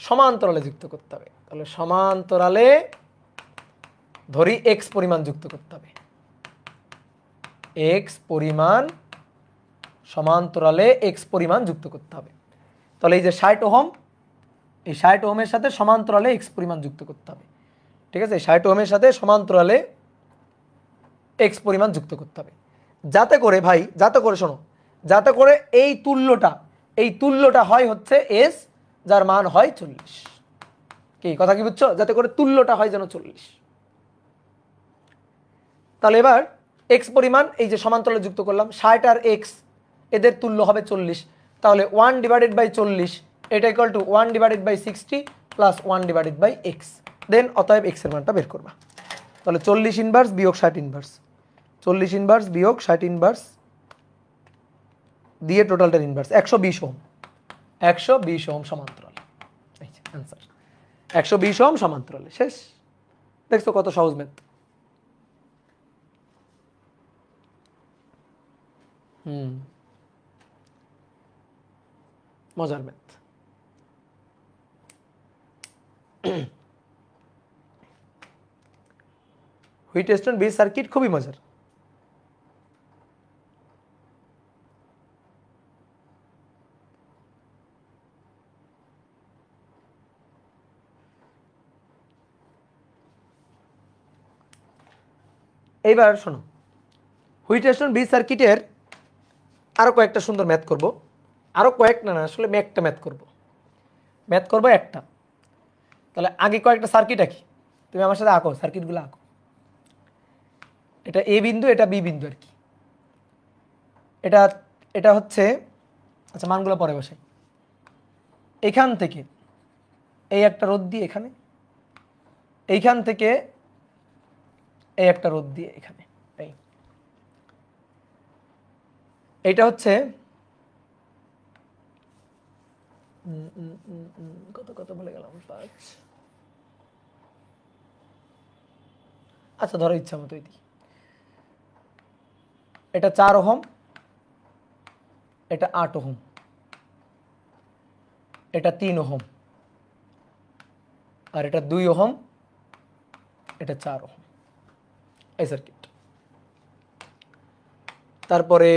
সমান্তরালে যুক্ত করতে হবে। তাহলে সমান্তরালে ধরি এক্স পরিমাণ যুক্ত করতে হবে, এক্স পরিমাণ, সমান্তরালে এক্স পরিমাণ যুক্ত করতে হবে। তাহলে এই যে 60 ওহম, এই 60 ওহমের সাথে সমান্তরালে এক্স পরিমাণ যুক্ত করতে হবে, ঠিক আছে? 60 ওহমের সাথে সমান্তরালে এক্স পরিমাণ যুক্ত করতে হবে, যাতে করে ভাই, যাতে করে শোনো, যাতে করে এই তুল্যটা হয় হচ্ছে এস, যার মান হয় 40। কি কথা কি বুঝছো? যাতে করে তুল্যটা হয় যেন 40। তাহলে এবার এক্স পরিমাণ এই যে সমান্তরালে যুক্ত করলাম, 60 আর এক্স এদের তুল্য হবে 40। তাহলে 1/40, এটা ইকুয়াল টু 1/60 প্লাস 1/x, দেন অতএব এক্স এর মানটা বের করবা। তাহলে 40 ইনভার্স বিয়োগ 60 ইনভার্স, 40 ইনভার্স বিয়োগ 60 ইনভার্স দিয়ে টোটালটার ইনভার্স 120 ওহম, 120 ওহম সমান্তরাল। অ্যান্সার 120 ওহম সমান্তরালে। শেষ। দেখছো কত সহজ ম্যাথ? মজার ম্যাথ। হুইটস্টোন ব্রিজ সার্কিট খুবই মজার। এইবার শোনো, হুইটস্টোন ব্রিজ সার্কিটের আরো কয়েকটা সুন্দর ম্যাথ করব। আরো কয়েকটা না, আসলে আমি একটা ম্যাথ করব একটা। তাহলে আগে কয়েকটা সার্কিট আঁকি, তুমি আমার সাথে আঁকো, সার্কিটগুলো আঁকো। এটা এ বিন্দু, এটা বি বিন্দু আর কি। এটা এটা হচ্ছে, আচ্ছা মানগুলো পরে বসে, এখান থেকে এই একটা রোধ দিয়ে এখানে, এইখান থেকে এই একটা রোধ দিয়ে এখানে, এইটা হচ্ছে কত কত বলে গেলাম 5, আচ্ছা ধরো ইচ্ছা মতো দিই, এটা 4 ওহম, এটা 8 ওহম, এটা 3 ওহম, আর এটা 2 ওহম, এটা 4 ওহম, এই সার্কিট। তারপরে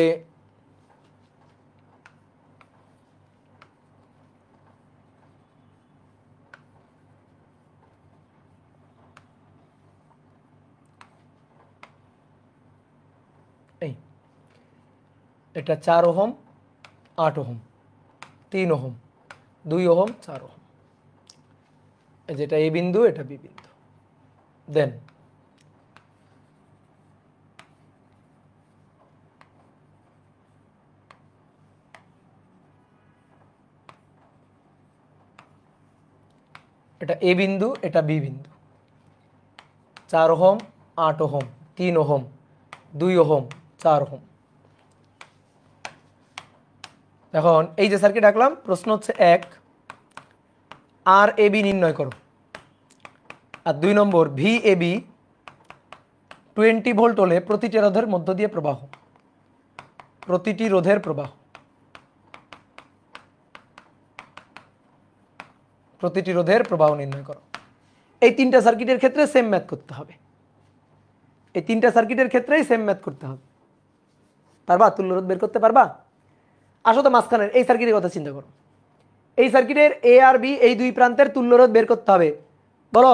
এই এটা 4 ohm, 8 ohm, 3 ohm, 2 ohm, 4 ohm, এই যেটা এ বিন্দু, এটা বি বিন্দু। দেন এটা এ বিন্দু, এটা বি বিন্দু, 4 ohm, 8 ohm, 3 ohm, 2 ohm, 4 ohm. এখন এই যে সার্কিট আঁকলাম, প্রশ্ন হচ্ছে 1 আর এ বি নির্ণয় করো, আর 2 নম্বর ভি এ বি 20 ভোল্ট হলে প্রতিটি রোধের মধ্য দিয়ে প্রবাহ, প্রতিটি রোধের প্রবাহ, প্রতিটি রোধের প্রবাহ নির্ণয় করো। এই তিনটা সার্কিটের ক্ষেত্রে সেম ম্যাথ করতে হবে, এই তিনটা সার্কিটের ক্ষেত্রেই সেম ম্যাথ করতে হবে। পারবা? তুল্য রোধ বের করতে পারবা? আসো তো মাঝখানের এই সার্কিটের কথা চিন্তা করো, এই সার্কিটের এ আর বি এই দুই প্রান্তের তুল্য রোধ বের করতে হবে। বলো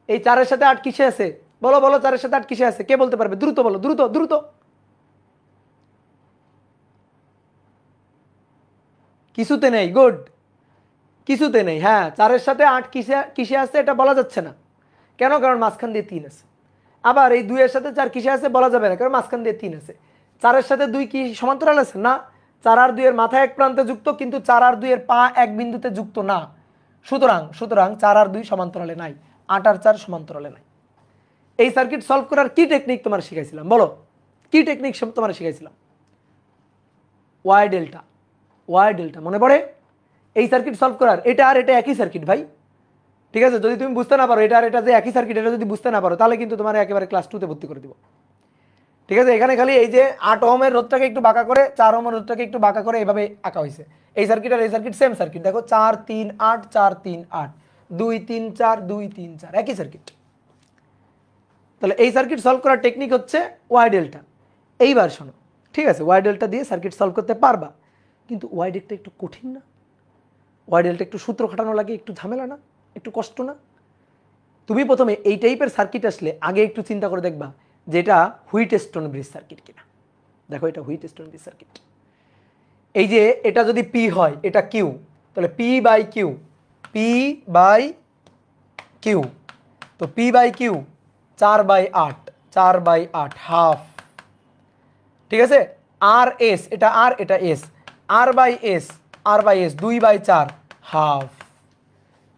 এই 4-এর সাথে 8 কিসে আছে? বলো বলো 4-এর সাথে 8 কিসে আছে? কে বলতে পারবে? দ্রুত বলো, দ্রুত দ্রুত। কিছুতে নেই, গুড, কিছুতে নেই। হ্যাঁ, 4-এর সাথে 8 কিসে কিসে আছে এটা বলা যাচ্ছে না। কেন? কারণ মাঝখান দিয়ে 3 আছে। আবার এই 2-এর সাথে 4 কিসে আছে বলা যাবে না, কারণ মাঝখান দিয়ে 3 আছে। 4-এর সাথে 2 কি সমান্তরাল আছে? না। 4 আর 2-এর মাথা এক প্রান্তে যুক্ত, কিন্তু 4 আর 2-এর পা এক বিন্দুতে যুক্ত না। সুতরাং সুতরাং 4 আর 2 সমান্তরালে নাই, 8 আর 4 সমান্তরালে নাই। এই সার্কিট সলভ করার কি টেকনিক তোমার শিখাইছিলাম? বলো কি টেকনিক তোমার শিখাইছিলাম? ওয়াই ডেল্টা, ওয়াই ডেল্টা মনে পড়ে? এই সার্কিট সলভ করার, এটা আর এটা একই সার্কিট ভাই। ঠিক আছে, যদি তুমি বুঝতে না পারো এটা আর এটা যে একই সার্কিট, এটা যদি বুঝতে না পারো তাহলে কিন্তু তোমার একেবারে ক্লাস 2-তে ভর্তি করে দিব। ঠিক আছে, এখানে খালি এই যে 8 ওহমের রোধটাকে একটু বাঁকা করে, 4 ওহমের রোধটাকে একটু বাঁকা করে এইভাবে আঁকা হয়েছে। এই সার্কিট আর এই সার্কিট সেম সার্কিট। দেখো 4 3 8 4 3 8 2 3 4 2 3 4, একই সার্কিট। তাহলে এই সার্কিট সলভ করার টেকনিক হচ্ছে ওয়াই ডেল্টা। এইবার শোনো, ঠিক আছে, ওয়াই ডেল্টা দিয়ে সার্কিট সলভ করতে পারবা, কিন্তু ওয়াই ডেল্টা একটু কঠিন না? ওয়াই ডেল্টা একটু সূত্র খাটানো লাগে, একটু ঝামেলা না, একটু কষ্ট না? তুমি প্রথমে এই টাইপের সার্কিট আসলে আগে একটু চিন্তা করে দেখবা যে এটা হুইটস্টোন ব্রিজ সার্কিট কিনা। দেখো এটা হুইটস্টোন ব্রিজ সার্কিট। এই যে এটা যদি পি হয়, এটা কিউ, তাহলে P by Q, P by Q, তো পি বাই কিউ 4/8, 4/8 হাফ। ঠিক আছে, আর এস, এটা আর এটা S, R by S, R by S 2/4 half.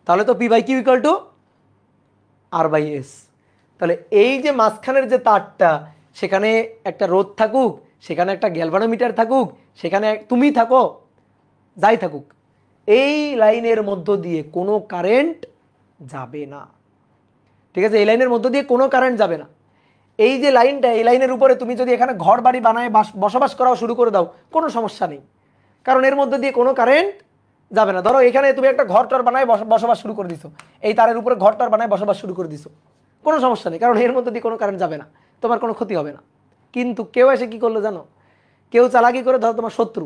তাহলে তো P by Q equal to R by S. তাহলে এই যে মাঝখানের যে তারটা, সেখানে একটা রোধ থাকুক, সেখানে একটা গ্যালভানোমিটার থাকুক, সেখানে তুমি থাকো, যাই থাকুক, এই লাইনের মধ্য দিয়ে কোনো কারেন্ট যাবে না। ঠিক আছে, এই লাইনের মধ্য দিয়ে কোনো কারেন্ট যাবে না। এই যে লাইনটা, এই লাইনের উপরে তুমি যদি এখানে ঘর বাড়ি বানায় বসবাস করাও শুরু করে দাও, কোনো সমস্যা নেই, কারণ এর মধ্যে দিয়ে কোনো কারেন্ট যাবে না। ধরো এখানে তুমি একটা ঘর টর বানায় বসবাস শুরু করে দিছো, এই তারের উপরে ঘর টর বানায় বসবাস শুরু করে দিছো, কোনো সমস্যা নেই, কারণ এর মধ্যে দিয়ে কোনো কারেন্ট যাবে না, তোমার কোনো ক্ষতি হবে না। কিন্তু কেউ এসে কি করলো জানো? কেউ চালাকি করে, ধরো তোমার শত্রু,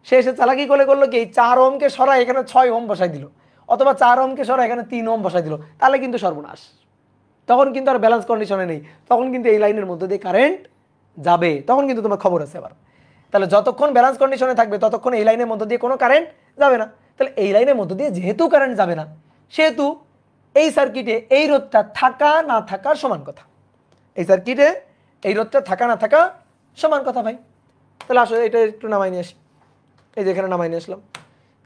সে এসে চালাকি করে করলো কি, 4 ওহমকে সরায় এখানে 6 ওহম বসাই দিল, অথবা 4 ওহমকে সরায় এখানে 3 ওহম বসাই দিল, তাহলে কিন্তু সর্বনাশ। তখন কিন্তু আর ব্যালেন্স কন্ডিশনে নেই, তখন কিন্তু এই লাইনের মধ্যে দিয়ে কারেন্ট যাবে, তখন কিন্তু তোমার খবর আছে আবার। তাহলে যতক্ষণ ব্যালেন্স কন্ডিশনে থাকবে ততক্ষণ এই লাইনের মধ্যে দিয়ে কোনো কারেন্ট যাবে না। তাহলে এই লাইনের মধ্যে দিয়ে যেহেতু কারেন্ট যাবে না, সেহেতু এই সার্কিটে এই রোধটা থাকা না থাকা সমান কথা। এই সার্কিটে এই রোধটা থাকা না থাকা সমান কথা ভাই। তাহলে আসলে এটা একটু নামাই নিয়ে আসি, এই যে এখানে নামাই নিয়ে আসলাম।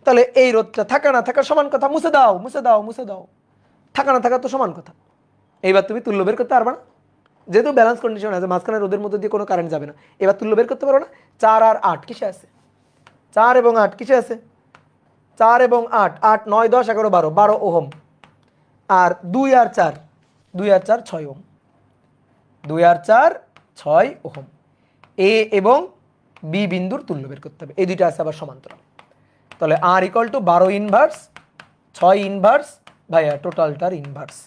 তাহলে এই রোধটা থাকা না থাকা সমান কথা, মুছে দাও মুছে দাও মুছে দাও, থাকা না থাকা তো সমান কথা। এইবার তুমি তুল্য বের করতে পারবে না, যেহেতু ব্যালেন্স কন্ডিশন আছে, মাঝখানে রোদের মধ্যে দিয়ে কোনো কারেন্ট যাবে না। এবার তুল্য বের করতে পারো না। 4 আর 8 কিসে আছে? 4 এবং 8 কিসে আছে? 4 এবং 8, 8 9 10 11 12, 12 ওহম। আর 2 আর 4, 2 আর 4 6 ওহম, 2 আর 4 6 ওহম। এ এবং বি বিন্দুর তুল্য বের করতে হবে, এই দুইটা আছে আবার সমান্তরাল। তাহলে R equal two 12 inverse 6 inverse ভাইয়া টোটালটার ইনভার্স।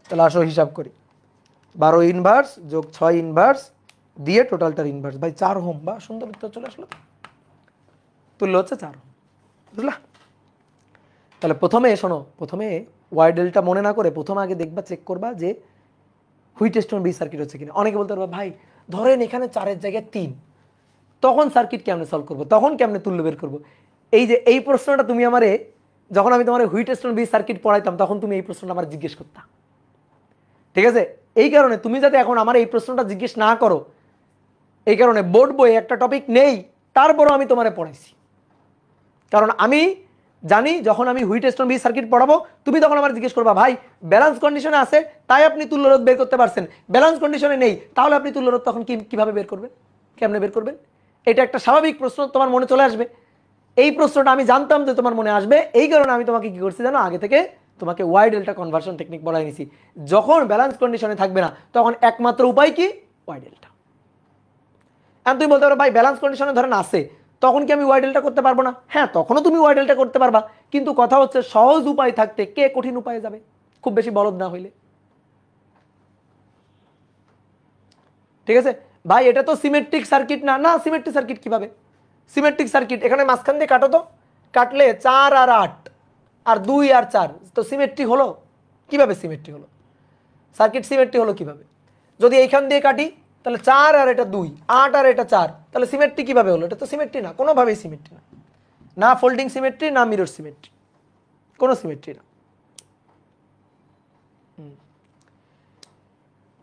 তাহলে আসো হিসাব করি, 12 ইনভার্স যোগ 6 ইনভার্স দিয়ে টোটালটার ইনভার্স, ভাই 4 ওহম। বা সুন্দর উত্তর চলে আসলো, তুল্য হচ্ছে 4 ওহম, বুঝলা? তাহলে প্রথমে শোনো, প্রথমে ওয়াই ডেল্টা মনে না করে প্রথমে আগে দেখবা, চেক করবা যে হুইটস্টোন ব্রিজ সার্কিট হচ্ছে কিনা। অনেকে বলতে পারবে ভাই ধরেন এখানে 4-এর জায়গায় 3, তখন সার্কিট কেমনে সলভ করবো, তখন কেমনে তুল্য বের করবো? এই যে এই প্রশ্নটা তুমি আমারে, যখন আমি তোমার হুইটস্টোন ব্রিজ সার্কিট পড়াইতাম তখন তুমি এই প্রশ্নটা আমার জিজ্ঞেস করতা, ঠিক আছে? এই কারণে তুমি যাতে এখন আমার এই প্রশ্নটা জিজ্ঞেস না করো, এই কারণে বোর্ড বইয়ে একটা টপিক নেই, তারপরও আমি তোমারে পড়াইছি। কারণ আমি জানি যখন আমি হুইটস্টোন ব্রিজ সার্কিট পড়াবো তুমি তখন আমার জিজ্ঞেস করবা ভাই ব্যালেন্স কন্ডিশনে আছে তাই আপনি তুল্যরোধ বের করতে পারছেন, ব্যালেন্স কন্ডিশনে নেই তাহলে আপনি তুল্যরোধ তখন কিভাবে বের করবেন, কেমনে বের করবেন? এটা একটা স্বাভাবিক প্রশ্ন তোমার মনে চলে আসবে। এই প্রশ্নটা আমি জানতাম যে তোমার মনে আসবে, এই কারণে আমি তোমাকে কি করছি জানো, আগে থেকে তোমাকে ওয়াই ডেল্টা কনভার্সন টেকনিক পড়াই নিছি। যখন ব্যালেন্স কন্ডিশনে থাকবে না তখন একমাত্র উপায় কি, ওয়াই ডেল্টা। এখন তুমি বলতে পারো ভাই ব্যালেন্স কন্ডিশনে ধরেন আছে, তখন কি আমি ওয়াই ডেল্টা করতে পারবো না? হ্যাঁ, তখনও তুমি ওয়াই ডেল্টা করতে পারবা, কিন্তু কথা হচ্ছে সহজ উপায় থাকতে কে কঠিন উপায়ে যাবে, খুব বেশি বলদ না হইলে। ঠিক আছে ভাই, এটা তো সিমেট্রিক সার্কিট না। না, সিমেট্রিক সার্কিট কিভাবে? সিমেট্রিক সার্কিট এখানে মাঝখান দিয়ে কাটো তো, কাটলে 4 আর 8 আর 2 আর 4 তো সিমেট্রিক হলো। কিভাবে সিমেট্রিক হলো? সার্কিট সিমেট্রি হলো কিভাবে? যদি এইখান দিয়ে কাটি তাহলে 4 আর এটা 2, 8 আর এটা 4, তাহলে সিমেট্রি কিভাবে হলো? এটা তো সিমেট্রি না, কোনোভাবেই সিমেট্রি না। না ফোল্ডিং সিমেট্রি, না মিরর সিমেট্রি, কোনো সিমেট্রি না।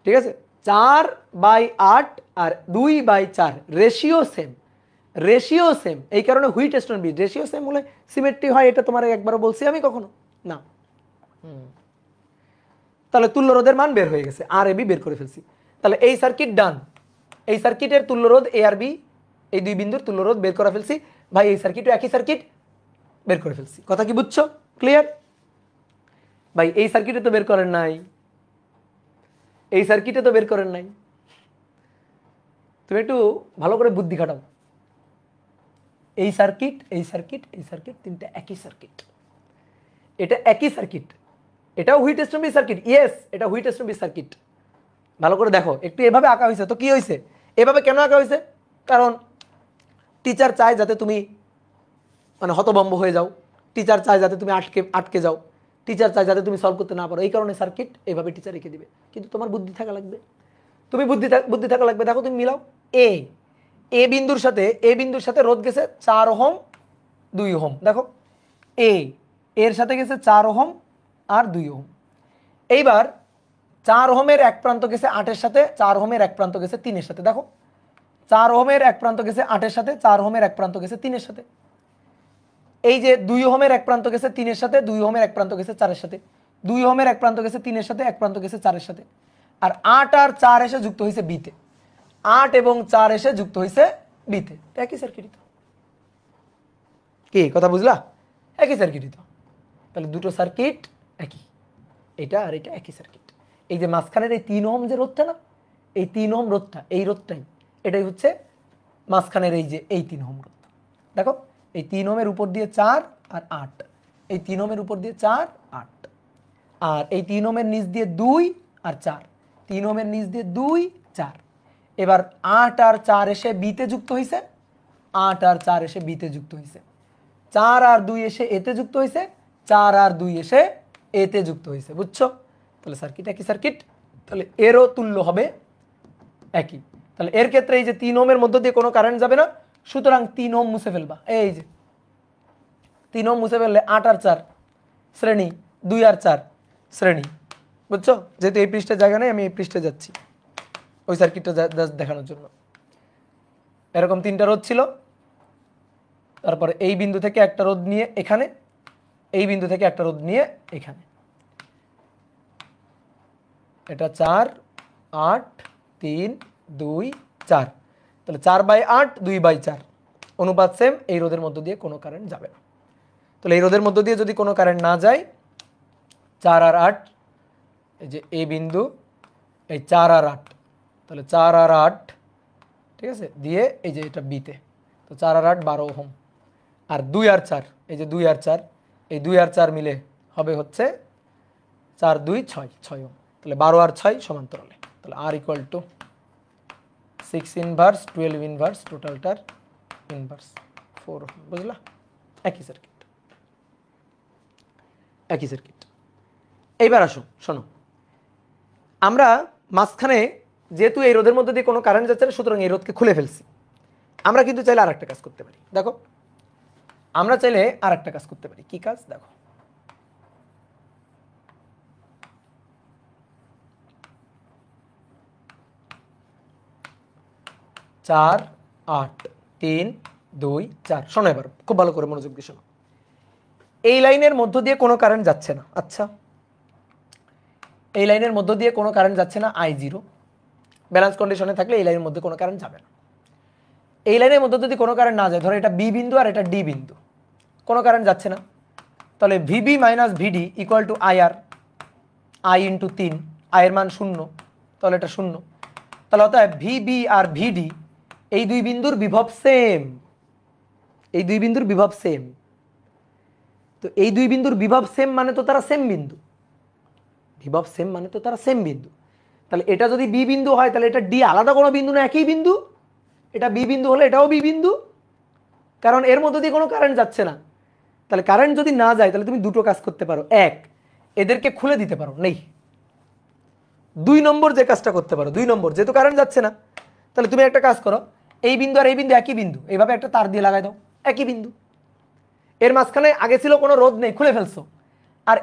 ঠিক আছে, 4/8 আর 2/4 রেশিও সেম, রেশিও সেম। এই কারণে হুইটস্টোন ব্রিজ রেশিও সেম হলে সিমেট্রি হয়, এটা তোমার একবারও বলছি আমি কখনো না। তাহলে তুল্য রোধের মান বের হয়ে গেছে, আর এ বি বের করে ফেলছি। তাহলে এই সার্কিট ডান, এই সার্কিটের তুল্য রোধ এ আর বি, এই দুই বিন্দুর তুল্য রোধ বের করে ফেলছি। ভাই এই সার্কিটও একই সার্কিট, বের করে ফেলছি। কথা কি বুঝছো? ক্লিয়ার? ভাই এই সার্কিটে তো বের করেন নাই, এই সার্কিটে তো বের করেন নাই, তুমি একটু ভালো করে বুদ্ধি খাটাও। এই সার্কিট, এই সার্কিট, এই সার্কিট, তিনটা একই সার্কিট, এটা একই সার্কিট, এটাও হুইটস্টোন ব্রিজ সার্কিট। ইয়েস, এটা হুইটস্টোন ব্রিজ সার্কিট। ভালো করে দেখো, একটু এভাবে আঁকা হয়েছে তো কি হয়েছে? এভাবে কেন আঁকা হয়েছে? কারণ টিচার চায় যাতে তুমি মানে হতভম্ব হয়ে যাও, টিচার চায় যাতে তুমি আটকে আটকে যাও, টিচার চায় যাতে তুমি সলভ করতে না পারো, এই কারণে সার্কিট এইভাবে টিচার রেখে দিবে। কিন্তু তোমার বুদ্ধি থাকা লাগবে, তুমি বুদ্ধি থাকা লাগবে। দেখো তুমি মিলাও, এ এ বিন্দুর সাথে, এ বিন্দুর সাথে রোধ গেছে 4 ওহম 2 ওহম। দেখো এ এর সাথে গেছে 4 ওহম আর 2 ওহম। এইবার 4 ওহমের এক প্রান্ত গেছে 8-এর সাথে, 4 ওহমের এক প্রান্ত গেছে 3-এর সাথে। দেখো 4 ওহমের এক প্রান্ত গেছে 8-এর সাথে, 4 ওহমের এক প্রান্ত গেছে 3-এর সাথে। এই যে 2 ওহমের এক প্রান্ত গেছে 3-এর সাথে, 2 ওহমের এক প্রান্ত গেছে 4-এর সাথে, 2 ওহমের এক প্রান্ত গেছে 3-এর সাথে, এক প্রান্ত গেছে 4-এর সাথে। আর 8 আর 4 এসে যুক্ত হয়েছে বিতে, 8 এবং 4 এসে যুক্ত হয়েছে বিতে, একই সার্কিটই তো। কি কথা বুঝলা? একই সার্কিটই তো। তাহলে দুটো সার্কিট একই, এটা আর এটা একই সার্কিট। এই যে মাঝখানের এই 3 ওহম যে রোধটা না, এই 3 ওহম রোধটা, এই রোধটাই, এটাই হচ্ছে মাঝখানের এই যে এই 3 ওহম রোধ। দেখো এই 3 ওহমের উপর দিয়ে 4 আর 8, এই 3 ওহমের উপর দিয়ে 4 8, আর এই 3 ওহমের নিচ দিয়ে 2 আর 4, 3 ওহমের নিচ দিয়ে 2 4। এবার 8 আর 4 এসে বিতে যুক্ত হয়েছে, 8 আর 4 এসে বিতে যুক্ত হয়েছে, 4 আর 2 এসে এতে যুক্ত হয়েছে, 4 আর 2 এসে এতে যুক্ত হয়েছে। বুঝছো? তাহলে সার্কিট একই সার্কিট, তাহলে এরও তুল্য হবে একই। তাহলে এর ক্ষেত্রে এই যে 3 ওহমের মধ্য দিয়ে কোনো কারেন্ট যাবে না, সুতরাং 3 ওহম মুছে ফেলবা। এই যে 3 ওহম মুছে ফেললে 8 আর 4 শ্রেণী, 2 আর 4 শ্রেণী। বুঝছো? যেহেতু এই পৃষ্ঠে জায়গা নেই, আমি এই পৃষ্ঠে যাচ্ছি ওই সার্কিটটা দেখানোর জন্য। এরকম 3টা রোধ ছিল, তারপরে এই বিন্দু থেকে একটা রোধ নিয়ে এখানে, এই বিন্দু থেকে একটা রোধ নিয়ে এখানে, এটা 4 8 3 2 4, তাহলে 4/8 2/4 অনুপাত সেম। এই রোধের মধ্য দিয়ে কোনো কারেন্ট যাবে না। তাহলে এই রোধের মধ্য দিয়ে যদি কোনো কারেন্ট না যায়, 4 আর 8, এই যে এই বিন্দু, এই 4 আর 8, তাহলে 4 আর 8, ঠিক আছে, দিয়ে এই যে এটা বিতে, তো 4 আর 8 12 ওহম, আর 2 আর 4, এই যে 2 আর 4, এই 2 আর 4 মিলে হবে হচ্ছে 4 2 6 6 ওহম। তাহলে 12 আর 6 সমান্তরালে, তাহলে R equal to 6 inverse 12 inverse টোটালটার ইনভার্স 4 ওহম। বুঝলা? একই সার্কিট, একই সার্কিট। এইবার আসো, শোনো, আমরা মাঝখানে যেহেতু এই রোধের মধ্যে দিয়ে কোনো কারেন্ট যাচ্ছে না, সুতরাং এই রোধকে খুলে ফেলছি। আমরা কিন্তু চাইলে আর একটা কাজ করতে পারি। দেখো, আমরা চাইলে আর একটা কাজ করতে পারি। কি কাজ? দেখো, চার 8 3 2 4, শোনো এবার খুব ভালো করে মনোযোগ দিয়ে শোনো। এই লাইনের মধ্য দিয়ে কোনো কারেন্ট যাচ্ছে না। আচ্ছা, এই লাইনের মধ্য দিয়ে কোনো কারেন্ট যাচ্ছে না, I0 ব্যালেন্স কন্ডিশনে থাকলে এই লাইনের মধ্যে কোনো কারেন্ট যাবে না। এই লাইনের মধ্যে যদি কোনো কারেন্ট না যায়, ধরো এটা বি বিন্দু আর এটা ডি বিন্দু, কোনো কারেন্ট যাচ্ছে না, তাহলে VB minus VD equal to IR, I into 3, I এর মান 0, তাহলে এটা 0। তাহলে অতএব ভিবি আর ভিডি এই দুই বিন্দুর বিভব সেম, এই দুই বিন্দুর বিভব সেম। তো এই দুই বিন্দুর বিভব সেম মানে তো তারা সেম বিন্দু, বিভব সেম মানে তো তারা সেম বিন্দু। তাহলে এটা যদি বি বিন্দু হয়, তাহলে এটা ডি আলাদা কোনো বিন্দু না, একই বিন্দু। এটা বি বিন্দু হলে এটাও বি বিন্দু, কারণ এর মধ্যে দিয়ে কোনো কারেন্ট যাচ্ছে না। তাহলে কারেন্ট যদি না যায়, তাহলে তুমি দুটো কাজ করতে পারো। এক, এদেরকে খুলে দিতে পারো, নেই। 2 নম্বর যে কাজটা করতে পারো, 2 নম্বর, যেহেতু কারেন্ট যাচ্ছে না, তাহলে তুমি একটা কাজ করো, এই বিন্দু আর এই বিন্দু একই বিন্দু, এইভাবে একটা তার দিয়ে লাগাই দাও, একই বিন্দু। এর মাঝখানে আগে ছিল কোনো রোধ নেই, খুলে ফেলছো। আর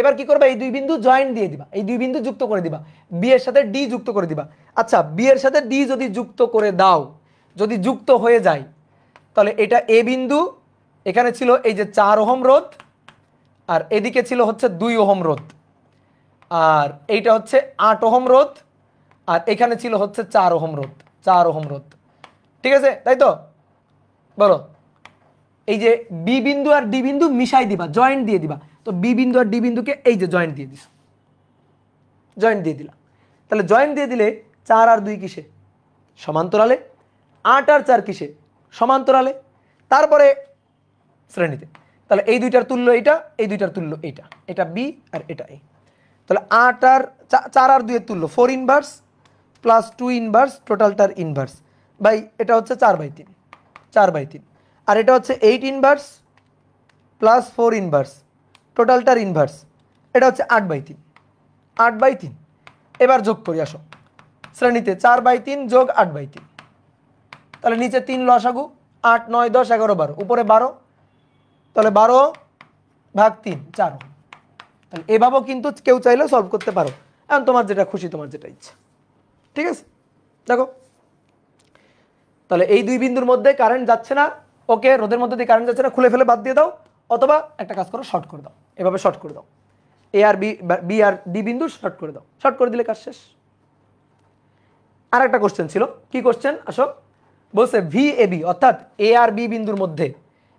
এবার কি করবে, এই দুই বিন্দু জয়েন্ট দিয়ে দিবা, এই দুই বিন্দু যুক্ত করে দিবা, বি এর সাথে ডি যুক্ত করে দিবা। আচ্ছা, বি এর সাথে ডি যদি যুক্ত করে দাও, যদি যুক্ত হয়ে যায়, তাহলে এটা এ বিন্দু, এখানে ছিল এই যে 4 ওহম রোধ, আর এদিকে ছিল হচ্ছে 2 ওহম রোধ, আর এইটা হচ্ছে 8 ওহম রোধ, আর এখানে ছিল হচ্ছে 4 ওহম রোধ, 4 ওহম রোধ। ঠিক আছে, তাই তো? বলো, এই যে বি বিন্দু আর ডি বিন্দু মিশাই দিবা, জয়েন্ট দিয়ে দিবা। তো বি বিন্দু আর ডি বিন্দুকে এই যে জয়েন্ট দিয়ে দিস, জয়েন্ট দিয়ে দিলাম। তাহলে জয়েন্ট দিয়ে দিলে 4 আর 2 কিসে? সমান্তরালে। 8 আর 4 কিসে? সমান্তরালে। তারপরে শ্রেণীতে, তাহলে এই দুইটার তুল্য এইটা, এই দুইটার তুল্য এইটা, এটা বি আর এটা এ। তাহলে 8 আর 4 আর 2 এর তুল্য 4 ইনভার্স প্লাস 2 ইনভার্স টোটালটার ইনভার্স বাই এটা হচ্ছে 4/3, 4/3। আর এটা হচ্ছে 8 ইনভার্স প্লাস 4 ইনভার্স টোটালটার ইনভার্স, এটা হচ্ছে 8/3, 8/3। এবার যোগ করি, আসো শ্রেণীতে, 4/3 যোগ 8/3, তাহলে নিচে 3 লসাগু, 8 9 10 11 12, উপরে 12, তাহলে 12/3 4 ওহম। তাহলে এভাবেও কিন্তু কেউ চাইলে সলভ করতে পারো, এখন তোমার যেটা খুশি, তোমার যেটা ইচ্ছা। ঠিক আছে, দেখো, তাহলে এই দুই বিন্দুর মধ্যে কারেন্ট যাচ্ছে না, ওকে, রোধের মধ্যে দিয়ে কারেন্ট যাচ্ছে না, খুলে ফেলে বাদ দিয়ে দাও, অথবা একটা কাজ করো, শর্ট করে দাও, এভাবে শর্ট করে দাও, এ আর বি আর ডি বিন্দু শর্ট করে দাও, শর্ট করে দিলে কাজ শেষ। আর একটা কোশ্চেন ছিল, কি কোশ্চেন? আসো, বলছে ভি এ বি অর্থাৎ এ আর বি বিন্দুর মধ্যে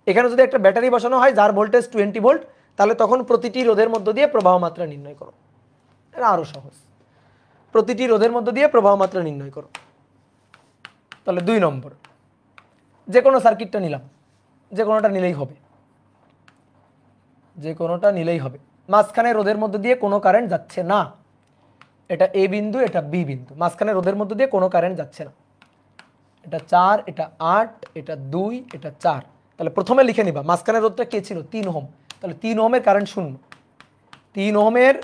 এখানে যদি একটা ব্যাটারি বসানো হয় যার ভোল্টেজ 20 ভোল্ট, তাহলে তখন প্রতিটি রোধের মধ্য দিয়ে প্রবাহ মাত্রা নির্ণয় করো। এটা আরো সহজ, প্রতিটি রোধের মধ্য দিয়ে প্রবাহ মাত্রা নির্ণয় করো। তাহলে 2 নম্বর, যে কোনো সার্কিটটা নিলাম, যে কোনোটা নিলেই হবে, যে কোনোটা নিলেই হবে। মাঝখানে রোধের মধ্য দিয়ে কোনো কারেন্ট যাচ্ছে না, এটা এ বিন্দু, এটা বি বিন্দু, মাঝখানে রোধের মধ্য দিয়ে কোনো কারেন্ট যাচ্ছে না। এটা 4, এটা 8, এটা 2, এটা 4। তাহলে প্রথমে লিখে নিবা, মাঝখানে রোধটা কে ছিল? 3 ওহম। তাহলে 3 ওহমের কারেন্ট 0, 3 ওহমের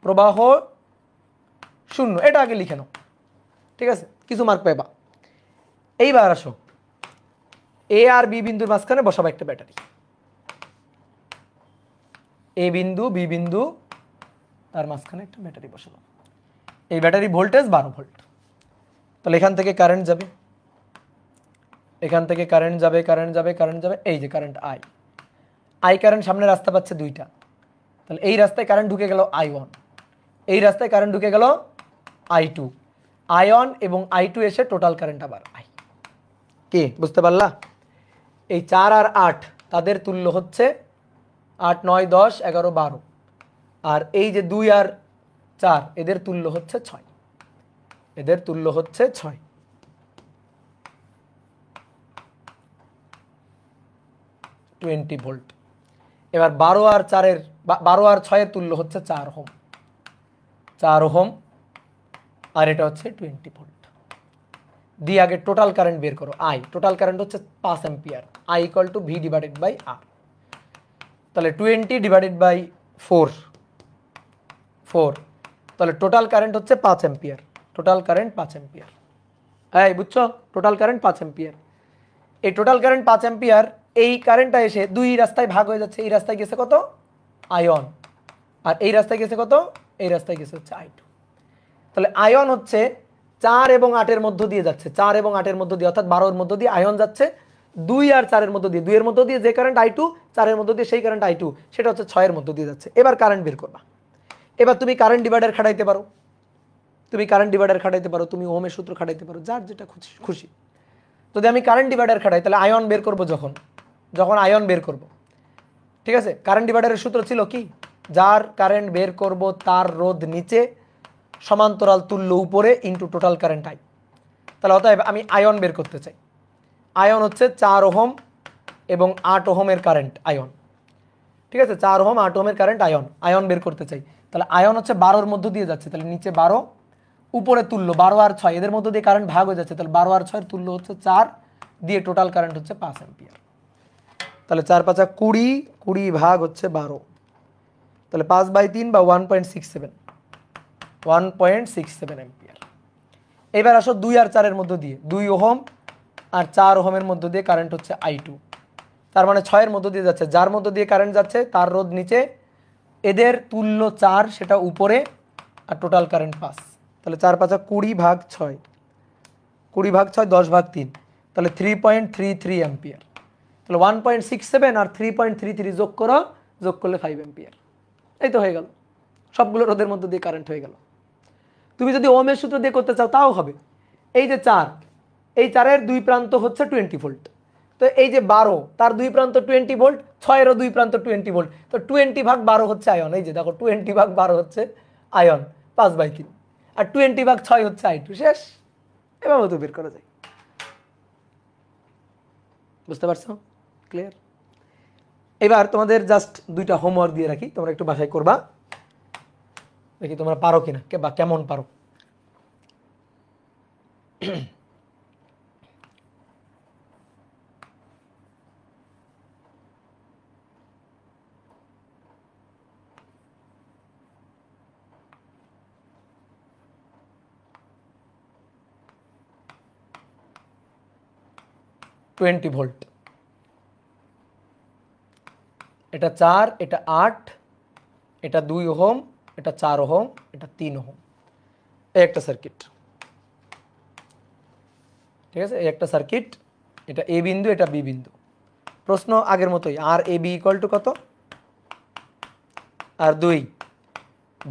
প্রবাহ 0, এটা আগে লিখে নাও। ঠিক আছে, কিছু মার্ক পাইবা। এইবার আসো, এ আর বি বিন্দুর মাঝখানে বসাবো একটা ব্যাটারি, এ বিন্দু বি বিন্দু তার মাঝখানে একটা ব্যাটারি বসাবো। এই ব্যাটারি ভোল্টেজ 12 ভোল্ট। তাহলে এখান থেকে কারেন্ট যাবে এখান থেকে কারেন্ট যাবে কারেন্ট যাবে কারেন্ট যাবে, এই যে কারেন্ট আই, আই কারেন্ট সামনে রাস্তা পাচ্ছে দুইটা, তাহলে এই রাস্তায় কারেন্ট ঢুকে গেল I1, এই রাস্তায় কারেন্ট ঢুকে গেল I2, I1 এবং I2 এসে টোটাল কারেন্ট আবার আই। কি বুঝতে পারলা? এই 4 আর 8 তাদের তুল্য হচ্ছে 8, 9, 10, 11, 12, আর এই যে 2 আর 4 এদের তুল্য হচ্ছে 6, এদের তুল্য হচ্ছে 6। 20 ভোল্ট। এবার 12 আর 4-এর 12 আর 6-এর তুল্য হচ্ছে 4 ওহম, 4 ওহম, আর এটা হচ্ছে 20 ভোল্ট। দিয়ে আগে টোটাল কারেন্ট বের করো, আই টোটাল কারেন্ট হচ্ছে 5 ampere, I equal to V divided by R. তাহলে 20 ডিভাইডেড বাই 4, তাহলে টোটাল কারেন্ট হচ্ছে 5 অ্যাম্পিয়ার, টোটাল কারেন্ট 5 অ্যাম্পিয়ার। এই বুঝছো, টোটাল কারেন্ট 5 অ্যাম্পিয়ার। এই টোটাল কারেন্ট 5 অ্যাম্পিয়ার, এই কারেন্টটা এসে দুই রাস্তায় ভাগ হয়ে যাচ্ছে, এই রাস্তায় গেছে কত I1, আর এই রাস্তায় গেছে কত, এই রাস্তায় গেছে হচ্ছে I2। তাহলে I1 হচ্ছে 4 এবং 8-এর মধ্য দিয়ে যাচ্ছে, 4 এবং 8-এর মধ্য দিয়ে, অর্থাৎ 12-এর মধ্য দিয়ে I1 যাচ্ছে, 2 আর 4-এর মধ্য দিয়ে, 2-এর মধ্য দিয়ে যে কারেন্ট I2, 4-এর মধ্য দিয়ে সেই কারেন্ট I2, সেটা হচ্ছে 6-এর মধ্য দিয়ে যাচ্ছে। এবার কারেন্ট বের করবা। এবার তুমি কারেন্ট ডিভাইডার খাটাইতে পারো, তুমি ওহমের সূত্র খাটাইতে পারো, যার যেটা খুশি। যদি আমি কারেন্ট ডিভাইডার খাটাই তাহলে আয়ন বের করব, যখন আয়ন বের করব, ঠিক আছে, কারেন্ট ডিভাইডারের সূত্র ছিল কি, যার কারেন্ট বের করব তার রোধ নিচে সমান্তরাল তুল্য উপরে ইনটু টোটাল কারেন্ট আই। তাহলে অতএব আমি আয়ন বের করতে চাই, আয়ন হচ্ছে 4 ওহম এবং 8 ওহমের কারেন্ট আয়ন, ঠিক আছে, 4 ওহম 8 ওহমের কারেন্ট আয়ন বের করতে চাই। তাহলে আয়ন হচ্ছে 12-এর মধ্য দিয়ে যাচ্ছে, তাহলে নিচে 12, উপরে তুল্য 12 আর 6, এদের মধ্য দিয়ে কারেন্ট ভাগ হয়ে যাচ্ছে, তাহলে 12 আর 6-এর তুল্য হচ্ছে 4, দিয়ে টোটাল কারেন্ট হচ্ছে 5 অ্যাম্পিয়ার। তাহলে 4 5 20, 20 ভাগ হচ্ছে 12, তাহলে 5/3 বা 1.67 অ্যাম্পিয়ার। এবার আসো 2 আর 4-এর মধ্য দিয়ে, 2 ওহম আর 4 ওহমের মধ্য দিয়ে কারেন্ট হচ্ছে I2, তার মানে 6-এর মধ্য দিয়ে যাচ্ছে, যার মধ্য দিয়ে কারেন্ট যাচ্ছে তার রোধ নিচে, এদের তুল্য 4, সেটা উপরে, আর টোটাল কারেন্ট 5। তাহলে 4 5 20 ভাগ 6, 20 ভাগ 6 10/3, তাহলে 3.33 অ্যাম্পিয়ার। তাহলে 1.67 আর 3.33 যোগ করলে 5 অ্যাম্পিয়ার। এই তো হয়ে গেল, সবগুলো রোধের মধ্যে দিয়ে কারেন্ট হয়ে গেল। তুমি যদি ওহমের সূত্র দিয়ে করতে চাও তাও হবে। এই যে 4, এই 4-এর দুই প্রান্ত হচ্ছে 20 ভোল্ট, তো এই যে 12, তার দুই প্রান্ত 20 ভোল্ট, 6-এরও দুই প্রান্ত 20 ভোল্ট, তো 20 ভাগ 12 হচ্ছে আয়ন। এই যে দেখো 20 ভাগ 12 হচ্ছে আয়ন 5/3, আর 20 ভাগ 6 হচ্ছে I2। শেষ, এভাবে তো বের করা যায়। বুঝতে পারছো? ক্লিয়ার? এবার তোমাদের জাস্ট দুইটা হোমওয়ার্ক দিয়ে রাখি, তোমরা একটু বাসায় করবা, দেখি তোমরা পারো কিনা বা কেমন পারো। টোয়েন্টি ভোল্ট, এটা 4, এটা 8, এটা 2 ওহম, এটা 4 ওহম, এটা 3 ওহম, এই একটা সার্কিট, ঠিক আছে, এই একটা সার্কিট, এটা এ বিন্দু, এটা বি বিন্দু। প্রশ্ন আগের মতোই, আর এ বি ইকুয়াল টু কত, আর 2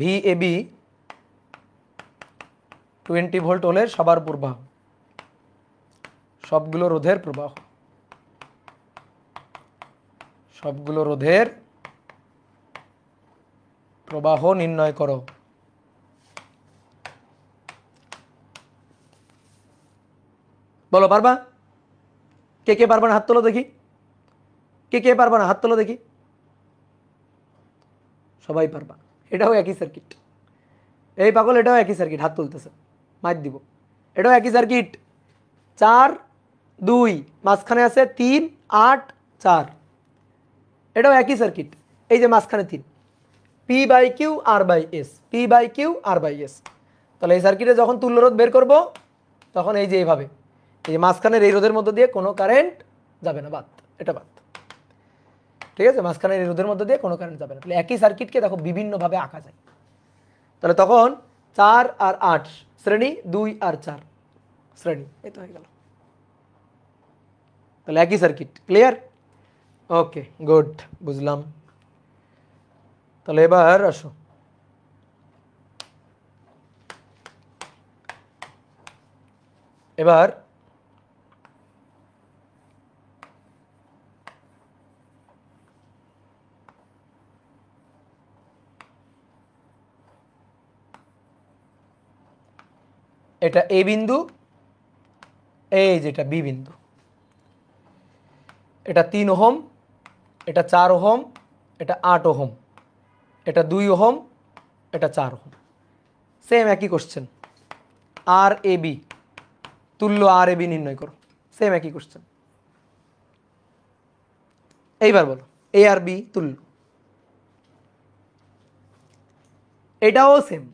ভি এ বি 20 ভোল্ট হলে সবার প্রবাহ, সবগুলো রোধের প্রবাহ, সবগুলো রোধের প্রবাহ নির্ণয় করো। বলো পারবা? কে কে পারবা না হাত তোলো দেখি, কে কে পারবা না হাত তোলো দেখি। সবাই পারবা, এটাও একই সার্কিট। এই পাগল, এটাও একই সার্কিট, হাত তুলতেছে, মাইর দিব। এটাও একই সার্কিট, 4 2, মাঝখানে আছে 3 8 4, এটাও একই সার্কিট। এই যে মাঝখানে 3, P/Q R/S, P/Q R/S। তাহলে এই সার্কিটে যখন তুল্য রোধ বের করব, তখন এই যে এইভাবে, এই যে মাঝখানের এই রোধের মধ্যে দিয়ে কোনো কারেন্ট যাবে না, বাদ, এটা বাদ, ঠিক আছে, মাঝখানের এই রোধের মধ্যে দিয়ে কোনো কারেন্ট যাবে না। তাহলে একই সার্কিটকে দেখো বিভিন্নভাবে আঁকা যায়। তাহলে তখন 4 আর 8 শ্রেণী, 2 আর 4 শ্রেণী, এই তো হয়ে গেল। তাহলে একই সার্কিট, ক্লিয়ার? ওকে, গুড, বুঝলাম। তাহলে এবার আসো, এবার এটা এ বিন্দু, এই যেটা বি বিন্দু, এটা 3 ওহম, এটা 4 ওহম, এটা 8 ওহম, এটা 2 ওহম, এটা 4 ওহম। সেম একই কোশ্চেন, আর এ বি তুল্য আর এ বি নির্ণয় করো, সেম একই কোশ্চেন। এইবার বলো এ আর বি তুল্য, এটাও সেম।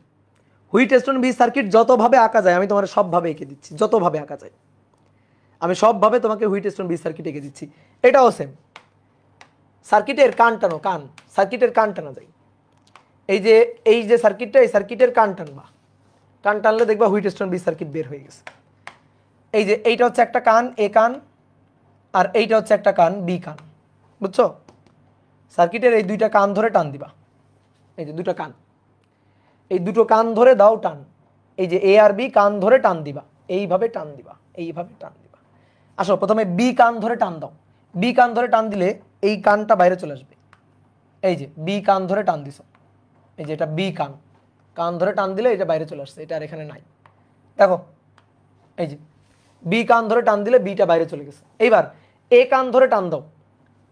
হুইটস্টোন বি সার্কিট যতভাবে আঁকা যায় আমি তোমার সবভাবে এঁকে দিচ্ছি, যতভাবে আঁকা যায় আমি সবভাবে তোমাকে হুইটস্টোন বি সার্কিট এঁকে দিচ্ছি। এটাও সেম। সার্কিটের কান টানো, কান, সার্কিটের কান টানা যায়। এই যে সার্কিটটা, এই সার্কিটের কান টানবা, কান টানলে দেখবা হুইটস্টোন বি সার্কিট বের হয়ে গেছে। এই যে এইটা হচ্ছে একটা কান, এ কান, আর এইটা হচ্ছে একটা কান, বি কান, বুঝছো? সার্কিটের এই দুইটা কান ধরে টান দিবা, এই যে দুটো কান, এই দুটো কান ধরে দাও টান। এই যে এ আর বি কান ধরে টান দিবা, এইভাবে টান দিবা, এইভাবে টান দিবা। আসো প্রথমে বি কান ধরে টান দাও, বি কান ধরে টান দিলে এই কানটা বাইরে চলে আসবে। এই যে বি কান ধরে টান দিছো, এই যে এটা বি কান, কান ধরে টান দিলে এটা বাইরে চলে আসছে, এটা আর এখানে নাই। দেখো এই যে বি কান ধরে টান দিলে বিটা বাইরে চলে গেছে। এইবার এ কান ধরে টান দাও,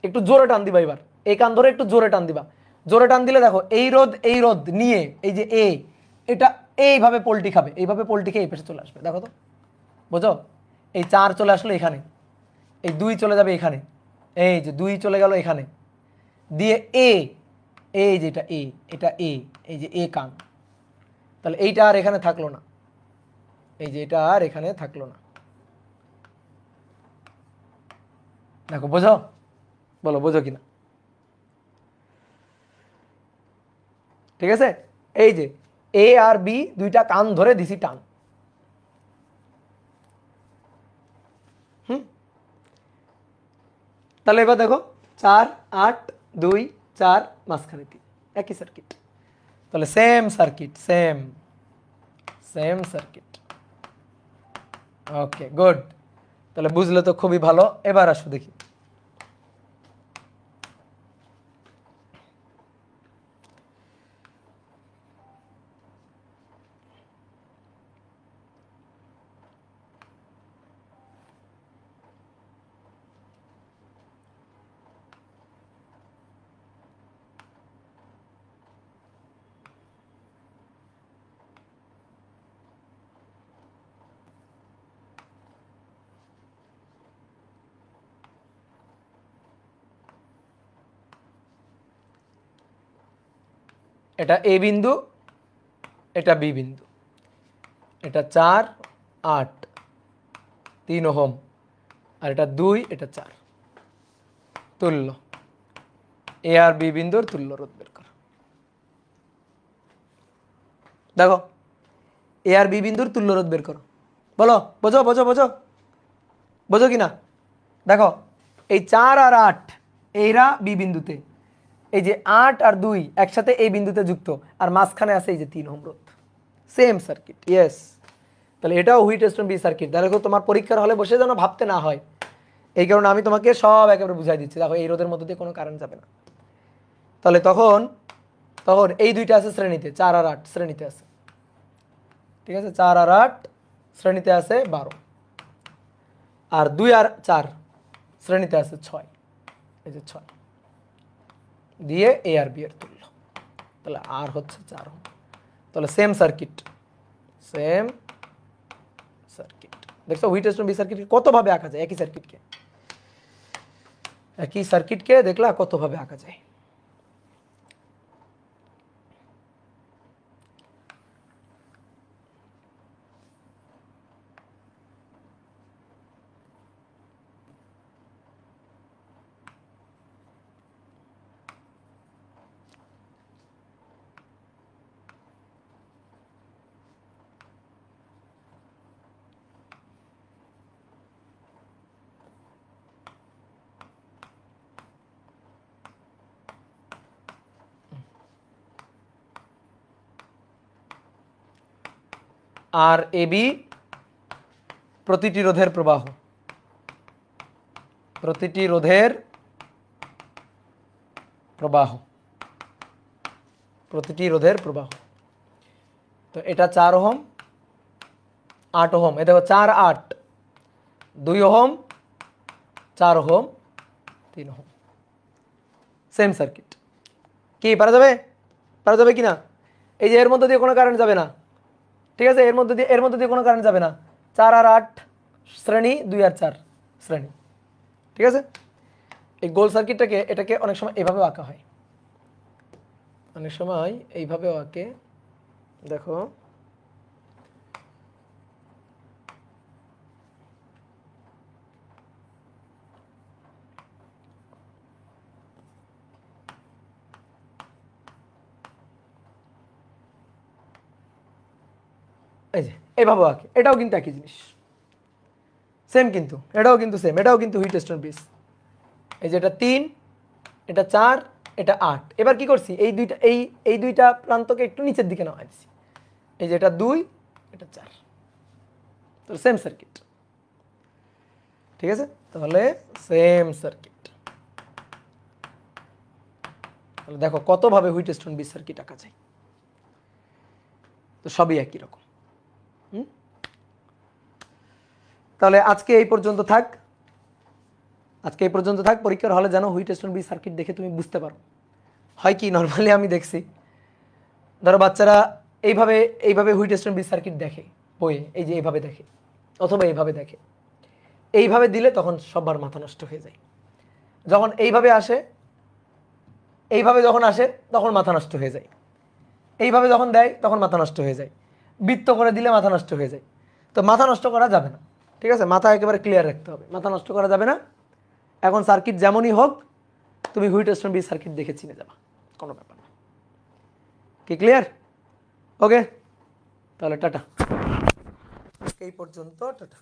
একটু জোরে টান দিবা। এবার এই কান ধরে একটু জোরে টান দিবা, জোরে টান দিলে দেখো এই রোধ নিয়ে এই যে এটা এইভাবে পোল্টি খাবে, এইভাবে পোল্টি খেয়ে এই পাশে চলে আসবে। দেখো তো, বোঝো? এই 4 চলে আসলো এখানে, এই 2 চলে যাবে এখানে, এই যে 2 চলে গেল এখানে, দিয়ে এই যে এটা এই যে এ কান, তাহলে এইটা আর এখানে থাকলো না, এই যে এটা আর এখানে থাকলো না। দেখো বোঝো, বলো বোঝো কিনা? ঠিক আছে, এই যে এ আর বি দুইটা কান ধরে দিছি টান। তাহলে এবার দেখো 4 8 2 4 মাঝখানে 3, একই সার্কিট। তাহলে same circuit, same same circuit. Okay, good. তাহলে বুঝলে তো খুবই ভালো। এবার আসো দেখি, এটা এ বিন্দু, এটা বি বিন্দু, এটা 4 8 3 ওহম, আর এটা 2, এটা 4, তুল্য। এ আর বি বিন্দুর তুল্য রোধ বের করো। দেখো এ আর বি বিন্দুর তুল্য রোধ বের করো, বলো। বোঝো বোঝো বোঝো, বোঝো কিনা? দেখো এই 4 আর 8 এইরা বি বিন্দুতে, এই যে 8 আর 2 একসাথে এই বিন্দুতে যুক্ত, আর মাঝখানে আছে এই যে 3 ওহম রোধ। Same circuit, yes. তাহলে এটাও হুইটস্টোন বি সার্কিট। দেখো তোমার পরীক্ষার হলে বসে যেন ভাবতে না হয়, এই কারণে আমি তোমাকে সব একেবারে বুঝাই দিচ্ছি। দেখো এই রোধের মধ্যে দিয়ে কোনো কারেন্ট যাবে না। তাহলে তখন তখন এই দুইটা আছে শ্রেণীতে, 4 আর 8 শ্রেণীতে আছে, ঠিক আছে? 4 আর 8 শ্রেণীতে আছে 12, আর 2 আর 4 শ্রেণীতে আছে 6, এই যে 6 দিয়ে এ আর বি এর তুল্য। তাহলে আর হচ্ছে 4 ওহম। তাহলে সেম সার্কিট, সেম সার্কিট। দেখছো হুইটস্টোন বি সার্কিট কতভাবে আঁকা যায়? একই সার্কিটকে দেখলা কতভাবে আঁকা যায়। আর এবি প্রতিটি রোধের প্রবাহ, প্রতিটি রোধের প্রবাহ, প্রতিটি রোধের প্রবাহ। তো এটা 4 ওহম 8 ওহম, এ দেখো 4 8 2 ohm 4 ohm 3 ohm, same circuit. কি পারা যাবে? পারা যাবে কি না? এই যে এর মধ্যে দিয়ে কোনো কারেন্ট যাবে না, ঠিক আছে, এর মধ্যে দিয়ে কোনো কারেন্ট যাবে না। 4 আর 8 শ্রেণী, 2 আর 4 শ্রেণী, ঠিক আছে। এই গোল সার্কিটটাকে এটাকে অনেক সময় এভাবেও আঁকা হয়, অনেক সময় এইভাবেও আঁকে। দেখো এই যে এইভাবেও আঁকে, এটাও কিন্তু একই জিনিস, সেম কিন্তু, এটাও কিন্তু সেম, এটাও কিন্তু হুইটস্টোন ব্রিজ। এই যে এটা 3, এটা 4, এটা 8। এবার কি করছি, এই দুইটা প্রান্তকে একটু নিচের দিকে নামাই দিছি। এই যে এটা 2, এটা 4, তো সেম সার্কিট, ঠিক আছে। তাহলে সেম সার্কিট, তাহলে দেখো কতভাবে হুইটস্টোন ব্রিজ সার্কিট আঁকা যায়, তো সবই একই রকম। তাহলে আজকে এই পর্যন্ত থাক, আজকে এই পর্যন্ত থাক। পরীক্ষার হলে যেন হুইটস্টোন ব্রিজ সার্কিট দেখে তুমি বুঝতে পারো। হয় কি, নর্মালি আমি দেখছি ধরো বাচ্চারা এইভাবে হুইটস্টোন ব্রিজ সার্কিট দেখে বইয়ে, এই যে এইভাবে দেখে অথবা এইভাবে দেখে, এইভাবে দিলে তখন সবার মাথা নষ্ট হয়ে যায়। যখন এইভাবে আসে, এইভাবে যখন আসে তখন মাথা নষ্ট হয়ে যায়, এইভাবে যখন দেয় তখন মাথা নষ্ট হয়ে যায়, বৃত্ত করে দিলে মাথা নষ্ট হয়ে যায়। তো মাথা নষ্ট করা যাবে না, ঠিক আছে, মাথা একেবারে ক্লিয়ার রাখতে হবে, মাথা নষ্ট করা যাবে না। এখন সার্কিট যেমনই হোক তুমি হুইটস্টোন ব্রিজ সার্কিট দেখে চিনে যাবা, কোনো ব্যাপার না। কি ক্লিয়ার? ওকে, তাহলে টাটা, এই পর্যন্ত, টাটা।